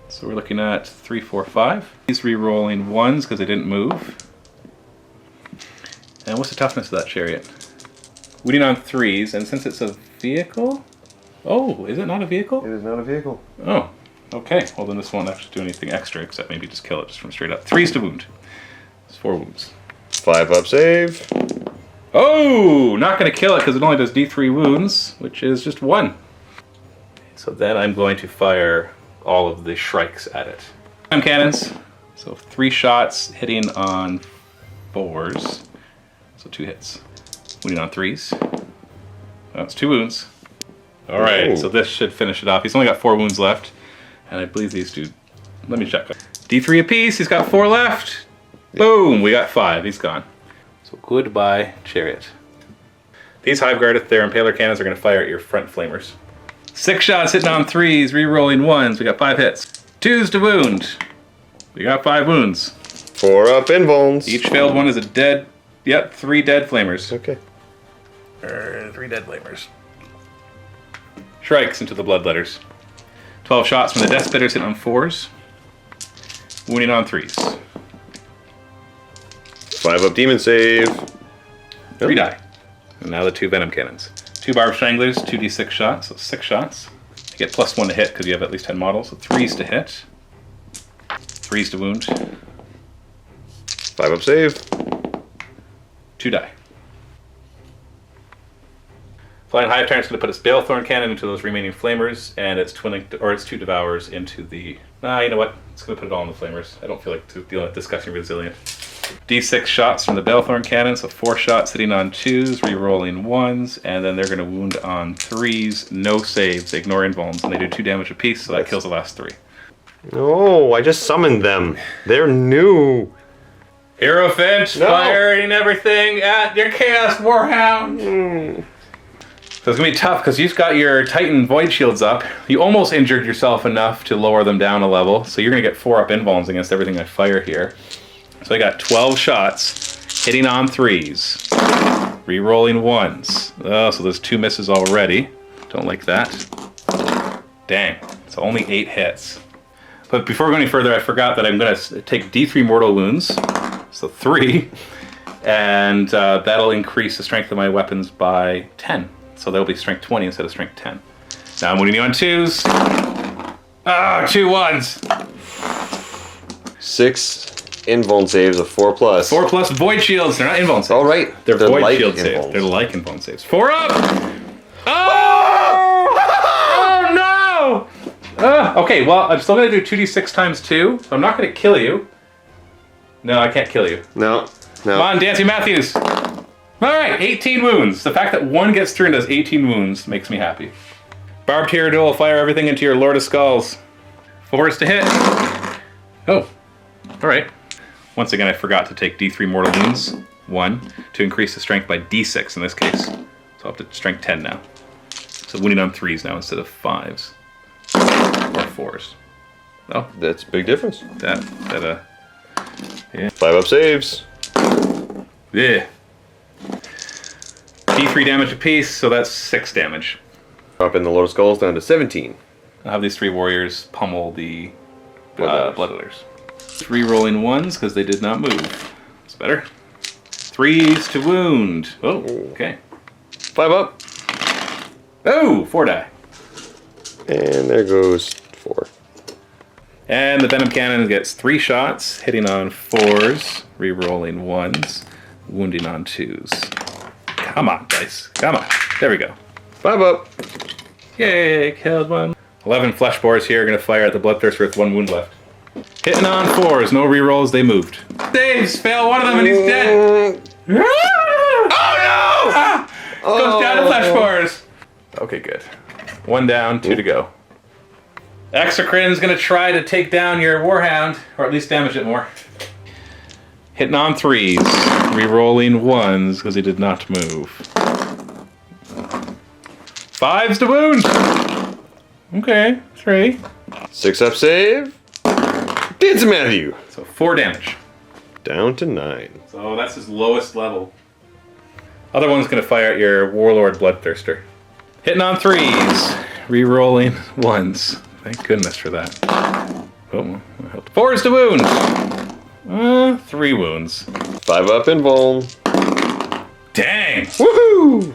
S1: so we're looking at 3, 4, 5. He's re-rolling 1s because they didn't move. And what's the toughness of that chariot? Wounding on 3s, and since it's a vehicle? Oh, is it not a vehicle?
S3: It is not a vehicle.
S1: Oh, okay. Well, then this won't actually do anything extra, except maybe just kill it just from straight up. 3s to wound. It's 4 wounds.
S3: 5 up save.
S1: Oh, not going to kill it because it only does D3 wounds, which is just 1. So then I'm going to fire all of the Shrikes at it. Cannons. So 3 shots hitting on 4s. So 2 hits. Wounding on 3s. That's 2 wounds. Alright, so this should finish it off. He's only got 4 wounds left. And I believe these do... Let me check. D3 apiece, he's got 4 left. Boom, we got 5, he's gone. So goodbye, Chariot. These Hive Guard, if they're Impaler cannons, are going to fire at your front flamers. 6 shots hitting on 3s, re-rolling 1s. We got 5 hits. 2s to wound. We got 5 wounds.
S3: 4 up invulns.
S1: Each failed one is a dead... Yep, 3 dead flamers.
S3: Okay.
S1: 3 dead flamers. Shrikes into the Bloodletters. 12 shots from the Death Spitters hitting on 4s. Wounding on 3s.
S3: 5 up demon save.
S1: 3 die. And now the 2 Venom Cannons. 2 Barb Stranglers, 2d6 shots, so 6 shots. You get +1 to hit because you have at least 10 models, so 3s to hit. 3s to wound.
S3: 5 up save.
S1: 2 die. Flying Hive Tyrant's going to put its Balethorn Cannon into those remaining Flamers, and its its 2 Devourers into the... you know what? It's going to put it all in the Flamers. I don't feel like dealing with Disgusting Resilient. D6 shots from the Balethorn Cannon, so 4 shots hitting on 2s, re-rolling 1s, and then they're going to wound on 3s, no saves, they ignore invulns, and they do 2 damage apiece, so that kills the last 3.
S3: No, I just summoned them. They're new.
S1: Hierophant, firing everything at your Chaos Warhound! So it's going to be tough because you've got your Titan Void Shields up. You almost injured yourself enough to lower them down a level, so you're going to get 4 up invulns against everything I fire here. So I got 12 shots, hitting on 3s, re-rolling 1s. Oh, so there's 2 misses already. Don't like that. Dang, so only 8 hits. But before we go any further, I forgot that I'm going to take D3 mortal wounds, so 3, and that'll increase the strength of my weapons by 10. So they'll be strength 20 instead of strength 10. Now I'm wounding you on 2s. Ah, 2 1s.
S3: 6 invuln saves of 4+.
S1: 4+ void shields. They're not invuln saves.
S3: All right.
S1: They're void
S3: like
S1: shield
S3: invulns.
S1: saves. They're like invuln saves. 4 up! Oh! Oh no! Okay, well, I'm still going to do 2d6 times 2, so I'm not going to kill you. No, I can't kill you.
S3: No.
S1: Come on, Dancy Matthews. Alright, 18 wounds. The fact that 1 gets through and does 18 wounds makes me happy. Barbed Tyranid will fire everything into your Lord of Skulls. 4s to hit. Oh, alright. Once again, I forgot to take D3 mortal wounds. 1, to increase the strength by D6 in this case. So I'll have to strength 10 now. So wounding on 3s now instead of 5s. Or 4s. Oh,
S3: That's a big difference.
S1: yeah.
S3: 5 up saves.
S1: Yeah. D3 damage apiece, so that's 6 damage.
S3: Drop in the Lord of Skulls down to 17.
S1: I'll have these 3 warriors pummel the Bloodletters. 3 rolling 1s because they did not move. That's better. 3s to wound. Oh, okay.
S3: 5 up.
S1: Oh, 4 die.
S3: And there goes 4.
S1: And the Venom Cannon gets 3 shots, hitting on 4s, re-rolling 1s, wounding on 2s. Come on, dice. Come on. There we go.
S3: 5 up.
S1: Yay, killed 1. 11 flesh boars here are going to fire at the Bloodthirster with 1 wound left. Hitting on 4s, no rerolls, they moved. Saves, fail one of them and he's dead. Oh no! Goes down to flesh cores. Okay, good. 1 down, 2 to go. Exocrin's gonna try to take down your Warhound, or at least damage it more. Hitting on 3s, rerolling 1s because he did not move. 5s to wound. Okay, 3.
S3: 6-up save. Dance Matthew.
S1: So 4 damage.
S3: Down to 9.
S1: So that's his lowest level. Other one's gonna fire at your Warlord Bloodthirster. Hitting on 3s, rerolling 1s. Thank goodness for that. Oh, 4s to wound. 3 wounds.
S3: 5-up invuln.
S1: Dang!
S3: Woohoo!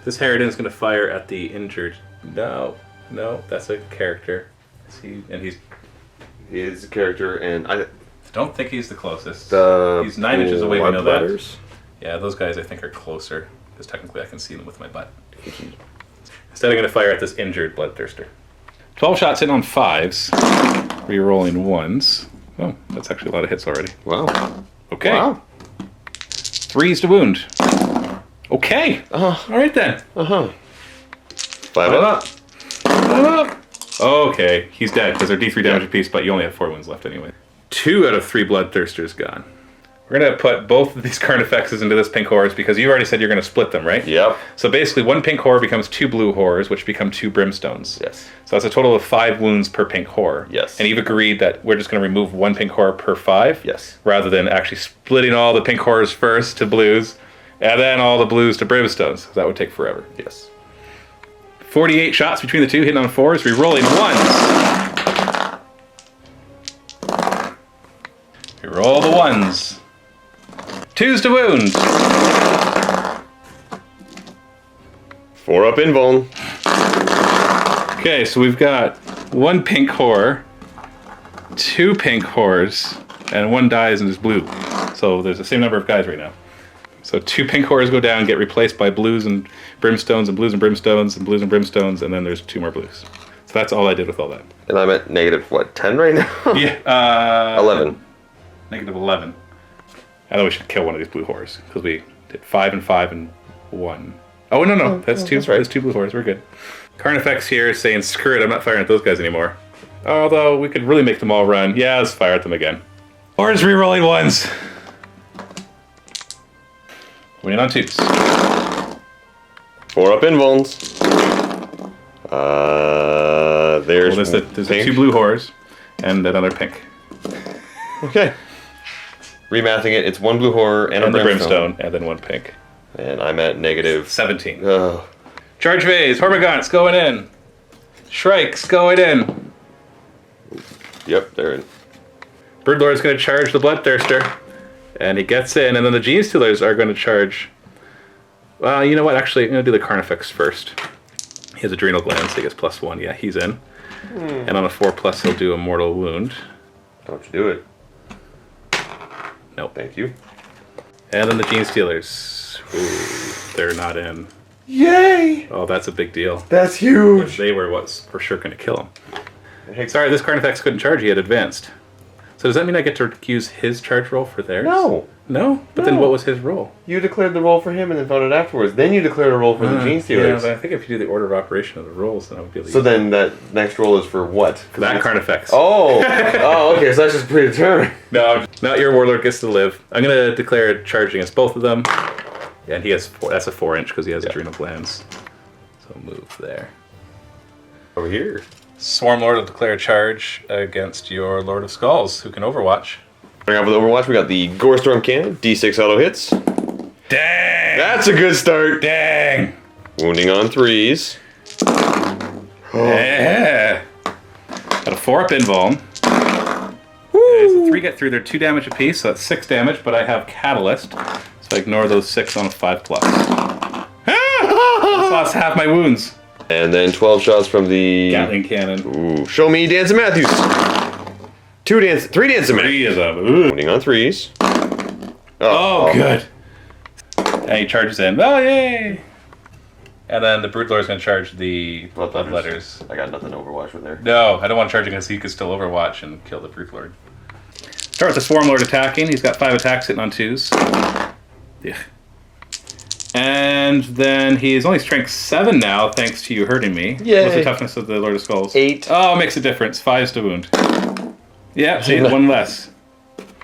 S1: This Harridan's gonna fire at the injured. No, that's a character. He
S3: is a character, and I
S1: don't think he's the closest.
S3: He's
S1: 9 inches away. We know that.
S3: Letters?
S1: Yeah, those guys I think are closer because technically I can see them with my butt. Instead, I'm gonna fire at this injured Bloodthirster. 12 shots hitting on 5s, re-rolling 1s. Oh, that's actually a lot of hits already.
S3: Wow.
S1: Okay.
S3: Wow.
S1: 3s to wound. Okay. All right then.
S3: 5-up.
S1: 5-up. Okay, he's dead because they're D3 damage apiece, but you only have 4 wounds left anyway. 2 out of 3 Bloodthirsters gone. We're gonna put both of these Carnifexes into this pink horrors because you already said you're gonna split them, right?
S3: Yep.
S1: So basically, 1 pink horror becomes 2 blue horrors, which become 2 brimstones.
S3: Yes.
S1: So that's a total of 5 wounds per pink horror.
S3: Yes.
S1: And you've agreed that we're just gonna remove 1 pink horror per 5.
S3: Yes.
S1: Rather than actually splitting all the pink horrors first to blues, and then all the blues to brimstones. That would take forever.
S3: Yes.
S1: 48 shots between the 2, hitting on 4s, re-rolling 1s. Re-roll the 1s. 2s to wound.
S3: 4-up invuln.
S1: Okay, so we've got 1 pink horror, 2 pink horrors, and 1 dies and is blue. So there's the same number of guys right now. So 2 pink horrors go down, get replaced by blues and brimstones and blues and brimstones and blues and brimstones, and then there's 2 more blues. So that's all I did with all that.
S3: And I'm at negative, what, 10 right now?
S1: Yeah.
S3: 11.
S1: Negative 11. I thought we should kill one of these blue horrors because we did 5 and 5 and 1. Oh no, that's 2.
S3: That's right.
S1: That's 2 blue horrors. We're good. Carnifex here is saying, "Screw it, I'm not firing at those guys anymore." Although we could really make them all run. Yeah, let's fire at them again. Horrors re-rolling 1s. Winning on 2s.
S3: 4-up invulns. There's
S1: Well, there's the
S3: pink.
S1: 2 blue horrors and another pink.
S3: Okay. Remathing it, it's 1 blue horror and a
S1: the
S3: brimstone.
S1: and then 1 pink.
S3: And I'm at negative
S1: 17.
S3: Oh.
S1: Charge phase, Hormagaunts going in. Shrikes going in.
S3: Yep, they're in.
S1: Broodlord's going to charge the Bloodthirster. And he gets in, and then the Gene Stealers are going to charge. Well, you know what? Actually, I'm going to do the Carnifex first. He has adrenal glands, so he gets +1. Yeah, he's in. And on a 4+, he'll do a mortal wound.
S3: Don't you do it.
S1: Nope.
S3: Thank you.
S1: And then the Gene Stealers. Ooh, they're not in.
S3: Yay!
S1: Oh, that's a big deal.
S3: That's huge!
S1: They were what's for sure going to kill him. Hey, sorry, this Carnifex couldn't charge. He had advanced. So does that mean I get to use his charge roll for theirs?
S3: No.
S1: No? But then
S3: No.
S1: what was his roll?
S3: You declared the roll for him and then found it afterwards. Then you declared a roll for the Gene
S1: Yeah,
S3: Stealers.
S1: but I think if you do the order of operation of the rolls, then I would be able to
S3: So
S1: use
S3: then that next roll is for what?
S1: for that Carnifex.
S3: Oh! Oh, okay, so that's just predetermined.
S1: No, not your Warlord gets to live. I'm going to declare a charge against both of them. Yeah, and he has that's a 4-inch because he has adrenal glands. So move there.
S3: Over here.
S1: Swarm Lord will declare a charge against your Lord of Skulls, who can Overwatch.
S3: Starting off with Overwatch, we got the Gorestorm Cannon, D6 auto hits.
S1: Dang!
S3: That's a good start.
S1: Dang!
S3: Wounding on 3s.
S1: Yeah! Got a 4-up invuln. So 3 get through, they're 2 damage apiece, so that's 6 damage, but I have Catalyst, so I ignore those 6 on a 5+. That's lost half my wounds.
S3: And then 12 shots from the
S1: Gatling Cannon.
S3: Ooh, show me Dance Matthews. 3 Dance Matthews.
S1: 3 is up. Ooh.
S3: Wounding on 3s.
S1: Oh, good. And he charges in. Oh, yay! And then the Broodlord is going to charge the Bloodletters.
S3: I got nothing to overwatch with there.
S1: No, I don't want to charge it because he could still Overwatch and kill the Broodlord. Start with the Swarmlord attacking. He's got 5 attacks sitting on 2s. Yeah. And then he is only strength 7 now, thanks to you hurting me.
S3: Yay.
S1: What's the toughness of the Lord of Skulls?
S3: 8.
S1: Oh, makes a difference. 5s to wound. Yeah, see, 1 less.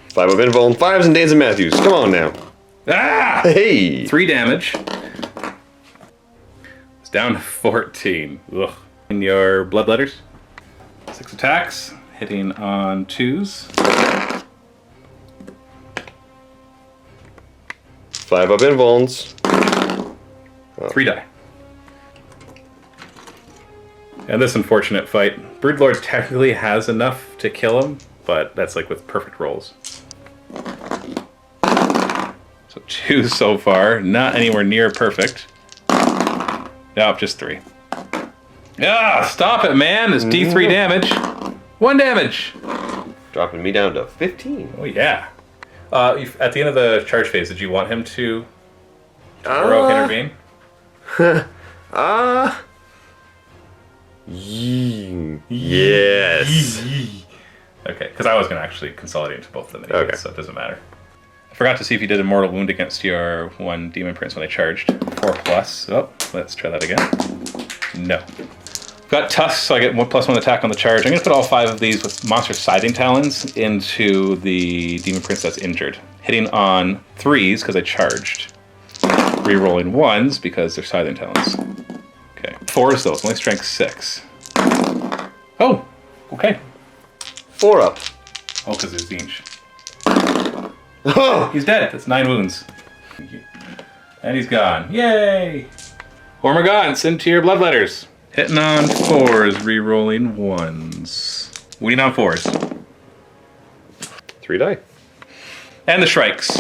S3: 5 of Invul, 5s and Danes and Matthews. Come on now.
S1: Ah!
S3: Hey!
S1: 3 damage. It's down to 14. Ugh. In your Bloodletters. 6 attacks, hitting on 2s.
S3: 5 up Invulns.
S1: 3 die. And this unfortunate fight, Broodlord technically has enough to kill him, but that's like with perfect rolls. So 2 so far, not anywhere near perfect. Nope, just 3. Ah, stop it, man! It's D3 damage. 1 damage.
S3: Dropping me down to 15.
S1: Oh yeah. At the end of the charge phase, did you want him to heroic intervene?
S3: Yes.
S1: Okay, because I was going to actually consolidate into both of them anyway,
S3: Okay.
S1: so it doesn't matter. I forgot to see if you did a mortal wound against your 1 Demon Prince when I charged. 4+. Oh, let's try that again. No. Got tusks, so I get 1+1 attack on the charge. I'm going to put all 5 of these with monster scything talons into the Demon Prince that's injured. Hitting on 3s because I charged. Rerolling 1s because they're scything talons. Okay. 4s though, it's only strength 6. Oh, okay.
S3: 4 up.
S1: Oh, because there's Zinch.
S3: Oh!
S1: He's dead. That's 9 wounds. And he's gone. Yay! Hormagaunts into your Bloodletters. Hitting on 4s, rerolling 1s. Winning on 4s.
S3: 3 die.
S1: And the Shrikes.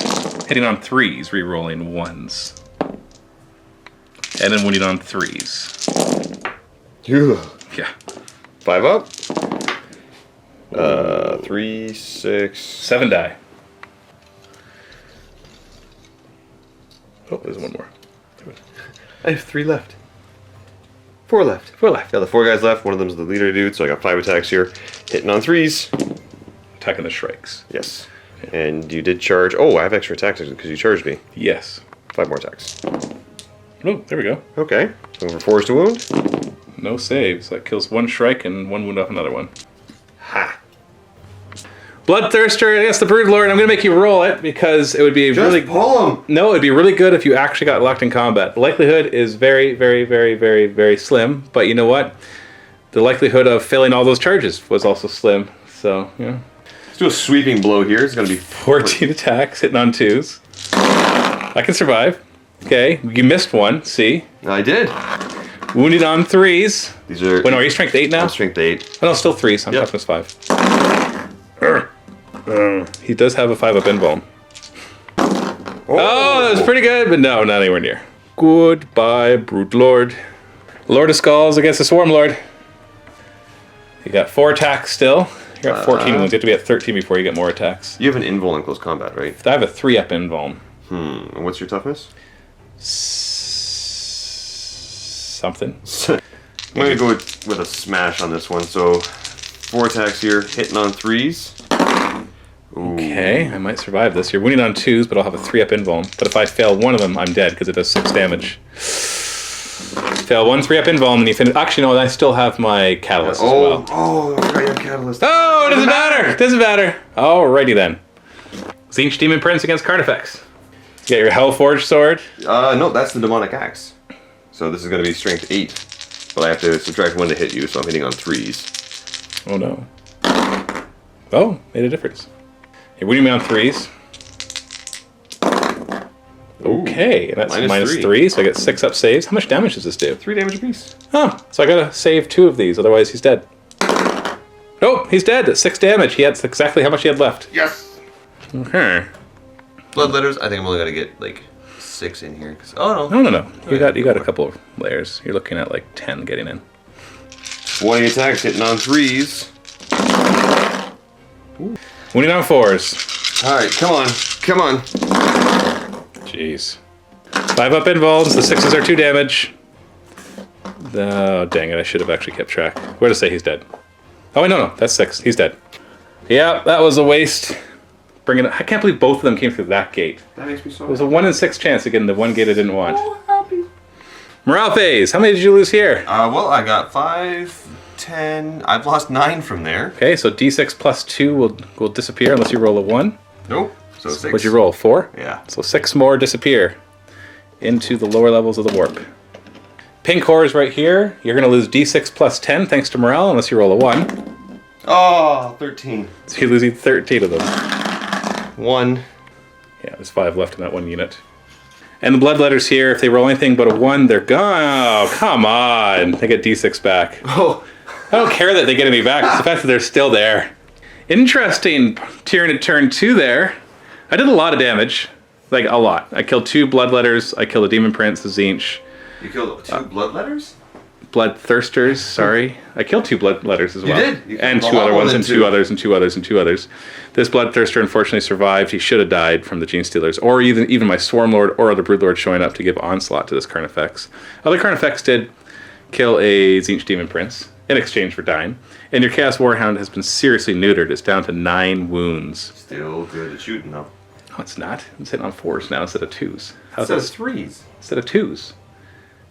S1: Hitting on 3s, rerolling 1s. And then winning on 3s. Yeah.
S3: 5 up. 3, 6.
S1: 7 die. Oh, there's 1 more.
S3: I have 3 left. 4 left. 4 left. Yeah, the 4 guys left. One of them's the leader dude, so I got 5 attacks here. Hitting on 3s.
S1: Attacking the Shrikes.
S3: Yes. And you did charge. Oh, I have extra attacks because you charged me.
S1: Yes.
S3: 5 more attacks.
S1: Oh, there we go.
S3: Okay. Going for 4s to wound.
S1: No saves. That kills 1 Shrike and 1 wound off another one.
S3: Ha!
S1: Bloodthirster against the Broodlord. I'm going to make you roll it because it would be really...
S3: pull him!
S1: No, it'd be really good if you actually got locked in combat. The likelihood is very, very, very, very, very slim. But you know what? The likelihood of failing all those charges was also slim. So, yeah.
S3: Let's do a sweeping blow here. It's going to be
S1: 14 attacks, hitting on 2s. I can survive. Okay, you missed 1. See?
S3: I did.
S1: Wounded on 3s.
S3: These are...
S1: Wait, no, are you strength 8 now?
S3: I'm strength 8.
S1: Oh, no, still 3s. I'm
S3: Yep.
S1: toughness 5. He does have a 5 up invuln. Oh, that was pretty good, but no, not anywhere near. Goodbye, Broodlord. Lord of Skulls against the Swarmlord. You got 4 attacks still. You're at 14 wounds. You have to be at 13 before you get more attacks.
S3: You have an invul in close combat, right?
S1: I have a 3 up invuln.
S3: And what's your toughness?
S1: Something.
S3: I'm going to go with a smash on this one. So 4 attacks here, hitting on 3s. Ooh.
S1: Okay, I might survive this. You're winning on 2s, but I'll have a 3 up invuln. But if I fail one of them, I'm dead because it does 6 damage. Fail 1 3 up invuln, and you finish. Actually, no, I still have my catalyst as well.
S3: Oh, I forgot you have catalyst.
S1: Oh, it doesn't matter. It doesn't matter. Alrighty then. Zinch Demon Prince against Carnifex. You got your Hellforged sword.
S3: No, that's the demonic axe. So this is going to be strength 8. But I have to subtract 1 to hit you, so I'm hitting on 3s.
S1: Oh no. Oh, made a difference. You're winning me on 3s. Okay, and that's minus 3, so I get 6 up saves. How much damage does this do?
S3: 3 damage apiece.
S1: Oh, so I gotta save 2 of these, otherwise he's dead. Nope, he's dead. That's 6 damage. He had exactly how much he had left.
S3: Yes!
S1: Okay.
S3: Bloodletters, I think I'm only going to get like 6 in here. Oh, no.
S1: No. You got a couple of layers. You're looking at like 10 getting in.
S3: 20 attacks, hitting on 3s.
S1: Winning on 4s.
S3: Alright, come on. Come on.
S1: Jeez. 5 up invulns. The 6s are 2 damage. Oh, dang it. I should have actually kept track. Where to say he's dead? Oh, wait, no. That's 6. He's dead. Yeah, that was a waste. I can't believe both of them came through that gate.
S3: That makes me so
S1: It was a 1 in 6 chance again, the one gate I didn't want. Morale phase. How many did you lose here?
S3: Well, I got 5, 10. I've lost 9 from there.
S1: Okay, so d6 plus 2 will disappear unless you roll a 1.
S3: Nope. So 6.
S1: What'd you roll? 4?
S3: Yeah.
S1: So 6 more disappear into the lower levels of the warp. Pink core is right here. You're going to lose d6 plus 10 thanks to morale unless you roll a 1.
S3: Oh, 13.
S1: So you're losing 13 of them.
S3: 1.
S1: Yeah, there's 5 left in that one unit. And the bloodletters here, if they roll anything but a 1, they're gone. Oh, come on. They get d6 back.
S3: Oh.
S1: I don't care that they get me back. It's the fact that they're still there. Interesting Tyranid turn 2 there. I did a lot of damage. Like, a lot. I killed 2 bloodletters. I killed a demon prince, a Zinch.
S3: You killed 2 bloodletters?
S1: Bloodthirsters, sorry. I killed 2 bloodletters as well.
S3: You did? You
S1: and
S3: killed
S1: 2
S3: a lot
S1: other
S3: more
S1: ones,
S3: than
S1: and
S3: 2.
S1: 2 others, and 2 others, and 2 others. This bloodthirster unfortunately survived. He should have died from the Gene Stealers, or even my Swarm Lord or other Broodlord showing up to give onslaught to this Carnifex. Other Carnifex did kill a Zinch Demon Prince in exchange for dying. And your Chaos Warhound has been seriously neutered. It's down to 9 wounds.
S3: Still good at shooting, though.
S1: No, it's not. It's hitting on 4s now instead of 2s. How's
S3: It
S1: that?
S3: says 3s.
S1: Instead of 2s.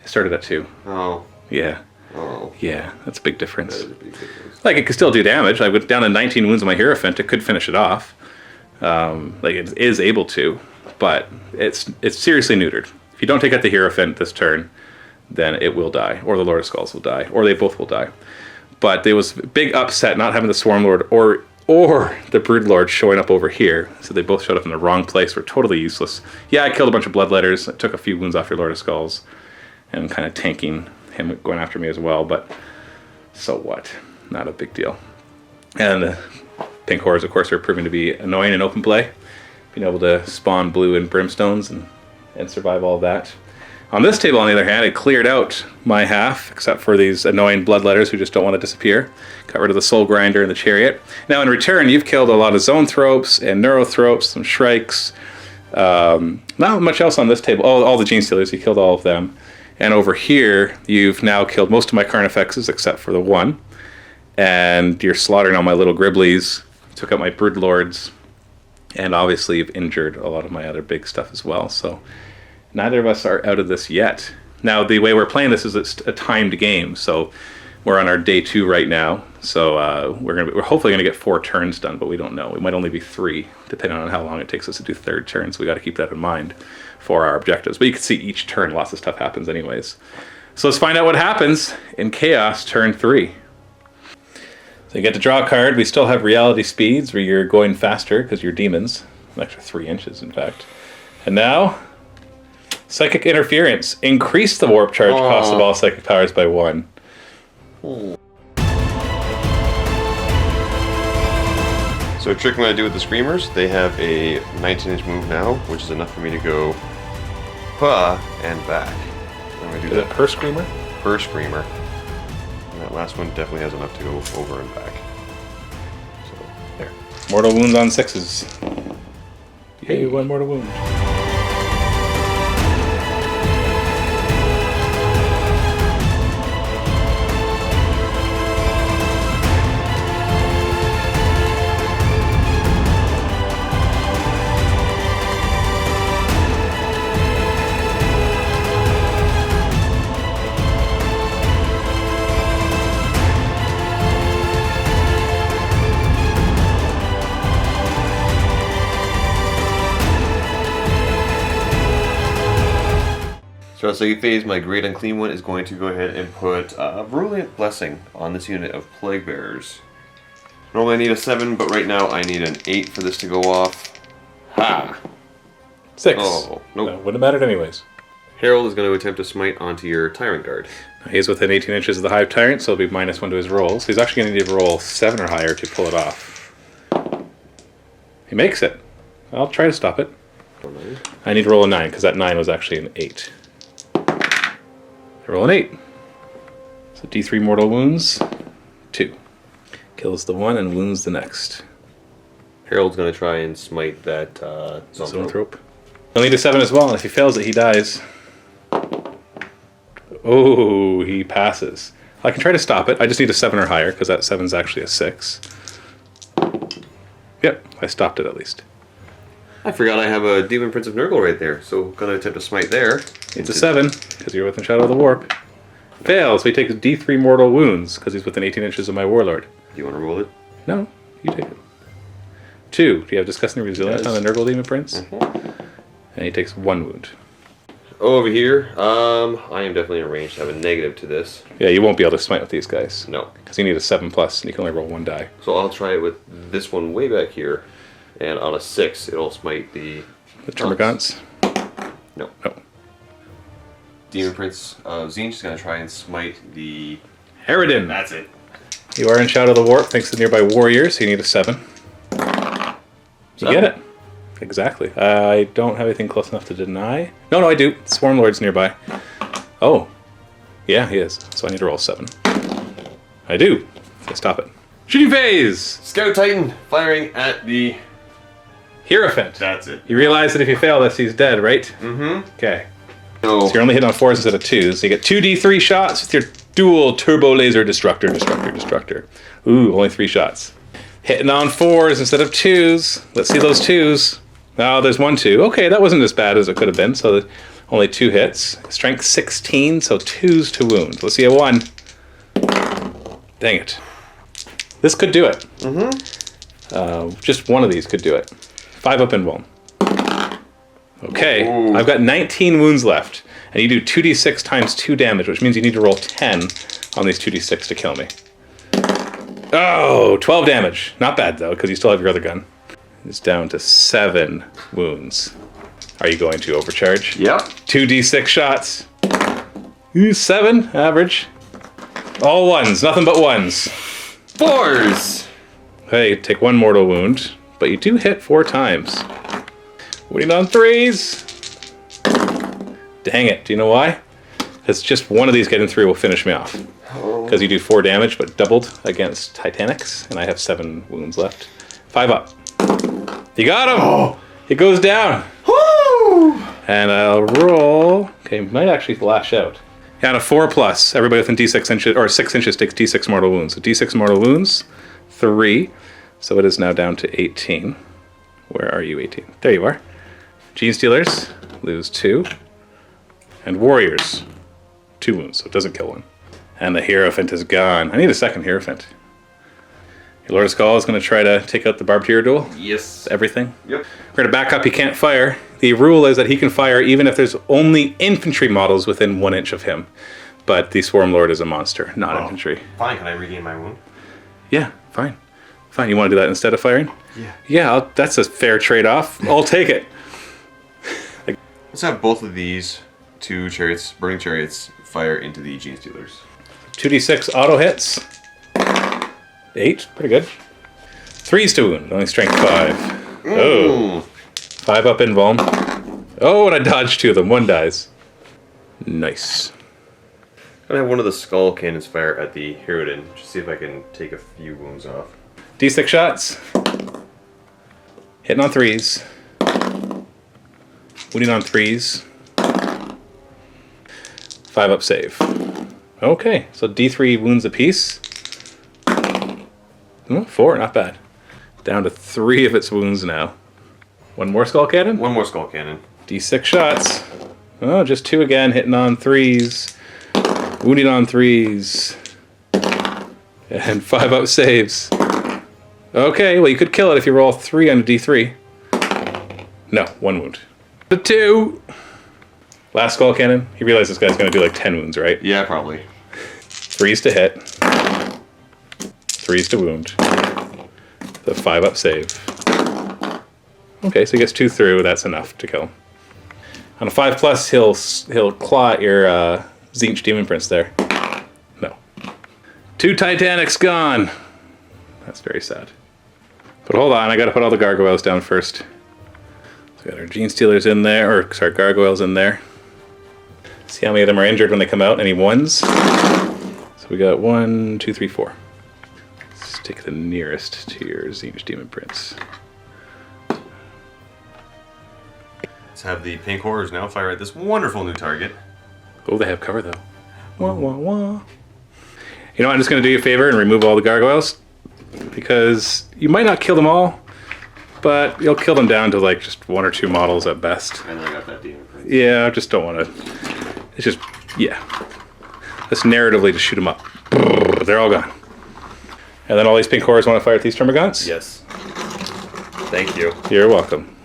S1: It started at 2.
S3: Oh.
S1: Yeah.
S3: Oh.
S1: Yeah, that's a big difference.
S3: That is a big difference.
S1: Like, it could still do damage. I went down to 19 wounds on my Hierophant. It could finish it off. Like, it is able to, but it's seriously neutered. If you don't take out the Hierophant this turn, then it will die, or the Lord of Skulls will die, or they both will die. But there was a big upset not having the Swarm Lord or the Brood Lord showing up over here. So they both showed up in the wrong place. Were totally useless. Yeah, I killed a bunch of Bloodletters. I took a few wounds off your Lord of Skulls, and kind of tanking him going after me as well, but so what? Not a big deal. And the Pink Horrors, of course, are proving to be annoying in open play. Being able to spawn blue and brimstones and survive all of that. On this table, on the other hand, I cleared out my half, except for these annoying bloodletters who just don't want to disappear. Got rid of the Soul Grinder and the Chariot. Now, in return, you've killed a lot of Zoanthropes and Neurothropes, some Shrikes. Not much else on this table. Oh, all the Gene Stealers, you killed all of them. And over here, you've now killed most of my Carnifexes except for the 1. And you're slaughtering all my little Griblies. Took out my Broodlords. And obviously, you've injured a lot of my other big stuff as well. So, neither of us are out of this yet. Now, the way we're playing this is it's a timed game. So, we're on our day 2 right now. So, we're hopefully going to get 4 turns done, but we don't know. It might only be 3, depending on how long it takes us to do third turns. We got to keep that in mind for our objectives. But you can see each turn, lots of stuff happens anyways. So let's find out what happens in Chaos turn 3. So you get to draw a card. We still have reality speeds where you're going faster because you're demons. An extra 3 inches, in fact. And now, Psychic Interference. Increase the warp charge cost of all psychic powers by 1.
S3: So a trick I'm going to do with the Screamers, they have a 19-inch move now, which is enough for me to go and back. I'm going to do
S1: Is
S3: that
S1: it per Screamer?
S3: per Screamer. And that last one definitely has enough to go over and back. So, there.
S1: Mortal wounds on 6s. Yay, 1 mortal wound.
S3: So as a phase, my Great Unclean One is going to go ahead and put Virulent Blessing on this unit of Plague Bearers. Normally I need a 7, but right now I need an 8 for this to go off. Ha!
S1: 6.
S3: Oh, nope.
S1: No, wouldn't have mattered anyways.
S3: Herald is going to attempt to smite onto your Tyrant Guard.
S1: He's within 18 inches of the Hive Tyrant, so it'll be -1 to his rolls. He's actually going to need to roll 7 or higher to pull it off. He makes it. I'll try to stop it. I need to roll a 9, because that 9 was actually an 8. I roll an 8. So D3 mortal wounds, 2. Kills the one and wounds the next.
S3: Herald's going to try and smite that Zoanthrope.
S1: Zoanthrope. He'll need a 7 as well, and if he fails it, he dies. Oh, he passes. I can try to stop it. I just need a 7 or higher, because that 7's actually a 6. Yep, I stopped it at least.
S3: I forgot I have a Demon Prince of Nurgle right there, so gonna attempt to smite there.
S1: It's a 7, because you're within Shadow of the Warp. Fails, so he takes D3 mortal wounds, because he's within 18 inches of my Warlord.
S3: Do you want to roll it?
S1: No, you take it. 2. Do you have Disgusting Resilience
S3: Yes.
S1: on the Nurgle Demon Prince? And he takes 1 wound.
S3: Over here, I am definitely in range to have a negative to this.
S1: Yeah, you won't be able to smite with these guys.
S3: No.
S1: Because you need a 7+, and you can only roll 1 die.
S3: So I'll try it with this one way back here, and on a 6, it'll smite the
S1: Termagants?
S3: No.
S1: No.
S3: Demon Prince Tzeentch is gonna try and smite the.
S1: Harridan!
S3: That's it.
S1: You are in Shadow of the Warp thanks to nearby warriors, so you need a 7. You get it. Exactly. I don't have anything close enough to deny. No, I do. Swarm Lord's nearby. Oh. Yeah, he is. So I need to roll 7. I do. So stop it. Shooting phase!
S3: Scout Titan firing at the.
S1: Hierophant.
S3: That's it.
S1: You realize that if you fail this, he's dead, right?
S3: Mm-hmm.
S1: Okay.
S3: No.
S1: So you're only hitting on 4s instead of 2s. So you get 2d3 shots with your dual turbo laser destructor. Ooh, only 3 shots. Hitting on 4s instead of 2s. Let's see those 2s. Oh, there's 1 2. Okay, that wasn't as bad as it could have been. So only 2 hits. Strength 16, so 2s to wound. Let's see a 1. Dang it. This could do it. Just one of these could do it. 5 up invuln. Okay,
S3: Ooh.
S1: I've got 19 wounds left. And you do 2d6 times 2 damage, which means you need to roll 10 on these 2d6 to kill me. Oh, 12 damage. Not bad, though, because you still have your other gun. It's down to 7 wounds. Are you going to overcharge?
S3: Yep.
S1: 2d6 shots. Ooh, 7, average. All 1s, nothing but 1s.
S3: 4s.
S1: Hey, take 1 mortal wound, but you do hit 4 times. Winning on 3s. Dang it, do you know why? Because just one of these getting through will finish me off. Because you do 4 damage, but doubled against Titanics, and I have 7 wounds left. 5 up. You got him! Oh. It goes down.
S3: Woo!
S1: And I'll roll. Okay, might actually lash out. Yeah, on a 4+, everybody within d6 inches, or 6 inches takes d6 mortal wounds. So d6 mortal wounds, 3. So it is now down to 18. Where are you, 18? There you are. Gene Stealers, lose 2. And Warriors, 2 wounds, so it doesn't kill 1. And the Hierophant is gone. I need a second Hierophant. Your Lord of Skull is going to try to take out the Barbed Hero Duel.
S3: Yes.
S1: Everything.
S3: Yep.
S1: We're going to back up, he can't fire. The rule is that he can fire even if there's only infantry models within 1 inch of him. But the Swarm Lord is a monster, not infantry.
S3: Fine, can I regain my wound?
S1: Yeah, fine. Fine, you want to do that instead of firing?
S3: Yeah.
S1: Yeah, that's a fair trade-off. I'll take it.
S3: Let's have both of these 2 chariots, burning chariots, fire into the Gene Stealers.
S1: 2d6 auto hits. 8, pretty good. 3s to wound, only strength 5. Oh. 5 up invuln. Oh, and I dodged 2 of them. 1 dies. Nice.
S3: I'm gonna have one of the skull cannons fire at the Harridan, just see if I can take a few wounds off.
S1: D6 shots. Hitting on 3s. Wounding on 3s. 5 up save. Okay, so D3 wounds apiece. 4, not bad. Down to 3 of its wounds now. 1 more skull cannon?
S3: One more skull cannon.
S1: D6 shots. Oh, just 2 again, hitting on 3s. Wounding on 3s. And 5 up saves. Okay, well you could kill it if you roll 3 on a D3. No, 1 wound. The 2. Last skull cannon. He realized this guy's going to do like 10 wounds, right?
S3: Yeah, probably.
S1: 3s to hit. 3s to wound. The 5 up save. Okay, so he gets 2 through. That's enough to kill him. On a 5+, he'll claw at your Tzeentch Demon Prince there. No. 2 Titanics gone. That's very sad. But hold on, I got to put all the gargoyles down first. So we got our Gene Stealers in there, or sorry, gargoyles in there. See how many of them are injured when they come out. Any 1s? So we got 1, 2, 3, 4. Let's take the nearest to your Tzeentch Demon Prince.
S3: Let's have the pink horrors now fire at this wonderful new target.
S1: Oh, they have cover though. Wah, wah, wah. You know what? I'm just going to do you a favor and remove all the gargoyles. Because you might not kill them all, but you'll kill them down to like just 1 or 2 models at best.
S3: And then I got that demon.
S1: Yeah, I just don't want to. It's just, yeah. Let's narratively just shoot them up. They're all gone. And then all these pink horrors want to fire at these termagants?
S3: Yes. Thank you.
S1: You're welcome.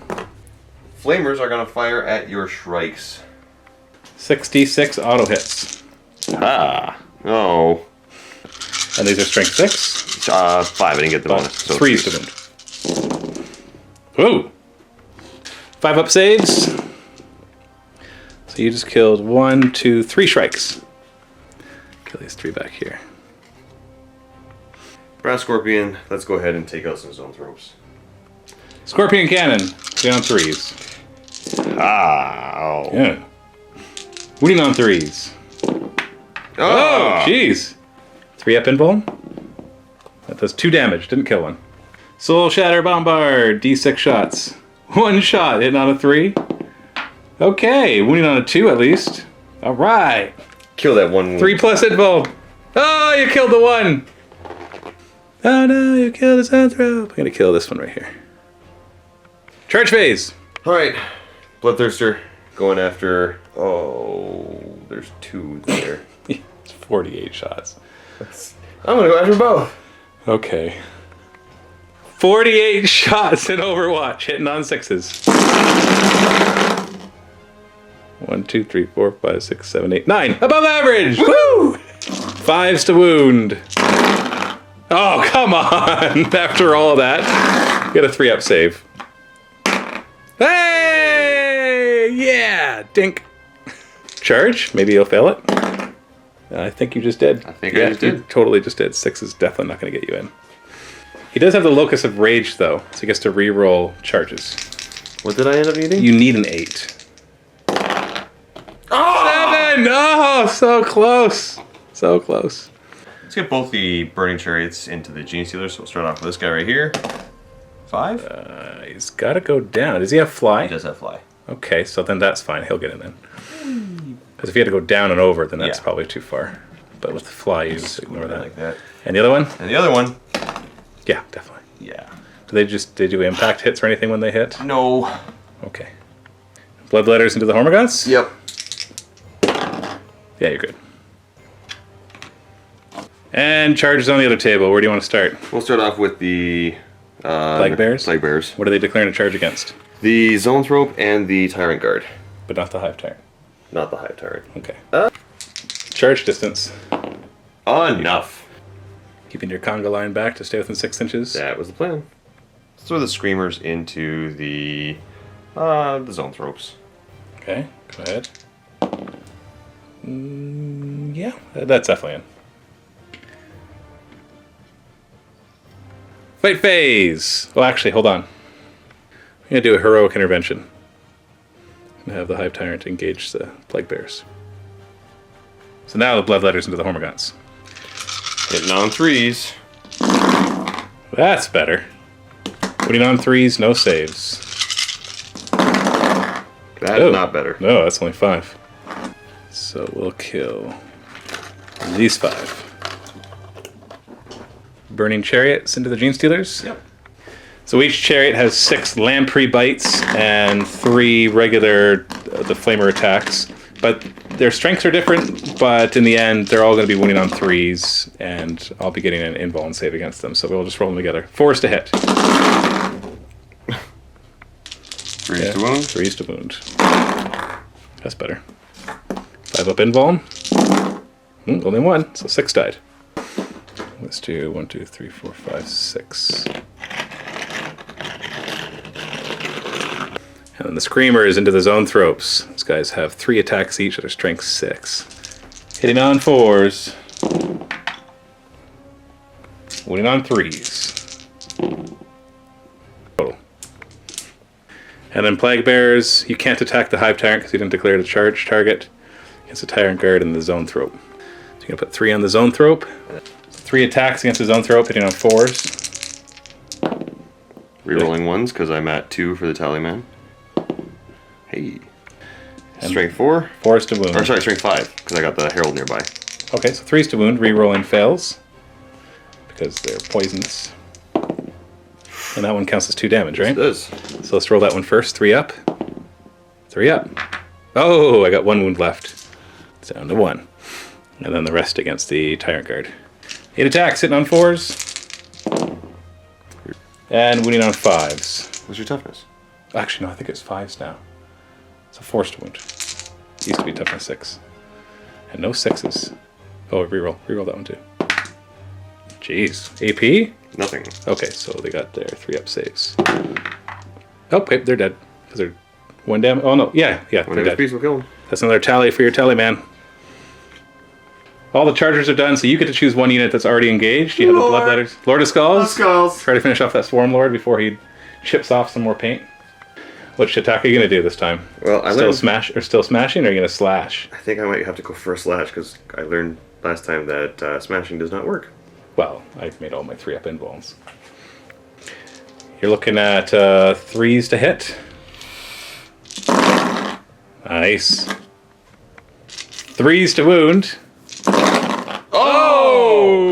S3: Flamers are going to fire at your Shrikes.
S1: 66 auto hits.
S3: Ah. Oh.
S1: And these are strength 6.
S3: 5. I didn't get the bonus. So
S1: 3's to wound. Ooh. 5 up saves. So you just killed 1, 2, 3 Shrikes. Kill these 3 back here.
S3: Brass Scorpion, let's go ahead and take out some Zoanthropes.
S1: Scorpion Cannon. 3 on 3s.
S3: Ow.
S1: Yeah. Wounding on 3s. Oh, jeez. 3 up invuln. That does 2 damage. Didn't kill one. Soul Shatter Bombard. D6 shots. 1 shot. Hitting on a 3. Okay. Wounding on a 2 at least. All right.
S3: Kill that one.
S1: 3 plus invuln. Oh, you killed the 1. Oh no, you killed the Zoanthrope. I'm going to kill this one right here. Charge phase.
S3: Alright. Bloodthirster going after. Oh, there's 2 there.
S1: It's 48 shots.
S3: I'm going to go after both.
S1: Okay. 48 shots in Overwatch, hitting on 6s. 1, 2, 3, 4, 5, 6, 7, 8, 9. Above average! Woo! 5s to wound. Oh, come on! After all that, get a 3-up save. Hey! Yeah! Dink. Charge? Maybe you'll fail it. I think you just did.
S3: I think I just did.
S1: You totally just did. 6 is definitely not going to get you in. He does have the Locus of Rage, though, so he gets to re-roll charges.
S3: What did I end up needing?
S1: You need an 8. Oh! 7! Oh, so close. So close.
S3: Let's get both the Burning Chariots into the Gene Stealers. So we'll start off with this guy right here. 5?
S1: He's got to go down. Does he have fly?
S3: He does have fly.
S1: Okay, so then that's fine. He'll get in then. Because if he had to go down and over, then that's probably too far. But with the fly, you just ignore that.
S3: Like that.
S1: And the other one?
S3: And the other one.
S1: Yeah, definitely.
S3: Yeah.
S1: Do they do impact hits or anything when they hit?
S3: No.
S1: Okay. Bloodletters into the Hormagaunts?
S3: Yep.
S1: Yeah, you're good. And charges on the other table. Where do you want to start?
S3: We'll start off with the
S1: Plague Bears?
S3: Plague Bears.
S1: What are they declaring a charge against?
S3: The Zoanthrope and the Tyrant Guard.
S1: But not the Hive Tyrant.
S3: Not the Hive Tyrant.
S1: Okay. Charge distance.
S3: Enough.
S1: Keeping your conga line back to stay within 6 inches.
S3: That was the plan. Let's throw the Screamers into the Zoanthropes.
S1: Okay, go ahead. Yeah, that's definitely in. Fight phase! Well, actually, hold on. I'm going to do a heroic intervention. And have the Hive Tyrant engage the Plague Bears. So now the Bloodletters into the Hormagaunts.
S3: Hitting on 3s.
S1: That's better. Putting on 3s, no saves.
S3: That's not better.
S1: No, that's only 5. So we'll kill these 5. Burning Chariots into the Gene Stealers.
S3: Yep.
S1: So each chariot has 6 Lamprey bites and 3 regular the Flamer attacks. But their strengths are different, but in the end, they're all going to be winning on 3s, and I'll be getting an invuln save against them, so we'll just roll them together. 4s to hit.
S3: 3s to wound.
S1: 3s to wound. That's better. 5 up invuln. Only 1, so 6 died. Let's do 1, 2, 3, 4, 5, 6. And then the Screamers into the Zoanthropes. These guys have 3 attacks each at their strength 6. Hitting on 4s. Winning on 3s. Total. And then Plague Bears, you can't attack the Hive Tyrant because you didn't declare the charge target. Against the Tyrant Guard and the Zoanthrope. So you're going to put 3 on the Zoanthrope. 3 attacks against the Zoanthrope, hitting on 4s.
S3: Rerolling 1s because I'm at 2 for the Tallyman. Hey. Strength 4?
S1: 4s to wound.
S3: Or sorry, strength 5 because I got the Herald nearby.
S1: Okay, so 3s to wound, re-rolling fails. Because they're poisonous. And that one counts as 2 damage, right?
S3: It does.
S1: So let's roll that one first. 3 up. 3 up. Oh, I got 1 wound left. It's down to 1. And then the rest against the Tyrant Guard. 8 attacks, hitting on 4s. And wounding on 5s.
S3: What's your toughness?
S1: Actually, no, I think it's 5s now. It's a forced wound. It used to be toughness 6. And no 6s. Oh, reroll. Reroll that one too. Jeez. AP?
S3: Nothing.
S1: Okay, so they got their 3-up saves. Oh, okay, they're dead. Because they're 1 damage. Oh, no. Yeah,
S3: One
S1: they're dead.
S3: piece will kill him.
S1: That's another tally for your tally, man. All the chargers are done, so you get to choose 1 unit that's already engaged. You have the Bloodletters. Lord of Skulls. Try to finish off that Swarm Lord before he chips off some more paint. Which attack are you going to do this time?
S3: Well, I
S1: still
S3: learned...
S1: still smashing, or are you going to slash?
S3: I think I might have to go for a slash, because I learned last time that smashing does not work.
S1: Well, I've made all my 3-up invulns. You're looking at 3s to hit. Nice. 3s to wound. Oh!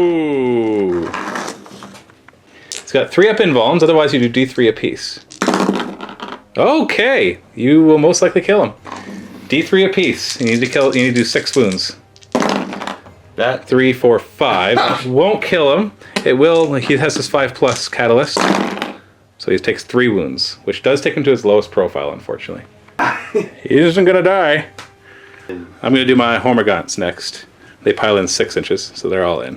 S1: It's got 3-up invulns, otherwise you do D3 apiece. Okay, you will most likely kill him. D3 apiece. You need to kill. You need to do 6 wounds. That 3, 4, 5 won't kill him. It will. He has his 5+ catalyst, so he takes 3 wounds, which does take him to his lowest profile, unfortunately. He isn't gonna die. I'm gonna do my Hormagaunts next. They pile in 6 inches, so they're all in.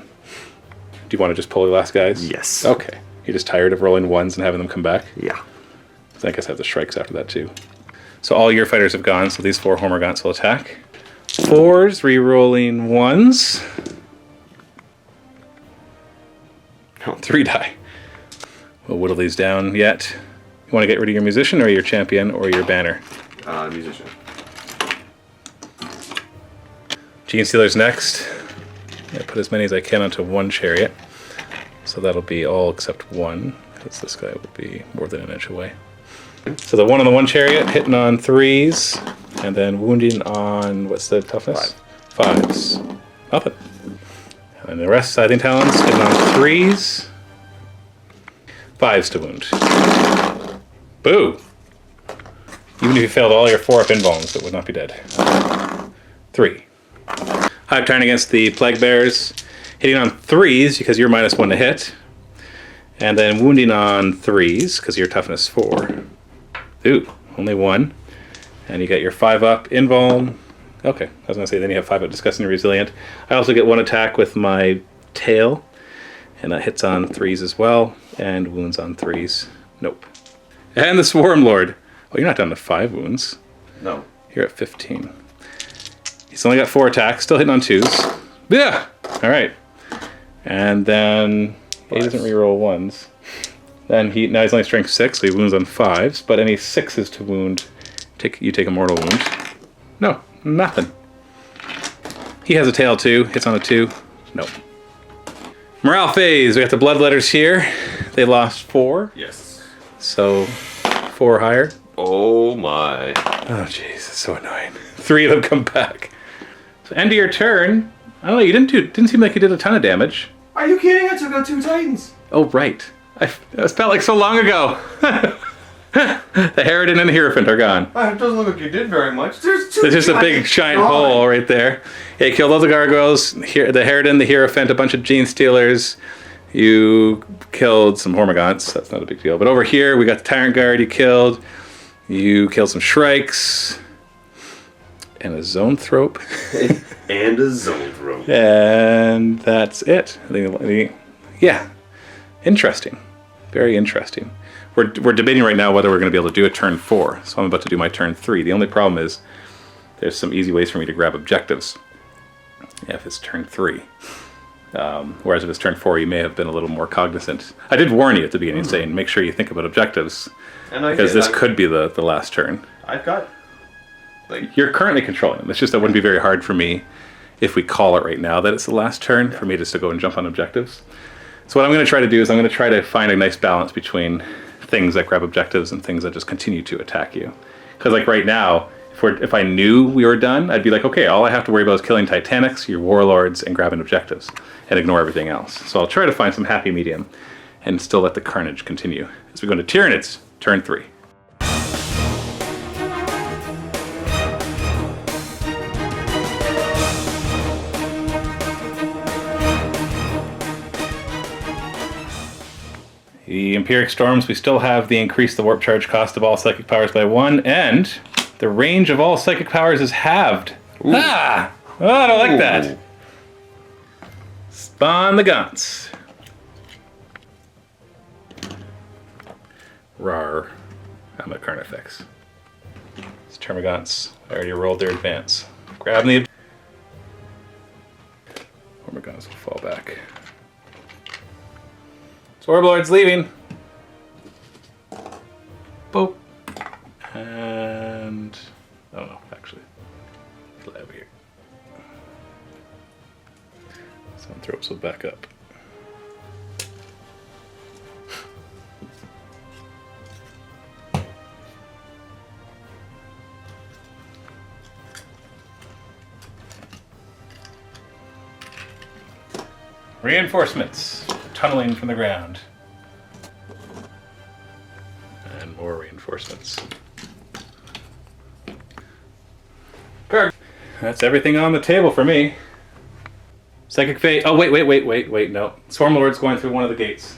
S1: Do you want to just pull the last guys?
S3: Yes.
S1: Okay. You're just tired of rolling 1s and having them come back?
S3: Yeah.
S1: I guess I have the Shrikes after that too. So all your fighters have gone, so these 4 Hormagaunts will attack. 4s, re-rolling 1s. Oh, 3 die. We'll whittle these down yet. You want to get rid of your Musician or your Champion or your Banner?
S3: Musician.
S1: Gene Stealer's next. I put as many as I can onto 1 chariot. So that'll be all except 1, because this guy will be more than an inch away. So the 1 on the 1 chariot, hitting on 3s, and then wounding on, what's the toughness? 5s. Nothing. And the rest, Scything Talons, hitting on 3s. 5s to wound. Boo! Even if you failed all your 4-up invulns, it would not be dead. 3. Hive turn against the Plague Bears, hitting on 3s because you're -1 to hit, and then wounding on 3s because you're toughness 4. Ooh, only 1. And you get your 5-up invuln. Okay, I was going to say then you have 5-up disgusting resilient. I also get 1 attack with my tail, and that hits on 3s as well, and wounds on 3s. Nope. And the Swarm Lord. Oh, you're not down to 5 wounds.
S3: No.
S1: You're at 15. He's only got 4 attacks, still hitting on 2s. Yeah! Alright. And then he doesn't reroll 1s. Then now he's only strength 6, so he wounds on 5s, but any 6s to wound, you take a mortal wound. No, nothing. He has a tail too, hits on a 2. Nope. Morale phase, we got the Bloodletters here. They lost 4.
S3: Yes.
S1: So 4 higher.
S3: Oh my.
S1: Oh jeez, it's so annoying. 3 of them come back. So end of your turn. I don't know, you didn't seem like you did a ton of damage.
S4: Are you kidding? I took out 2 Titans.
S1: Oh right. It felt like so long ago. The Harridan and the Hierophant are gone.
S3: It doesn't look like you did very much.
S4: There's 2
S1: There's just a big giant hole right there. Yeah, you killed all the gargoyles, the Harridan, the Hierophant, a bunch of Gene Stealers. You killed some Hormagaunts. That's not a big deal. But over here, we got the Tyrant Guard you killed. You killed some Shrikes. And a Zoanthrope.
S3: And a Zoanthrope.
S1: And that's it. Yeah. Interesting. Very interesting. We're debating right now whether we're going to be able to do a turn 4. So I'm about to do my turn 3. The only problem is there's some easy ways for me to grab objectives if it's turn 3. Whereas if it's turn 4, you may have been a little more cognizant. I did warn you at the beginning, saying make sure you think about objectives, because this could be the last turn.
S3: I've got...
S1: You're currently controlling them. It's just that it wouldn't be very hard for me if we call it right now that it's the last turn for me just to go and jump on objectives. So what I'm going to try to do is I'm going to try to find a nice balance between things that grab objectives and things that just continue to attack you. Because like right now, if I knew we were done, I'd be like, okay, all I have to worry about is killing Titanics, your warlords, and grabbing objectives, and ignore everything else. So I'll try to find some happy medium, and still let the carnage continue as we go into Tyranids, turn 3. The Empiric Storms, we still have the increase the warp charge cost of all psychic powers by 1, and the range of all psychic powers is halved. Ooh. Ah! Oh, I don't like that. Spawn the Gaunts. Rar. I'm at Carnifex. It's Termagants. I already rolled their advance. Grab the... Termagants will fall back. Swarblord's leaving. Boop. And... oh no, actually. It'll over here. Some throws will back up. Reinforcements. Tunneling from the ground. And more reinforcements. That's everything on the table for me. Psychic Fate. Oh, wait, no. Swarmlord's going through one of the gates.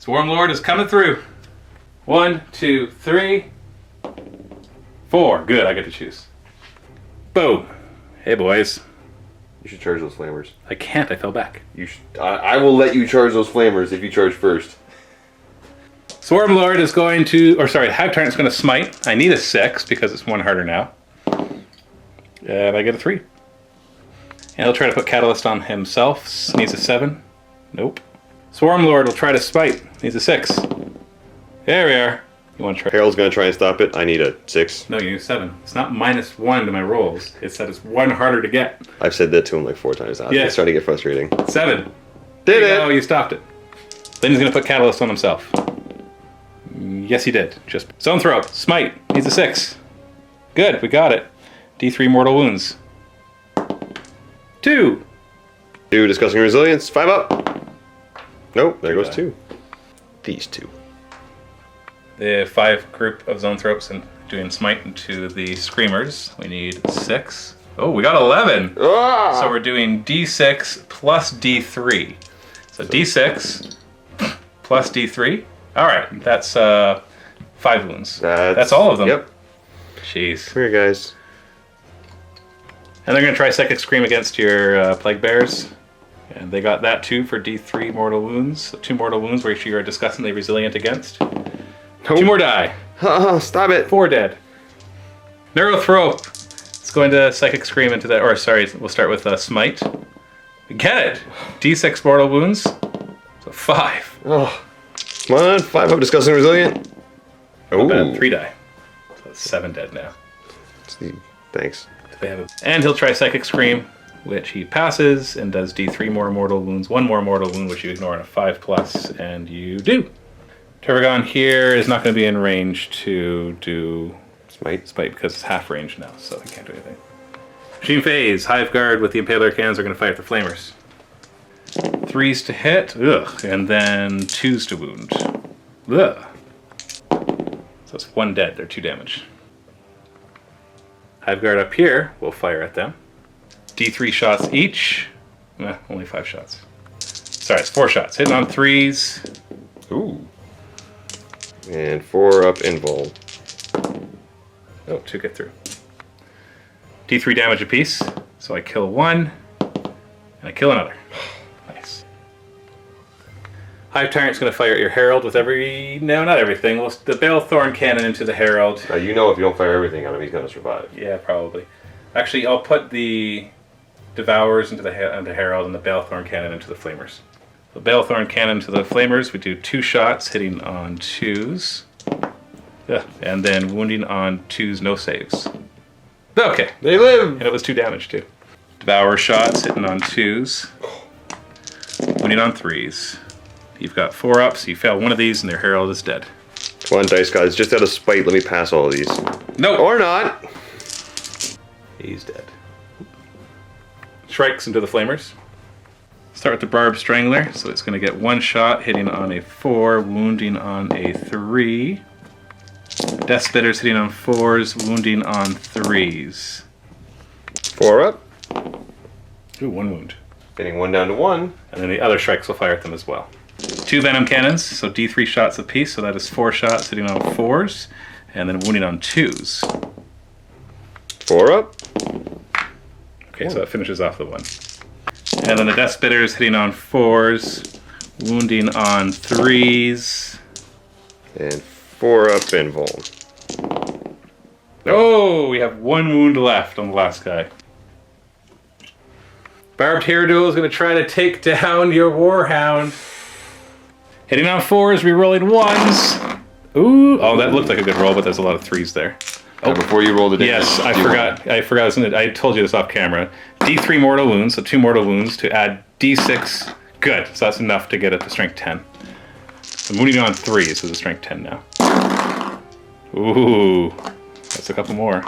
S1: Swarmlord is coming through. 1, 2, 3, 4. Good, I get to choose. Boom. Hey, boys.
S3: You should charge those flamers.
S1: I can't, I fell back.
S3: You should. I will let you charge those flamers if you charge first.
S1: Swarmlord is going to, or sorry, Hive Tyrant's going to smite. I need a 6 because it's 1 harder now. And I get a 3. And he'll try to put Catalyst on himself. Needs a 7. Nope. Swarmlord will try to smite. Needs a 6. There we are. You want to try?
S3: Harold's going to try and stop it. I need a 6.
S1: No, you need a 7. It's not -1 to my rolls. It's that it's 1 harder to get.
S3: I've said that to him like 4 times now.
S1: Yeah.
S3: It's starting to get frustrating.
S1: 7.
S3: Did it!
S1: Oh, you stopped it. Then he's going to put Catalyst on himself. Yes, he did. Just Zone Throw. Smite. Needs a 6. Good, we got it. D3 mortal wounds. 2.
S3: 2 discussing resilience. 5 up. Nope, there goes 2. These 2.
S1: The 5 group of Zone Throws and doing smite into the Screamers. We need 6. Oh, we got 11.
S3: Ah!
S1: So we're doing D6 plus D3. So D6 plus D3. All right, that's 5 wounds. That's all of them.
S3: Yep.
S1: Jeez.
S3: Come here, guys.
S1: And they're going to try Psychic Scream against your Plague Bears. And they got that too for D3 mortal wounds. So 2 mortal wounds which you are disgustingly resilient against. Nope. 2 more die.
S3: Stop it.
S1: 4 dead. Narrow Throw. It's going to Psychic Scream into that. Or sorry, we'll start with Smite. We get it. D6 mortal wounds. So 5.
S3: Oh. Come on, 5 up, discussing resilient.
S1: Oh, 3 die. So that's 7 dead now.
S3: Thanks.
S1: And he'll try Psychic Scream, which he passes and does D3 more mortal wounds, 1 more mortal wound, which you ignore on a 5+, and you do. Tervagon here is not going to be in range to do Smite because it's half range now, so he can't do anything. Machine Phase, Hive Guard with the Impaler cannons are going to fight the Flamers. 3s to hit, ugh, and then 2s to wound. Ugh. So it's 1 dead, they're 2 damage. Hive Guard up here will fire at them. D3 shots each. Only 5 shots. Sorry, it's 4 shots. Hitting on 3s.
S3: Ooh. And 4 up invul.
S1: Oh, 2 get through. D3 damage apiece. So I kill 1, and I kill another. Nice. Hive Tyrant's going to fire at your Herald with every... No, not everything. Well, the Balethorn cannon into the Herald.
S3: You know if you don't fire everything on him, he's going to survive.
S1: Yeah, probably. Actually, I'll put the Devourers into the Herald and the Balethorn cannon into the Flamers. The Balethorn cannon to the Flamers, we do 2 shots, hitting on 2s. Yeah, and then wounding on 2s, no saves. Okay.
S3: They live!
S1: And it was 2 damage, too. Devourer shots, hitting on 2s. Wounding on 3s. You've got 4 ups, you fail one of these, and their Herald is dead.
S3: Come on, Dice Gods, just out of spite, let me pass all of these.
S1: No!
S3: Or not!
S1: He's dead. Strikes into the flamers. Start with the Barbed Strangler, so it's going to get one shot, hitting on a 4, wounding on a 3. Death Spitter's hitting on 4s, wounding on 3s.
S3: 4 up.
S1: Ooh, 1 wound.
S3: Getting 1 down to 1.
S1: And then the other strikes will fire at them as well. 2 Venom Cannons, so D3 shots apiece, so that is 4 shots hitting on 4s, and then wounding on 2s.
S3: 4 up.
S1: Okay, so that finishes off the 1. And then the Death Spitters hitting on 4s, wounding on 3s.
S3: And 4 up and Vol.
S1: Oh, we have 1 wound left on the last guy. Barbed Hero is going to try to take down your Warhound. Hitting on 4s, rerolling 1s. Ooh, oh, that looked like a good roll, but there's a lot of 3s there.
S3: Oh, before you roll the damage.
S1: Yes, I forgot. I told you this off camera. D3 mortal wounds, so 2 mortal wounds to add D6. Good, so that's enough to get it to strength 10. I'm wounding on 3s, so it's strength 10 now. Ooh, that's a couple more.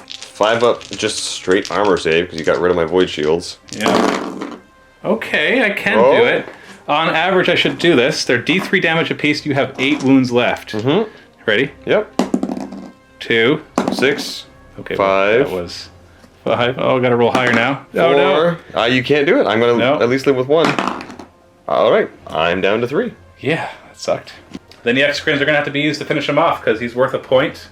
S3: 5 up, just straight armor save, because you got rid of my void shields.
S1: Yeah. Okay, I can do it. On average, I should do this. They're D3 damage apiece. You have 8 wounds left.
S3: Mm-hmm.
S1: Ready?
S3: Yep.
S1: 2.
S3: 6.
S1: Okay,
S3: 5.
S1: That was 5. Oh, gotta roll higher now.
S3: 4.
S1: Oh, no.
S3: You can't do it. I'm going to at least live with 1. All right, I'm down to 3.
S1: Yeah, that sucked. Then the X-Crins are gonna have to be used to finish him off because he's worth a point,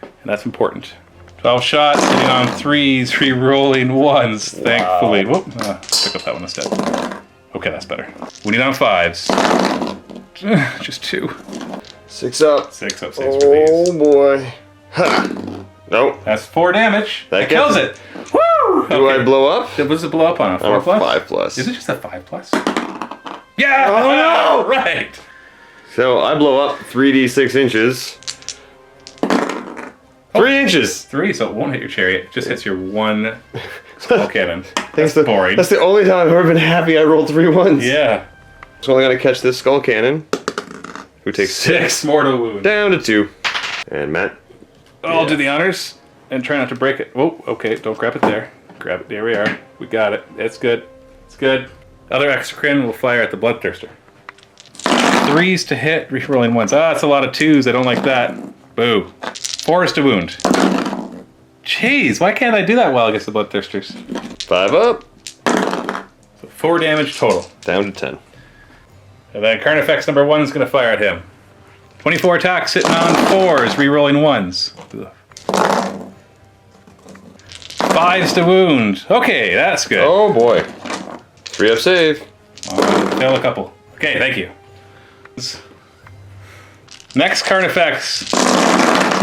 S1: and that's important. 12 shots, hitting on 3s, re-rolling 1s, thankfully. Whoop, pick up that one instead. Okay, that's better. Wounding on 5s. Just 2.
S3: 6 up.
S1: 6 up saves for these.
S3: Oh boy. Ha. Nope.
S1: That's 4 damage. That kills it. Woo!
S3: Do I blow up?
S1: What does it blow up on? A 4
S3: On a
S1: plus?
S3: 5 plus.
S1: Is it just a 5 plus? Yeah!
S3: Oh no!
S1: Right!
S3: So I blow up 3d6 inches. 3 inches!
S1: 3, so it won't hit your chariot. It just hits your 1 skull cannon. That's boring.
S3: That's the only time I've ever been happy I rolled 3 1s.
S1: Yeah.
S3: So I'm gonna catch this skull cannon. Who takes
S1: 6 mortal wounds.
S3: Down to 2. And Matt.
S1: I'll do the honors and try not to break it. Whoa, okay, don't grab it there. Grab it, there we are. We got it. It's good. It's good. Other Exocrin will fire at the Bloodthirster. 3s to hit, re-rolling 1s. Ah, that's a lot of 2s. I don't like that. Boo. 4s to wound. Jeez, why can't I do that well against the Bloodthirsters?
S3: 5 up.
S1: So 4 damage total.
S3: Down to 10.
S1: And then Carnifex number 1 is going to fire at him. 24 attacks, sitting on 4s, re-rolling 1s. 5s to wound. Okay, that's good.
S3: Oh boy. 3 up save.
S1: Fail a couple. Okay, thank you. Next Carnifex. See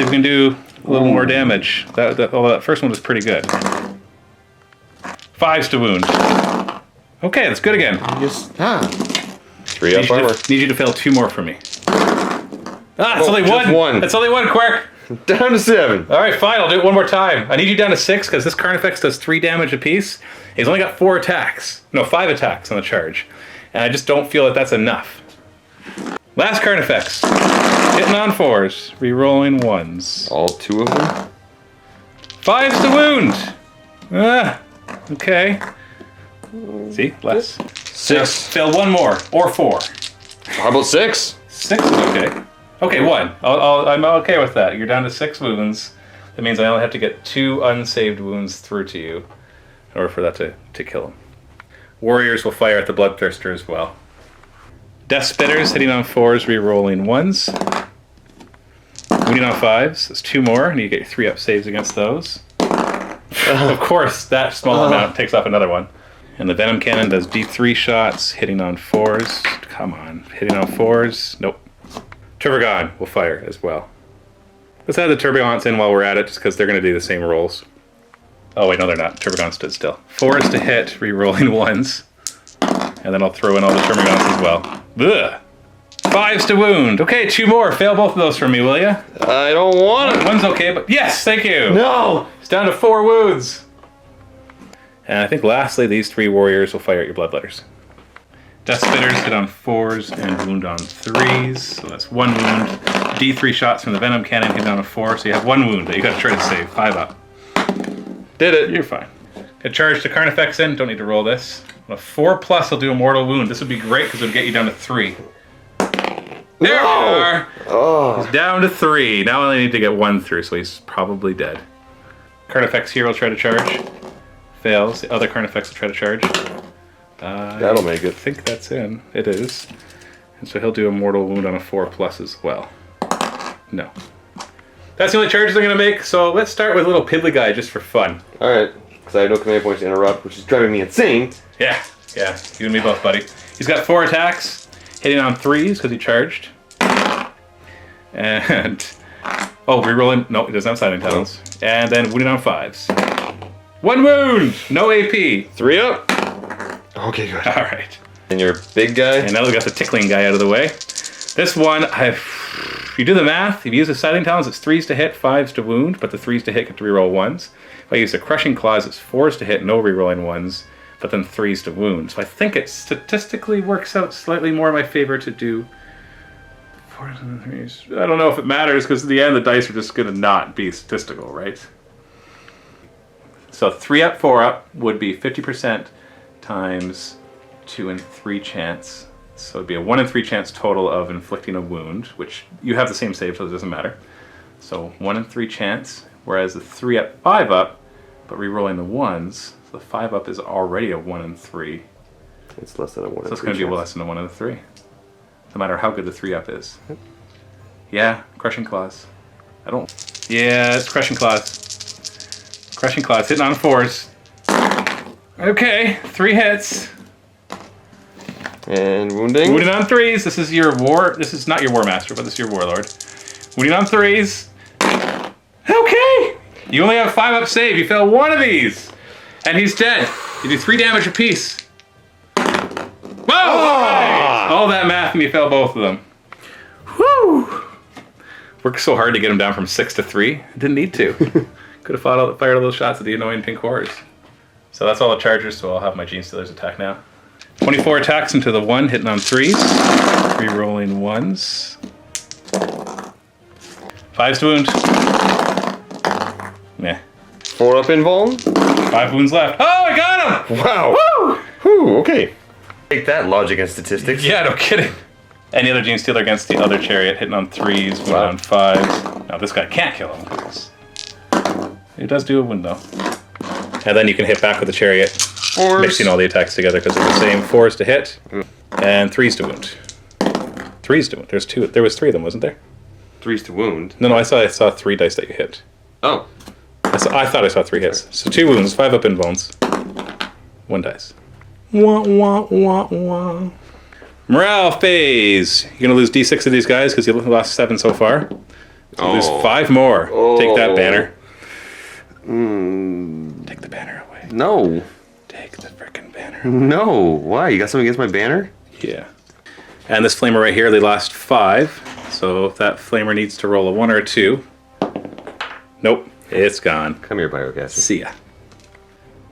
S1: if we can do a little more damage. That first one was pretty good. 5s to wound. Okay, that's good again.
S3: 3 up armor.
S1: Need you to fail 2 more for me. Ah, it's only
S3: just 1.
S1: That's only 1, Quirk.
S3: Down to 7.
S1: All right, fine. I'll do it one more time. I need you down to 6 because this Carnifex does 3 damage apiece. He's only got 4 attacks. No, 5 attacks on the charge. And I just don't feel that that's enough. Last Carnifex. Hitting on 4s. Rerolling 1s.
S3: All 2 of them?
S1: 5s to wound. Ah, okay. See? Less.
S3: 6.
S1: Fail 1 more. Or 4.
S3: How about 6?
S1: 6 is okay. Okay, 1. I'm okay with that. You're down to 6 wounds. That means I only have to get 2 unsaved wounds through to you in order for that to kill him. Warriors will fire at the Bloodthirster as well. Death Spitters hitting on 4s, re-rolling 1s. Wounding on 5s. That's 2 more, and you get your 3 up saves against those. Of course, that small amount takes off another one. And the Venom Cannon does D3 shots, hitting on 4s. Come on, hitting on 4s. Nope. Turbogon will fire as well. Let's add the Turbogons in while we're at it, just because they're going to do the same rolls. Oh wait, no they're not. Turbogon stood still. 4s to hit, re-rolling 1s. And then I'll throw in all the Termagants as well. Ugh. 5s to wound. Okay, 2 more. Fail both of those for me, will ya?
S3: I don't want it.
S1: 1's okay, but yes, thank you.
S3: No.
S1: It's down to 4 wounds. And I think lastly, these 3 warriors will fire at your Bloodletters. Death Spitters hit on 4s and wound on 3s. So that's 1 wound. D3 shots from the Venom Cannon hit on a 4, so you have 1 wound that you got to try to save. 5 up.
S3: Did it.
S1: You're fine. Gonna charge the Carnifex in. Don't need to roll this. On a 4+, I'll do a mortal wound. This would be great because it'll get you down to 3. There we are.
S3: Oh.
S1: He's down to 3. Now I only need to get 1 through, so he's probably dead. Carnifex here will try to charge. Fails. The other Carnifex will try to charge.
S3: That'll make
S1: I
S3: it.
S1: think that's in. It is. And so he'll do a mortal wound on a 4+ as well. No. That's the only charges I'm going to make, so let's start with a little piddly guy just for fun.
S3: Alright, because I have no command points to interrupt, which is driving me insane.
S1: Yeah, you and me both, buddy. He's got 4 attacks, hitting on 3s because he charged. And, oh, rerolling, no, he doesn't have Silent Talons. And then wounding on 5s. 1 wound, no AP.
S3: 3 up. Okay, good.
S1: All right.
S3: And your big guy?
S1: And now we got the tickling guy out of the way. This one, if you do the math, if you use the Silent Talons, it's 3s to hit, 5s to wound, but the 3s to hit get to reroll 1s. If I use the Crushing Claws, it's 4s to hit, no rerolling 1s, but then 3s to wound. So I think it statistically works out slightly more in my favor to do 4s and 3s. I don't know if it matters, because in the end, the dice are just going to not be statistical, right? So 3 up, 4 up would be 50% times 2 and 3 chance. So it'd be a 1 in 3 chance total of inflicting a wound, which you have the same save, so it doesn't matter. So 1 in 3 chance, whereas the 3 up, 5 up, but re-rolling the 1s, so the 5 up is already a 1 in 3.
S3: It's less than a 1 in 3.
S1: So it's going to be less than a 1 in 3. No matter how good the 3 up is. Yeah, Crushing Claws. Yeah, it's Crushing Claws. Crushing Claws, hitting on 4s. Okay, 3 hits.
S3: And wounding.
S1: Wounding on 3s. This is your This is not your War Master, but this is your Warlord. Wounding on 3s. Okay. You only have 5 up save. You fail 1 of these, and he's dead. You do 3 damage apiece. Whoa! Oh! All that math, and you fail both of them. Whew. Worked so hard to get him down from 6 to 3. Didn't need to. Could have fired all those shots at the annoying pink horrors. So that's all the chargers. So I'll have my Gene Stealers attack now. 24 attacks into the 1, hitting on 3s. Re-rolling 1s. 5s to wound. Meh.
S3: 4 up invuln.
S1: 5 wounds left. Oh, I got him!
S3: Wow.
S1: Woo!
S3: Whew, okay. Take that, logic and statistics.
S1: Yeah, no kidding. Any other Gene Stealer against the other chariot, hitting on 3s, wounding on 5s. Now this guy can't kill him. He does do a wound though. And then you can hit back with the chariot,
S3: 4s.
S1: mixing all the attacks together because they're the same. 4s to hit, and 3s to wound. 3s to wound. There was 3 of them, wasn't there?
S3: 3s to wound.
S1: No, I saw 3 dice that you hit.
S3: Oh.
S1: I thought I saw 3 hits. So 2 wounds, 5 up in bones. 1 dice. Wah, wah, wah, wah. Morale phase. You're gonna lose d6 of these guys because you lost 7 so far. So lose 5 more. Take that banner. Take the banner away.
S3: No.
S1: Take the frickin' banner.
S3: No. Why? You got something against my banner?
S1: Yeah. And this flamer right here, they lost 5. So if that flamer needs to roll a 1 or a 2. Nope. It's gone.
S3: Come here, Biocaster.
S1: See ya.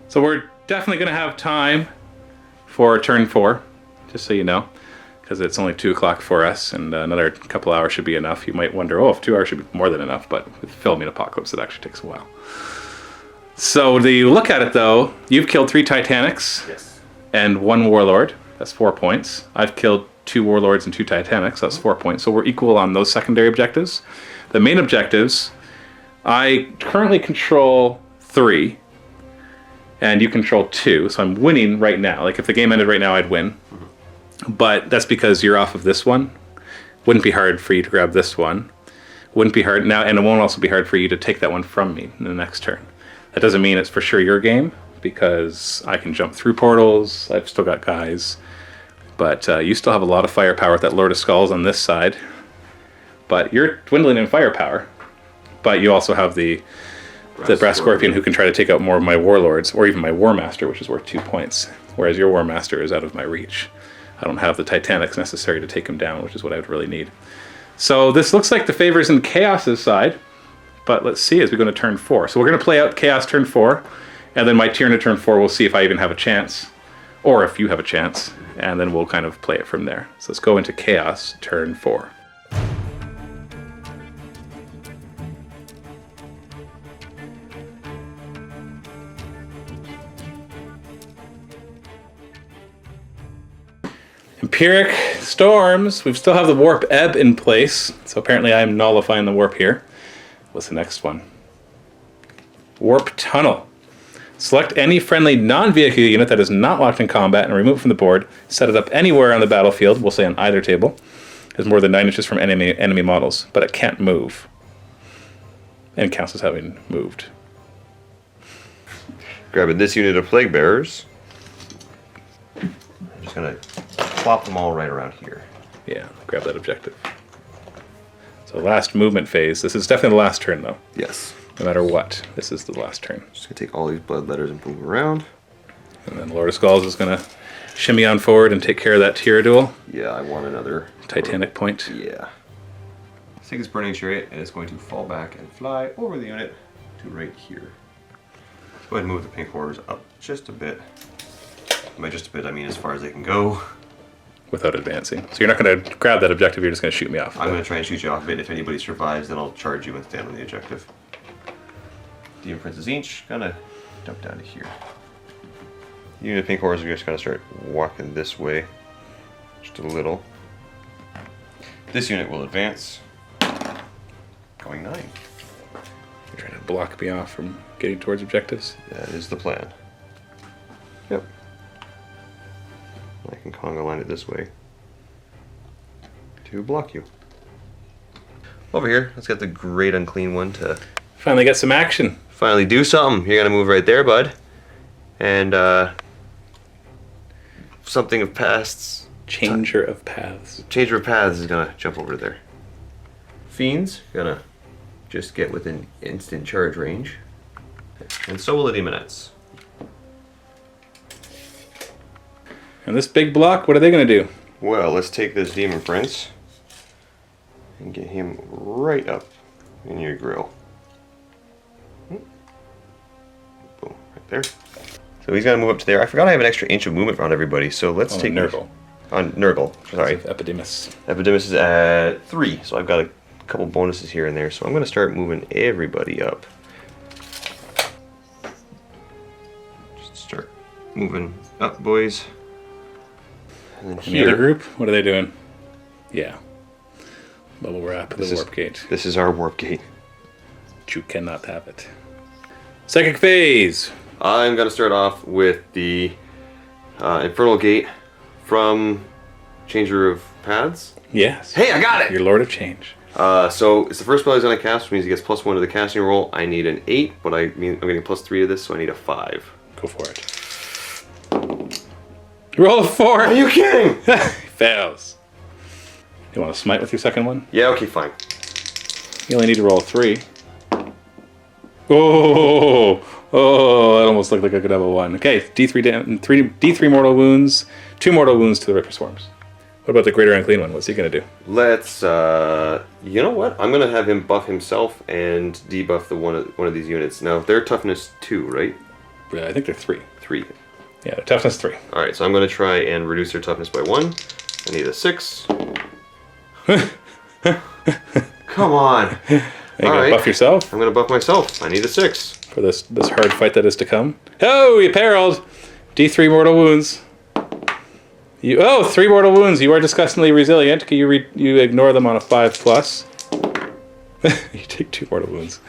S1: So we're definitely going to have time for turn 4, just so you know, because it's only 2 o'clock for us, and another couple hours should be enough. You might wonder, if 2 hours should be more than enough, but with filming Apocalypse, it actually takes a while. So the look at it, though, you've killed 3 Titanics and 1 Warlord. That's 4 points. I've killed 2 Warlords and 2 Titanics. That's 4 points. So we're equal on those secondary objectives. The main objectives, I currently control 3, and you control 2, so I'm winning right now. Like, if the game ended right now, I'd win. But that's because you're off of this one. Wouldn't be hard for you to grab this one. Wouldn't be hard now, and it won't also be hard for you to take that one from me in the next turn. That doesn't mean it's for sure your game, because I can jump through portals. I've still got guys. But you still have a lot of firepower with that Lord of Skulls on this side. But you're dwindling in firepower. But you also have the Brass Scorpion who can try to take out more of my Warlords, or even my War Master, which is worth 2 points. Whereas your War Master is out of my reach. I don't have the Titanics necessary to take him down, which is what I would really need. So this looks like the favors in Chaos's side. But let's see as we go to turn 4. So we're going to play out Chaos turn 4. And then my Tyranid turn 4, we'll see if I even have a chance. Or if you have a chance. And then we'll kind of play it from there. So let's go into Chaos turn 4. Vampiric Storms. We still have the Warp Ebb in place, so apparently I'm nullifying the warp here. What's the next one? Warp Tunnel. Select any friendly non-vehicle unit that is not locked in combat and remove it from the board. Set it up anywhere on the battlefield, we'll say on either table. Is more than 9 inches from enemy models, but it can't move. And counts as having moved.
S3: Grabbing this unit of Plague Bearers. I'm just gonna plop them all right around here.
S1: Yeah, grab that objective. So last movement phase. This is definitely the last turn, though.
S3: Yes.
S1: No matter what, this is the last turn.
S3: Just gonna take all these blood letters and move them around.
S1: And then Lord of Skulls is gonna shimmy on forward and take care of that tier duel.
S3: Yeah, I want another
S1: Titanic point.
S3: Yeah. Let's take this burning chariot and it's going to fall back and fly over the unit to right here. Let's go ahead and move the pink horrors up just a bit. By just a bit, I mean as far as they can go.
S1: Without advancing. So you're not going to grab that objective, you're just going to shoot me off.
S3: I'm going to try and shoot you off a bit. If anybody survives, then I'll charge you and stand on the objective. Demon Princess Inch, gonna dump down to here. Unit of pink horrors are just going to start walking this way. Just a little. This unit will advance. Going 9.
S1: You're trying to block me off from getting towards objectives?
S3: That is the plan. Yep. I can conga line it this way to block you. Over here, let's get the great unclean one to
S1: Finally get some action.
S3: finally do something. You're gonna move right there, bud. And something of pasts.
S1: Changer of paths.
S3: Changer of paths is gonna jump over there. Fiends gonna just get within instant charge range. And so will the demonettes.
S1: And this big block, what are they going to do?
S3: Well, let's take this demon prince and get him right up in your grill. Boom, right there. So he's gonna move up to there. I forgot I have an extra inch of movement around everybody, so let's take
S1: Nurgle.
S3: on Nurgle. Sorry,
S1: Epidemus.
S3: Epidemus is at 3, so I've got a couple bonuses here and there. So I'm gonna start moving everybody up. Just start moving up, boys. And then
S1: And the other group, what are they doing? Yeah. Bubble wrap, the warp gate.
S3: This is our warp gate.
S1: But you cannot have it. Psychic phase.
S3: I'm gonna start off with the Infernal Gate from Changer of Paths.
S1: Yes.
S3: Hey, I got it!
S1: Your Lord of Change.
S3: So it's the first spell he's gonna cast, which means he gets +1 to the casting roll. I need an 8, but I'm getting +3 to this, so I need a 5.
S1: Go for it. Roll a 4.
S3: Are you kidding?
S1: Fails. You want to smite with your second one?
S3: Yeah, okay, fine.
S1: You only need to roll a 3. Oh, that almost looked like I could have a 1. Okay, D3 mortal wounds, 2 mortal wounds to the Ripper Swarms. What about the Greater Unclean one? What's he going to do?
S3: Let's, you know what? I'm gonna have him buff himself and debuff the one of these units. Now, they're toughness 2, right?
S1: I think they're 3.
S3: 3.
S1: Yeah, they're toughness 3.
S3: Alright, so I'm gonna try and reduce their toughness by 1. I need a 6. Come on.
S1: Are you going to buff yourself
S3: I'm gonna buff myself. I need a 6.
S1: for this hard fight that is to come? Oh, you perilled. D3 mortal wounds. 3 mortal wounds. You are disgustingly resilient. You ignore them on a 5+. You take 2 mortal wounds.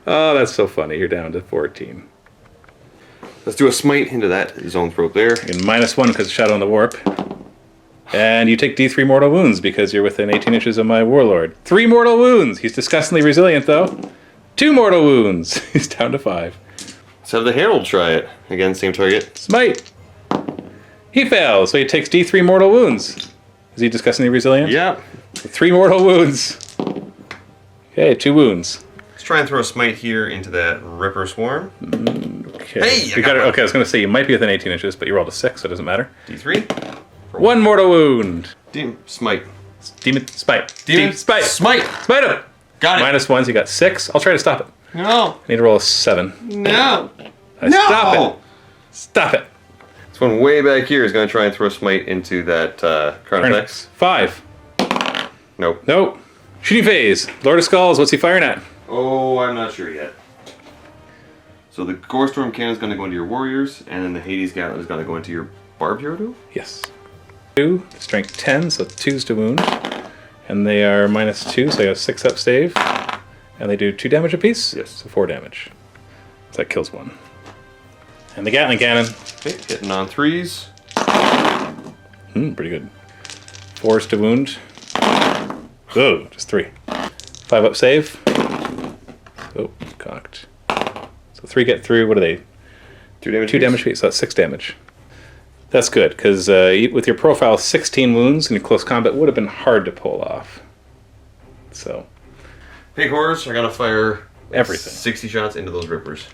S1: Oh, that's so funny. You're down to 14.
S3: Let's do a smite into that zone throat there.
S1: And -1 because of Shadow in the Warp. And you take D3 mortal wounds because you're within 18 inches of my Warlord. 3 mortal wounds. He's disgustingly resilient, though. 2 mortal wounds. He's down to 5.
S3: Let's have the Herald try it. Again, same target.
S1: Smite. He fails, so he takes D3 mortal wounds. Is he disgustingly resilient?
S3: Yeah.
S1: 3 mortal wounds. Okay, 2 wounds.
S3: Let's try and throw a smite here into that Ripper Swarm.
S1: Okay.
S3: Hey,
S1: you
S3: got
S1: got it.
S3: one.
S1: Okay, I was going to say you might be within 18 inches, but you rolled a 6, so it doesn't matter.
S3: D3.
S1: 1 mortal wound.
S3: Smite.
S1: Demon spite.
S3: Demon
S1: spite.
S3: Smite.
S1: Smite him.
S3: Got it.
S1: -1, you got 6. I'll try to stop it.
S3: No.
S1: I need to roll a 7.
S3: No.
S1: Stop it. Stop it.
S3: This one way back here is going to try and throw smite into that Carnifex.
S1: 5.
S3: Nope.
S1: Nope. Shooting phase. Lord of Skulls, what's he firing at?
S3: Oh, I'm not sure yet. So the Gorestorm Cannon is going to go into your Warriors, and then the Hades Gatling is going to go into your Barbed Hero dude?
S1: Yes. 2, strength 10, so 2's to wound. And they are -2, so they have 6 up save. And they do 2 damage apiece?
S3: Yes.
S1: So 4 damage. So that kills 1. And the Gatling Cannon.
S3: Okay, hitting on 3s.
S1: Pretty good. 4's to wound. Oh, just 3. 5 up save. Oh, cocked. So 3 get through. What are they?
S3: 2 damage.
S1: 2 damage apiece, so that's 6 damage. That's good, because with your profile 16 wounds in close combat would have been hard to pull off. So.
S3: Pink horrors are gonna fire
S1: Everything.
S3: 60 shots into those rippers.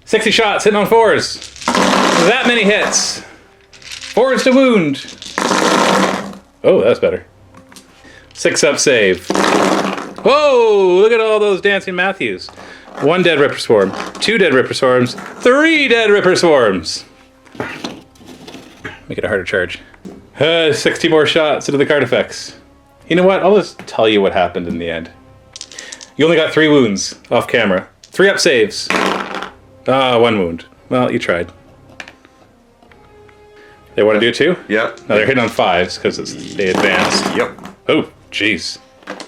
S1: 60 shots, hitting on 4s. That many hits. 4's to wound. Oh, that's better. 6 up save. Whoa, look at all those dancing Matthews. 1 dead Ripper Swarm, 2 dead Ripper Swarms, 3 dead Ripper Swarms. Make it a harder charge. 60 more shots into the card effects. You know what? I'll just tell you what happened in the end. You only got 3 wounds off camera. 3 up saves. 1 wound. Well, you tried. They want to do it too?
S3: Yep.
S1: No, they're hitting on 5s because they advanced.
S3: Yep.
S1: Oh, jeez.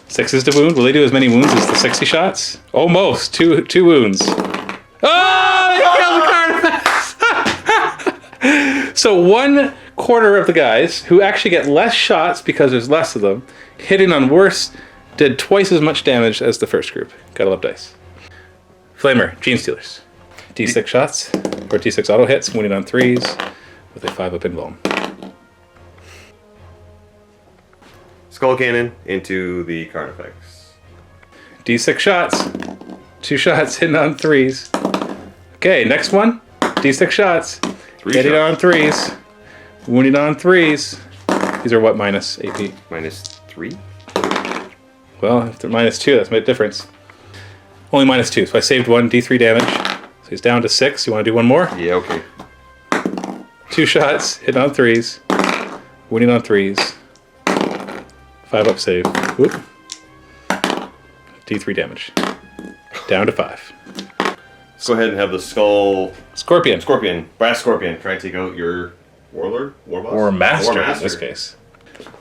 S1: 6's to wound. Will they do as many wounds as the 60 shots? Almost. 2 wounds. Oh, they killed the card effects! So 1/4 of the guys who actually get less shots because there's less of them, hitting on worse, did twice as much damage as the first group. Gotta love dice. Flamer, Gene Stealers. D6 shots, or D6 auto hits, wounding on 3s, with a 5 up invuln.
S3: Skull Cannon into the Carnifex.
S1: D6 shots. 2 shots hitting on 3s. Okay, next one. D6 shots.
S3: 3
S1: hitting
S3: shots.
S1: on 3s. Wounding on 3s. These are what, minus AP?
S3: -3?
S1: Well, if they're -2, that's my difference. Only -2, so I saved 1 D3 damage. So he's down to 6. You want to do 1 more?
S3: Yeah, okay.
S1: 2 shots, hitting on 3s. Wounding on 3s. 5 up save. Whoop. D3 damage. Down to 5.
S3: Let's go ahead and have the Skull...
S1: Scorpion.
S3: Brass Scorpion. Try and take out your Warlord? Warboss?
S1: Or master in this case.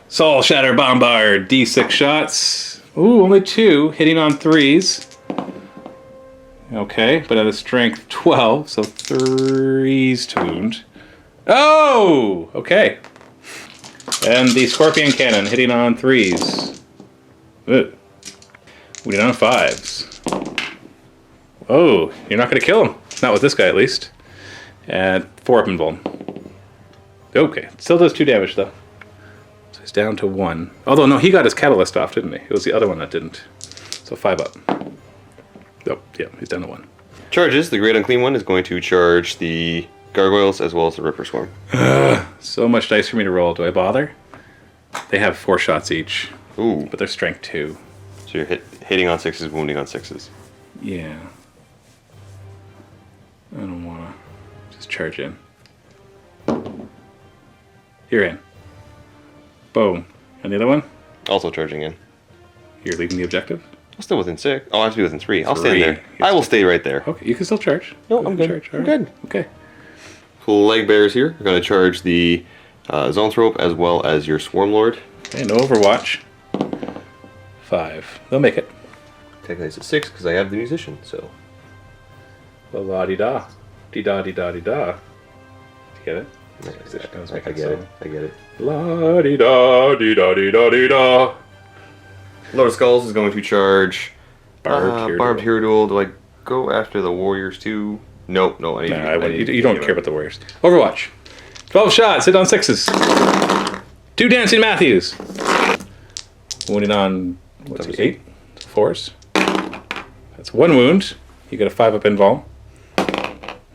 S1: Soul Shatter Bombard. D6 shots. Ooh, only 2. Hitting on 3s. Okay, but at a strength 12, so 3s to wound. Oh! Okay. And the Scorpion Cannon hitting on 3s. Ugh. Wounding on 5s. Oh, you're not going to kill him. Not with this guy, at least. And 4 up invuln. Okay, still does 2 damage, though. So he's down to 1. Although, no, he got his Catalyst off, didn't he? It was the other one that didn't. So 5 up. Oh, yeah, he's down to 1.
S3: Charges. The Great Unclean One is going to charge the Gargoyles as well as the Ripper Swarm.
S1: So much dice for me to roll. Do I bother? They have 4 shots each.
S3: Ooh.
S1: But they're strength 2.
S3: So you're hitting on 6s, wounding on 6s.
S1: Yeah. I don't want to just charge in. You're in. Boom. And the other one?
S3: Also charging in.
S1: You're leaving the objective?
S3: I'm still within 6. Oh, I have to be within 3. I'll stay
S1: 3.
S3: there. I will stay right there.
S1: Okay, you can still charge.
S3: No,
S1: Go
S3: I'm
S1: ahead and
S3: good.
S1: charge.
S3: I'm
S1: All right.
S3: good.
S1: Okay.
S3: Leg Bears here are going to charge the Zoanthrope as well as your Swarm Lord.
S1: Okay, no Overwatch. 5. They'll make it.
S3: Technically it's a 6 because I have the Musician, so.
S1: La-di-da. Di-da-di-da-di-da. You get it?
S3: I
S1: I
S3: get it. I get it.
S1: La-di-da-di-da-di-da-di-da.
S3: Lord of Skulls is going to charge
S1: Barbed
S3: Hero Duel. Do I go after the Warriors too? Nope, no.
S1: You don't care about the Warriors. Overwatch. 12 shots. Hit on 6s. 2 Dancing Matthews. Wounding on, what's he, 8? 4s. That's 1 wound. You get a 5 up invuln.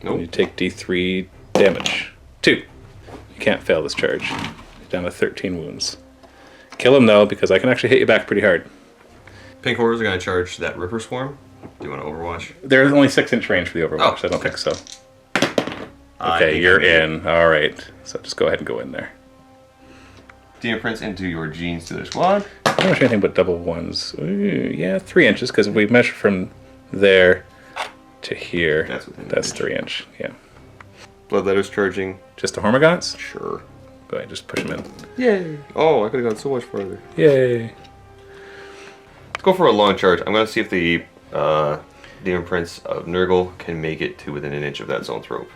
S3: Nope.
S1: You take D3 damage. 2. You can't fail this charge. You're down to 13 wounds. Kill him though, because I can actually hit you back pretty hard.
S3: Pink Horrors are going to charge that Ripper Swarm. Do you want to Overwatch?
S1: There's only 6-inch range for the Overwatch.
S3: Oh,
S1: I don't think so.
S3: I
S1: Okay,
S3: think
S1: you're
S3: I'm
S1: in. All right. So just go ahead and go in there.
S3: Demon Prince into your Gene Stealer squad.
S1: I don't have anything but double 1s. Ooh, yeah, 3 inches, because we measure from there to here.
S3: That's within
S1: That's
S3: an
S1: 3 inch. Yeah.
S3: Bloodletters charging.
S1: Just the Hormagaunts?
S3: Sure.
S1: Go ahead, just push them in.
S3: Yay! Oh, I could have gone so much further.
S1: Yay!
S3: Let's go for a long charge. I'm gonna see if the Demon Prince of Nurgle can make it to within an inch of that zone throat.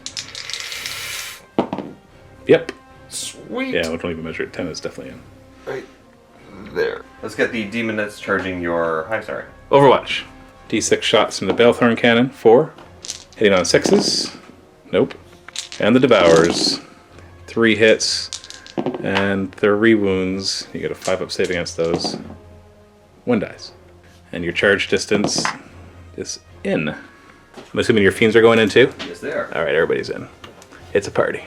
S1: Yep.
S3: Sweet.
S1: Yeah, we don't even measure it. 10 is definitely in.
S3: Right there. Let's get the demon that's charging your Hive Siren.
S1: Overwatch. D6 shots from the Balethorn cannon. 4. Hitting on 6s. Nope. And the Devours. 3 hits. And 3 wounds. You get a 5-up save against those. 1 dies. And your charge distance is in. I'm assuming your fiends are going in too?
S3: Yes, they are.
S1: Alright, everybody's in. It's a party.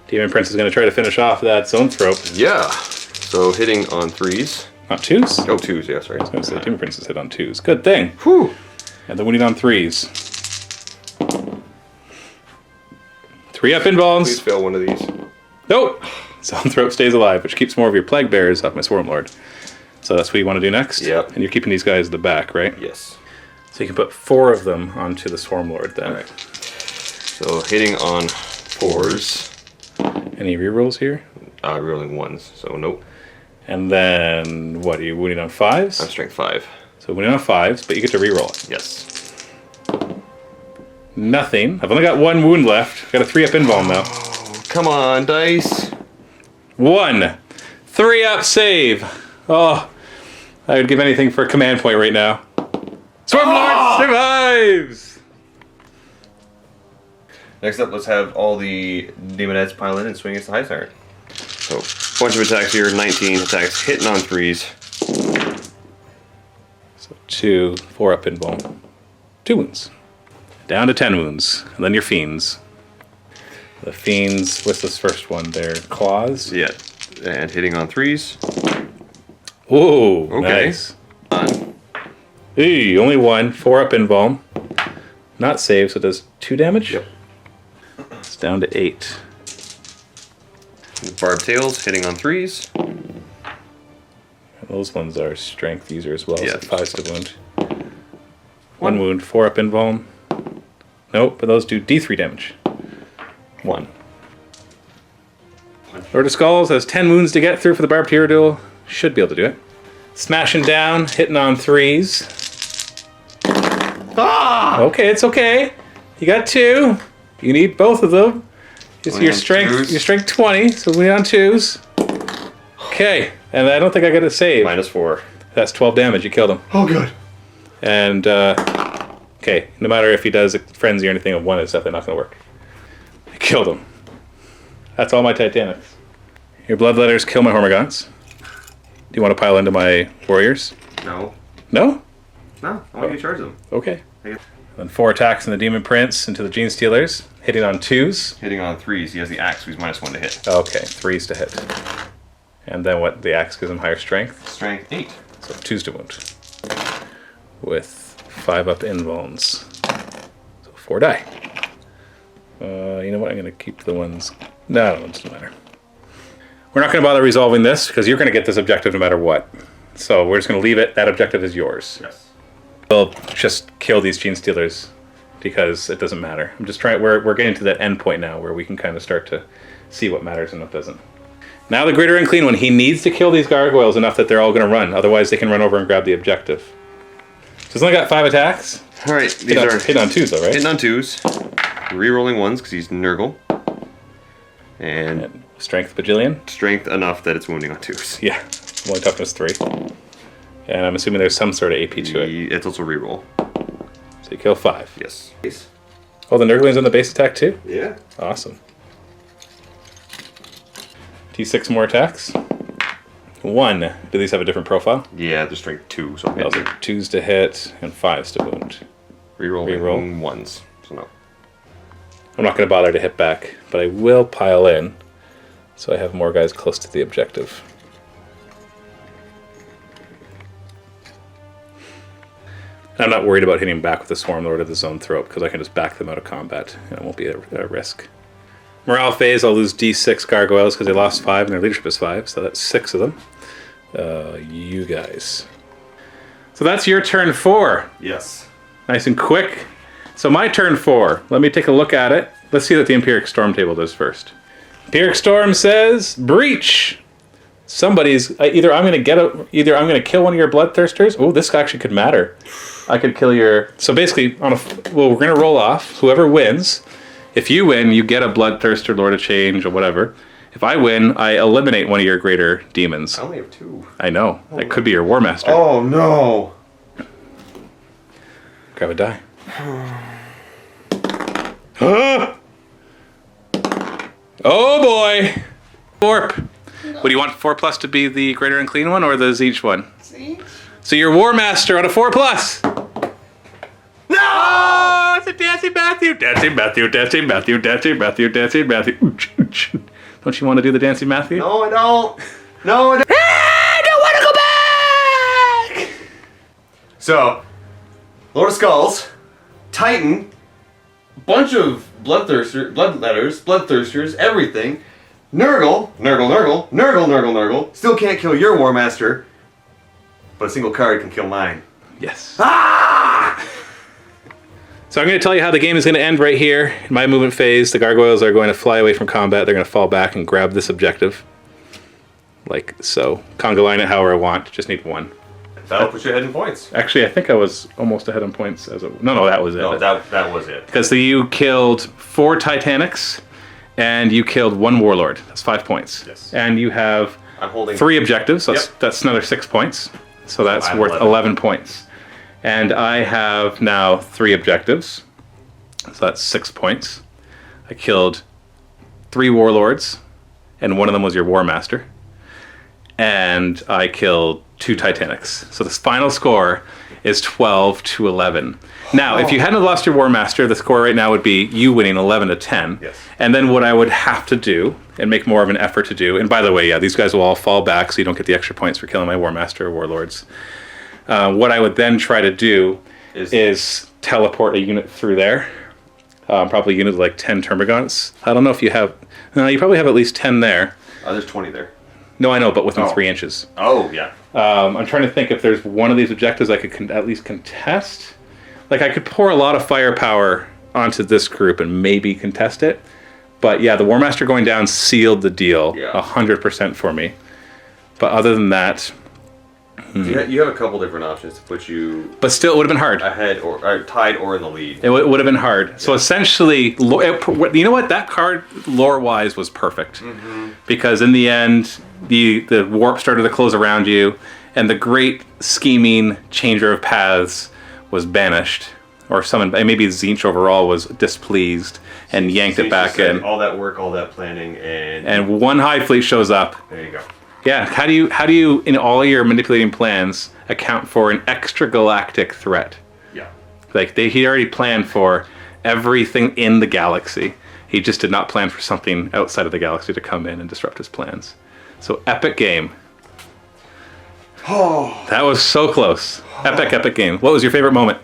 S1: Demon Prince is going to try to finish off that zone throat.
S3: Yeah. So hitting on 3s.
S1: Not 2s?
S3: Oh, 2s, yeah, sorry.
S1: I was going to say Demon Prince is hit on 2s. Good thing.
S3: Whew.
S1: And the wounding on 3s. 3 up involves.
S3: Please fail one of these.
S1: Nope. Zone throat stays alive, which keeps more of your plague bearers off my Swarmlord. So that's what you want to do next?
S3: Yep.
S1: And you're keeping these guys at the back, right?
S3: Yes.
S1: So you can put 4 of them onto the Swarmlord then.
S3: Alright. So hitting on 4s.
S1: Any rerolls here?
S3: Rerolling 1s, so nope.
S1: And then, what, are you wounding on 5s?
S3: I'm strength 5.
S1: So wounding on 5s, but you get to reroll it.
S3: Yes.
S1: Nothing. I've only got 1 wound left. Got a 3-up invuln now.
S3: Oh, come on, dice.
S1: 1. 3-up save. Oh, I would give anything for a command point right now. Swarmlord survives!
S3: Next up, let's have all the Demonettes pile in and swing against the Hive Siren. So, bunch of attacks here, 19 attacks, hitting on 3s.
S1: So 2, 4-up invuln. 2 wounds. Down to 10 wounds. And then your fiends. The fiends, what's this first one? Their claws?
S3: Yeah, and hitting on 3s.
S1: Whoa,
S3: Okay.
S1: nice. Hey, only 1, 4-up invuln. Not save, so it does 2 damage?
S3: Yep.
S1: It's down to 8.
S3: Barbed Tails, hitting on 3s.
S1: Those ones are strength user as well,
S3: Yeah.
S1: so 5 to wound. 1 wound, 4-up invuln. Nope, but those do D3 damage. 1. Lord of Skulls has 10 wounds to get through for the Barbed Hero duel. Should be able to do it. Smashing down, hitting on 3s.
S3: Ah!
S1: Okay, it's okay. You got 2. You need both of them. Your
S3: on
S1: strength,
S3: 2s.
S1: your strength 20, so we on 2s. Okay, and I don't think I got a save.
S3: -4.
S1: That's 12 damage. You killed him.
S3: Oh, good.
S1: And okay, no matter if he does a frenzy or anything of 1, it's definitely not going to work. I killed him. That's all my Titanics. Your bloodletters kill my Hormagaunts. Do you want to pile into my warriors?
S3: No.
S1: No?
S3: No, I want you to charge them.
S1: Okay.
S3: Okay.
S1: Then 4 attacks in the Demon Prince into the Gene Stealers, hitting on 2s.
S3: Hitting on 3s, he has the axe, so he's -1 to hit.
S1: Okay, 3s to hit. And then what? The axe gives him higher strength,
S3: Strength 8.
S1: so 2s to wound. With 5-up invulns. So 4 die. You know what? I'm going to keep the ones... No, it doesn't matter. We're not going to bother resolving this, because you're going to get this objective no matter what. So we're just going to leave it. That objective is yours.
S3: Yes.
S1: We'll just kill these Gene Stealers, because it doesn't matter. I'm just trying... We're getting to that end point now, where we can kind of start to see what matters and what doesn't. Now the Greater Unclean One, he needs to kill these gargoyles enough that they're all going to run. Otherwise they can run over and grab the objective. So he's only got 5 attacks.
S3: Alright, these are
S1: Hit on 2s though, right?
S3: hitting on 2s. Rerolling 1s because he's Nurgle. And
S1: Strength bajillion.
S3: strength enough that it's wounding on 2s.
S1: Yeah. Only toughness 3. And I'm assuming there's some sort of AP to it.
S3: It's also reroll.
S1: So you kill 5.
S3: Yes.
S1: Oh, the Nurgling's on the base attack too?
S3: Yeah.
S1: Awesome. T6 more attacks. 1. Do these have a different profile?
S3: Yeah, they're strength 2, so I'm
S1: Those are
S3: hitting.
S1: 2s to hit and 5s to wound.
S3: Rerolling
S1: Reroll.
S3: 1s. So no.
S1: I'm not going to bother to hit back, but I will pile in so I have more guys close to the objective. And I'm not worried about hitting back with the Swarmlord of the Zone Throat because I can just back them out of combat and it won't be a risk. Morale phase, I'll lose D6 gargoyles because they lost 5 and their leadership is 5, so that's 6 of them. You guys. So that's your turn 4.
S3: Yes.
S1: Nice and quick. So my turn 4. Let me take a look at it. Let's see what the Empiric Storm table does first. Pyrrhic Storm says breach. Somebody's either I'm gonna kill one of your bloodthirsters. Oh, this actually could matter. I could kill your. So basically, we're gonna roll off. Whoever wins. If you win, you get a bloodthirster, Lord of Change, or whatever. If I win, I eliminate one of your greater demons.
S3: I only have 2.
S1: I know. That could be your War Master.
S3: Oh no!
S1: Grab a die. Oh boy! Warp. What do you want 4+ to be the greater and clean one or the Zeech one?
S4: Zeech?
S1: So your War Master on a 4+. No! Oh, it's a Dancing Matthew. Dancing Matthew, Dancing Matthew, Dancing Matthew, Dancing Matthew. Don't you want to do the Dancing Matthew?
S3: No, I don't. No, I don't.
S1: I don't want to go back!
S3: So, Lord of Skulls, Titan, bunch of bloodthirsters, everything. Nurgle, still can't kill your War Master, but a single card can kill mine.
S1: Yes.
S3: Ah!
S1: So I'm going to tell you how the game is going to end right here. In my movement phase, the gargoyles are going to fly away from combat. They're going to fall back and grab this objective. Like so. Conga line it however I want. Just need 1.
S3: That'll put you ahead in points.
S1: Actually, I think I was almost ahead on points. No, that was it.
S3: No, that was it.
S1: Because you killed 4 Titanics, and you killed 1 Warlord. That's 5 points.
S3: Yes.
S1: And you have
S3: I'm holding
S1: 3 objectives. So
S3: Yep.
S1: that's another 6 points. So that's
S3: I'm
S1: worth
S3: 11.
S1: 11 points. And I have now 3 objectives. So that's 6 points. I killed 3 Warlords, and one of them was your War Master. And I killed 2 Titanics. So this final score is 12-11. Now, if you hadn't lost your War Master, the score right now would be you winning 11-10.
S3: Yes.
S1: And then what I would have to do, and make more of an effort to do, and by the way, yeah, these guys will all fall back, so you don't get the extra points for killing my War Master or Warlords. What I would then try to do is teleport a unit through there. Probably a unit of like 10 Termagants. I don't know if you have... you probably have at least 10 there.
S3: There's 20 there.
S1: No, I know, but within 3 inches.
S3: Oh, yeah.
S1: I'm trying to think if there's one of these objectives I could at least contest. Like, I could pour a lot of firepower onto this group and maybe contest it. But yeah, the War Master going down sealed the deal 100% for me. But other than that...
S3: You have a couple different options to put you...
S1: But still, it would have been hard.
S3: Ahead or tied or in the lead.
S1: It would have been hard. Yeah. So essentially, you know what? That card, lore-wise, was perfect. Mm-hmm. Because in the end, the warp started to close around you, and the great scheming changer of paths was banished. Or summoned, maybe Zeech overall was displeased and yanked it back in.
S3: All that work, all that planning, and...
S1: And 1 Hive Fleet shows up.
S3: There you go.
S1: Yeah, how do you in all your manipulating plans account for an extra-galactic threat?
S3: Yeah.
S1: Like he already planned for everything in the galaxy. He just did not plan for something outside of the galaxy to come in and disrupt his plans. So epic game.
S3: Oh.
S1: That was so close. Epic game. What was your favorite moment?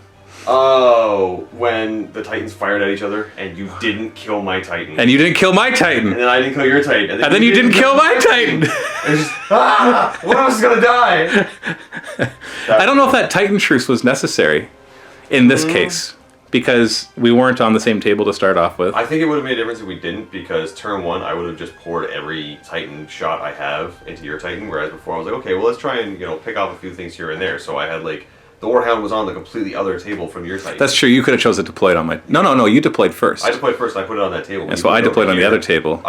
S3: Oh, when the Titans fired at each other and you didn't kill my Titan.
S1: And you didn't kill my Titan.
S3: And then I didn't kill your Titan.
S1: And then you didn't kill my Titan.
S3: It's just, one of us is gonna die.
S1: I don't know if that Titan truce was necessary in this case, because we weren't on the same table to start off with.
S3: I think it would have made a difference if we didn't, because turn 1 I would have just poured every Titan shot I have into your Titan, whereas before I was like, okay, well let's try and pick off a few things here and there. So I had like the Warhound was on the completely other table from your Titan.
S1: That's true. You could have chosen to deploy it on my... No. You deployed first.
S3: I deployed first and I put it on that table.
S1: And so I deployed on the other table.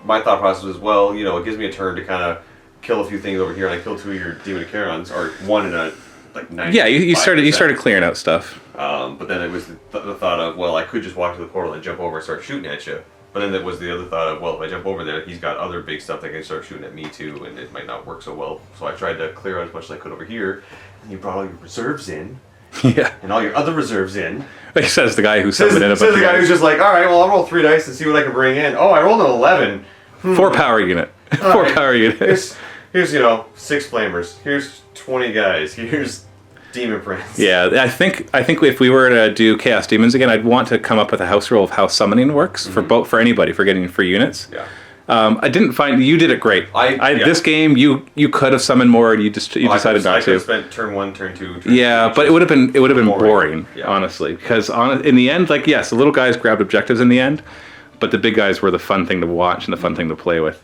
S3: My thought process was, well, it gives me a turn to kind of kill a few things over here, and I killed 2 of your Demon of Charons, or 1 in a like 90.
S1: Yeah, you started clearing out stuff.
S3: But then it was the thought of, well, I could just walk to the portal and jump over and start shooting at you. But then there was the other thought of, well, if I jump over there, he's got other big stuff that can start shooting at me too, and it might not work so well. So I tried to clear out as much as I could over here, and you brought all your reserves in.
S1: Yeah.
S3: And all your other reserves in.
S1: He says the guy who summoned in a bunch
S3: of the guy who's just like, all right, well, I'll roll 3 dice and see what I can bring in. Oh, I rolled an 11.
S1: 4 power unit. 4 power unit.
S3: Here's 6 flamers. Here's 20 guys. Here's demon prince.
S1: Yeah, I think if we were to do Chaos Demons again, I'd want to come up with a house rule of how summoning works for anybody for getting free units.
S3: Yeah.
S1: I didn't find you did it great. This game you could have summoned more, and you decided not to.
S3: I could have spent turn 1, turn 2.
S1: But it would have been boring honestly, because in the end, like yes, the little guys grabbed objectives in the end, but the big guys were the fun thing to watch and the fun thing to play with.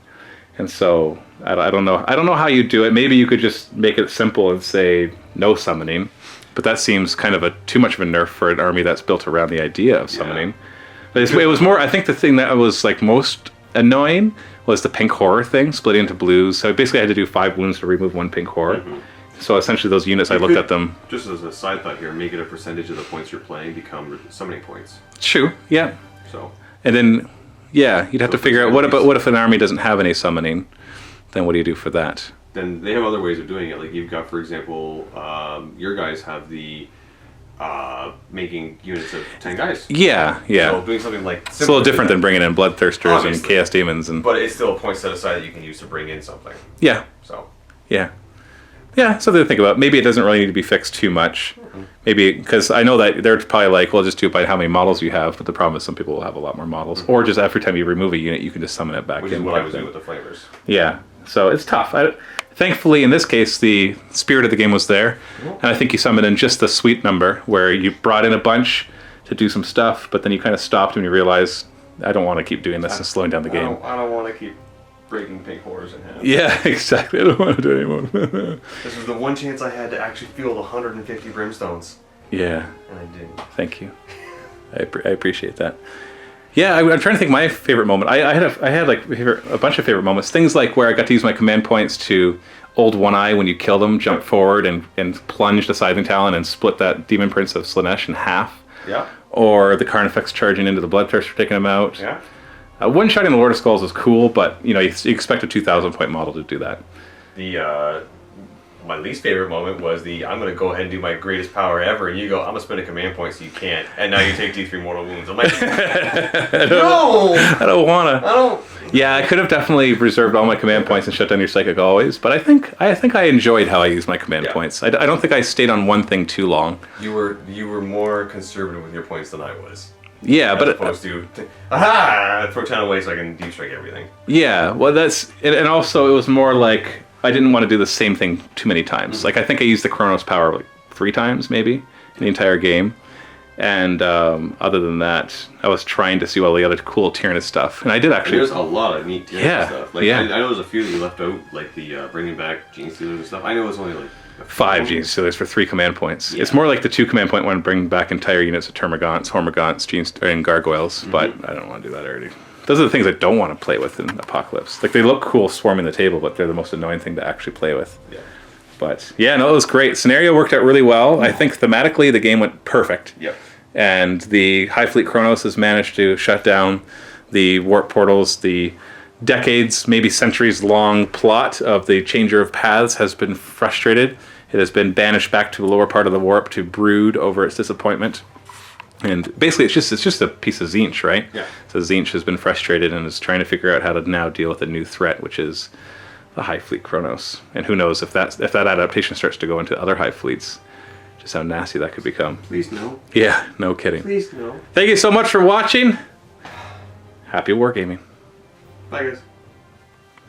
S1: And so I don't know how you do it. Maybe you could just make it simple and say no summoning, but that seems kind of too much of a nerf for an army that's built around the idea of summoning. But it was more. I think the thing that was like most annoying was the pink horror thing, splitting into blues. So basically, I had to do 5 wounds to remove 1 pink horror. So essentially, those units, I looked at them.
S3: Just as a side thought here, make it a percentage of the points you're playing become summoning points.
S1: True. Yeah.
S3: So. And
S1: then, yeah, you'd have to figure out what if an army doesn't have any summoning? Then what do you do for that?
S3: Then they have other ways of doing it. Like you've got, for example, your guys have the making units of 10 guys.
S1: Yeah.
S3: So doing something like
S1: it's a little different than bringing in Bloodthirsters and Chaos Demons,
S3: but it's still a point set aside that you can use to bring in something.
S1: Yeah.
S3: So.
S1: Yeah, something to think about. Maybe it doesn't really need to be fixed too much. Maybe, because I know that they're probably like, well, just do it by how many models you have, but the problem is some people will have a lot more models. Or just every time you remove a unit, you can just summon it back in.
S3: Which is what I was doing with the Flamers.
S1: Yeah, so it's tough. Thankfully, in this case, the spirit of the game was there, and I think you summoned in just the sweet number, where you brought in a bunch to do some stuff, but then you kind of stopped and you realized, I don't want to keep doing this and slowing down the game.
S3: I don't want to keep breaking pink horrors in half.
S1: Yeah, exactly. I don't want to do it anymore.
S3: This was the one chance I had to actually feel the 150 brimstones.
S1: Yeah.
S3: And I didn't.
S1: Thank you. I appreciate that. Yeah, I'm trying to think my favorite moment. I had like a bunch of favorite moments. Things like where I got to use my command points to Old One Eye when you kill them, jump forward and plunge the Scything Talon and split that Demon Prince of Slaanesh in half.
S3: Yeah.
S1: Or the Carnifex charging into the Bloodthirster, taking him out.
S3: Yeah.
S1: One-shotting the Lord of Skulls is cool, but you expect a 2,000 point model to do that.
S3: My least favorite moment was I'm going to go ahead and do my greatest power ever, and you go, I'm going to spend a command point so you can't, and now you take D3 mortal wounds. I'm like, no!
S1: I don't want to.
S3: I don't.
S1: Yeah, I could have definitely reserved all my command points and shut down your Psychic always, but I think I enjoyed how I used my command points. I don't think I stayed on one thing too long.
S3: You were more conservative with your points than I was.
S1: Yeah, but
S3: opposed to throw 10 away so I can deep strike everything.
S1: Yeah, well, and also it was more like I didn't want to do the same thing too many times. Like I think I used the Kronos power like 3 times maybe in the entire game, and other than that, I was trying to see all the other cool Tyranid stuff, and I did actually.
S3: There's a lot of neat Tyranid stuff. Like I know there's a few that you left out, like the bringing back Gene Stealers and stuff. I know it's only like
S1: 5 Gene Stealers for 3 command points. Yeah. It's more like the 2 command point one, bring back entire units of Termagants, Hormagaunts, and Gargoyles, but I don't want to do that already. Those are the things I don't want to play with in Apocalypse. Like, they look cool swarming the table, but they're the most annoying thing to actually play with.
S3: Yeah.
S1: But, yeah, no, it was great. Scenario worked out really well. I think thematically the game went perfect.
S3: Yep.
S1: And the Hive Fleet Kronos has managed to shut down the warp portals. The decades, maybe centuries-long plot of the Changer of Paths has been frustrated. It has been banished back to the lower part of the warp to brood over its disappointment. And basically, it's just a piece of Tzeentch, right?
S3: Yeah.
S1: So Tzeentch has been frustrated and is trying to figure out how to now deal with a new threat, which is the Hive Fleet Kronos. And who knows if that adaptation starts to go into other Hive Fleets, just how nasty that could become.
S3: Please no.
S1: Yeah, no kidding.
S3: Please no.
S1: Thank you so much for watching. Happy wargaming.
S3: Bye, guys.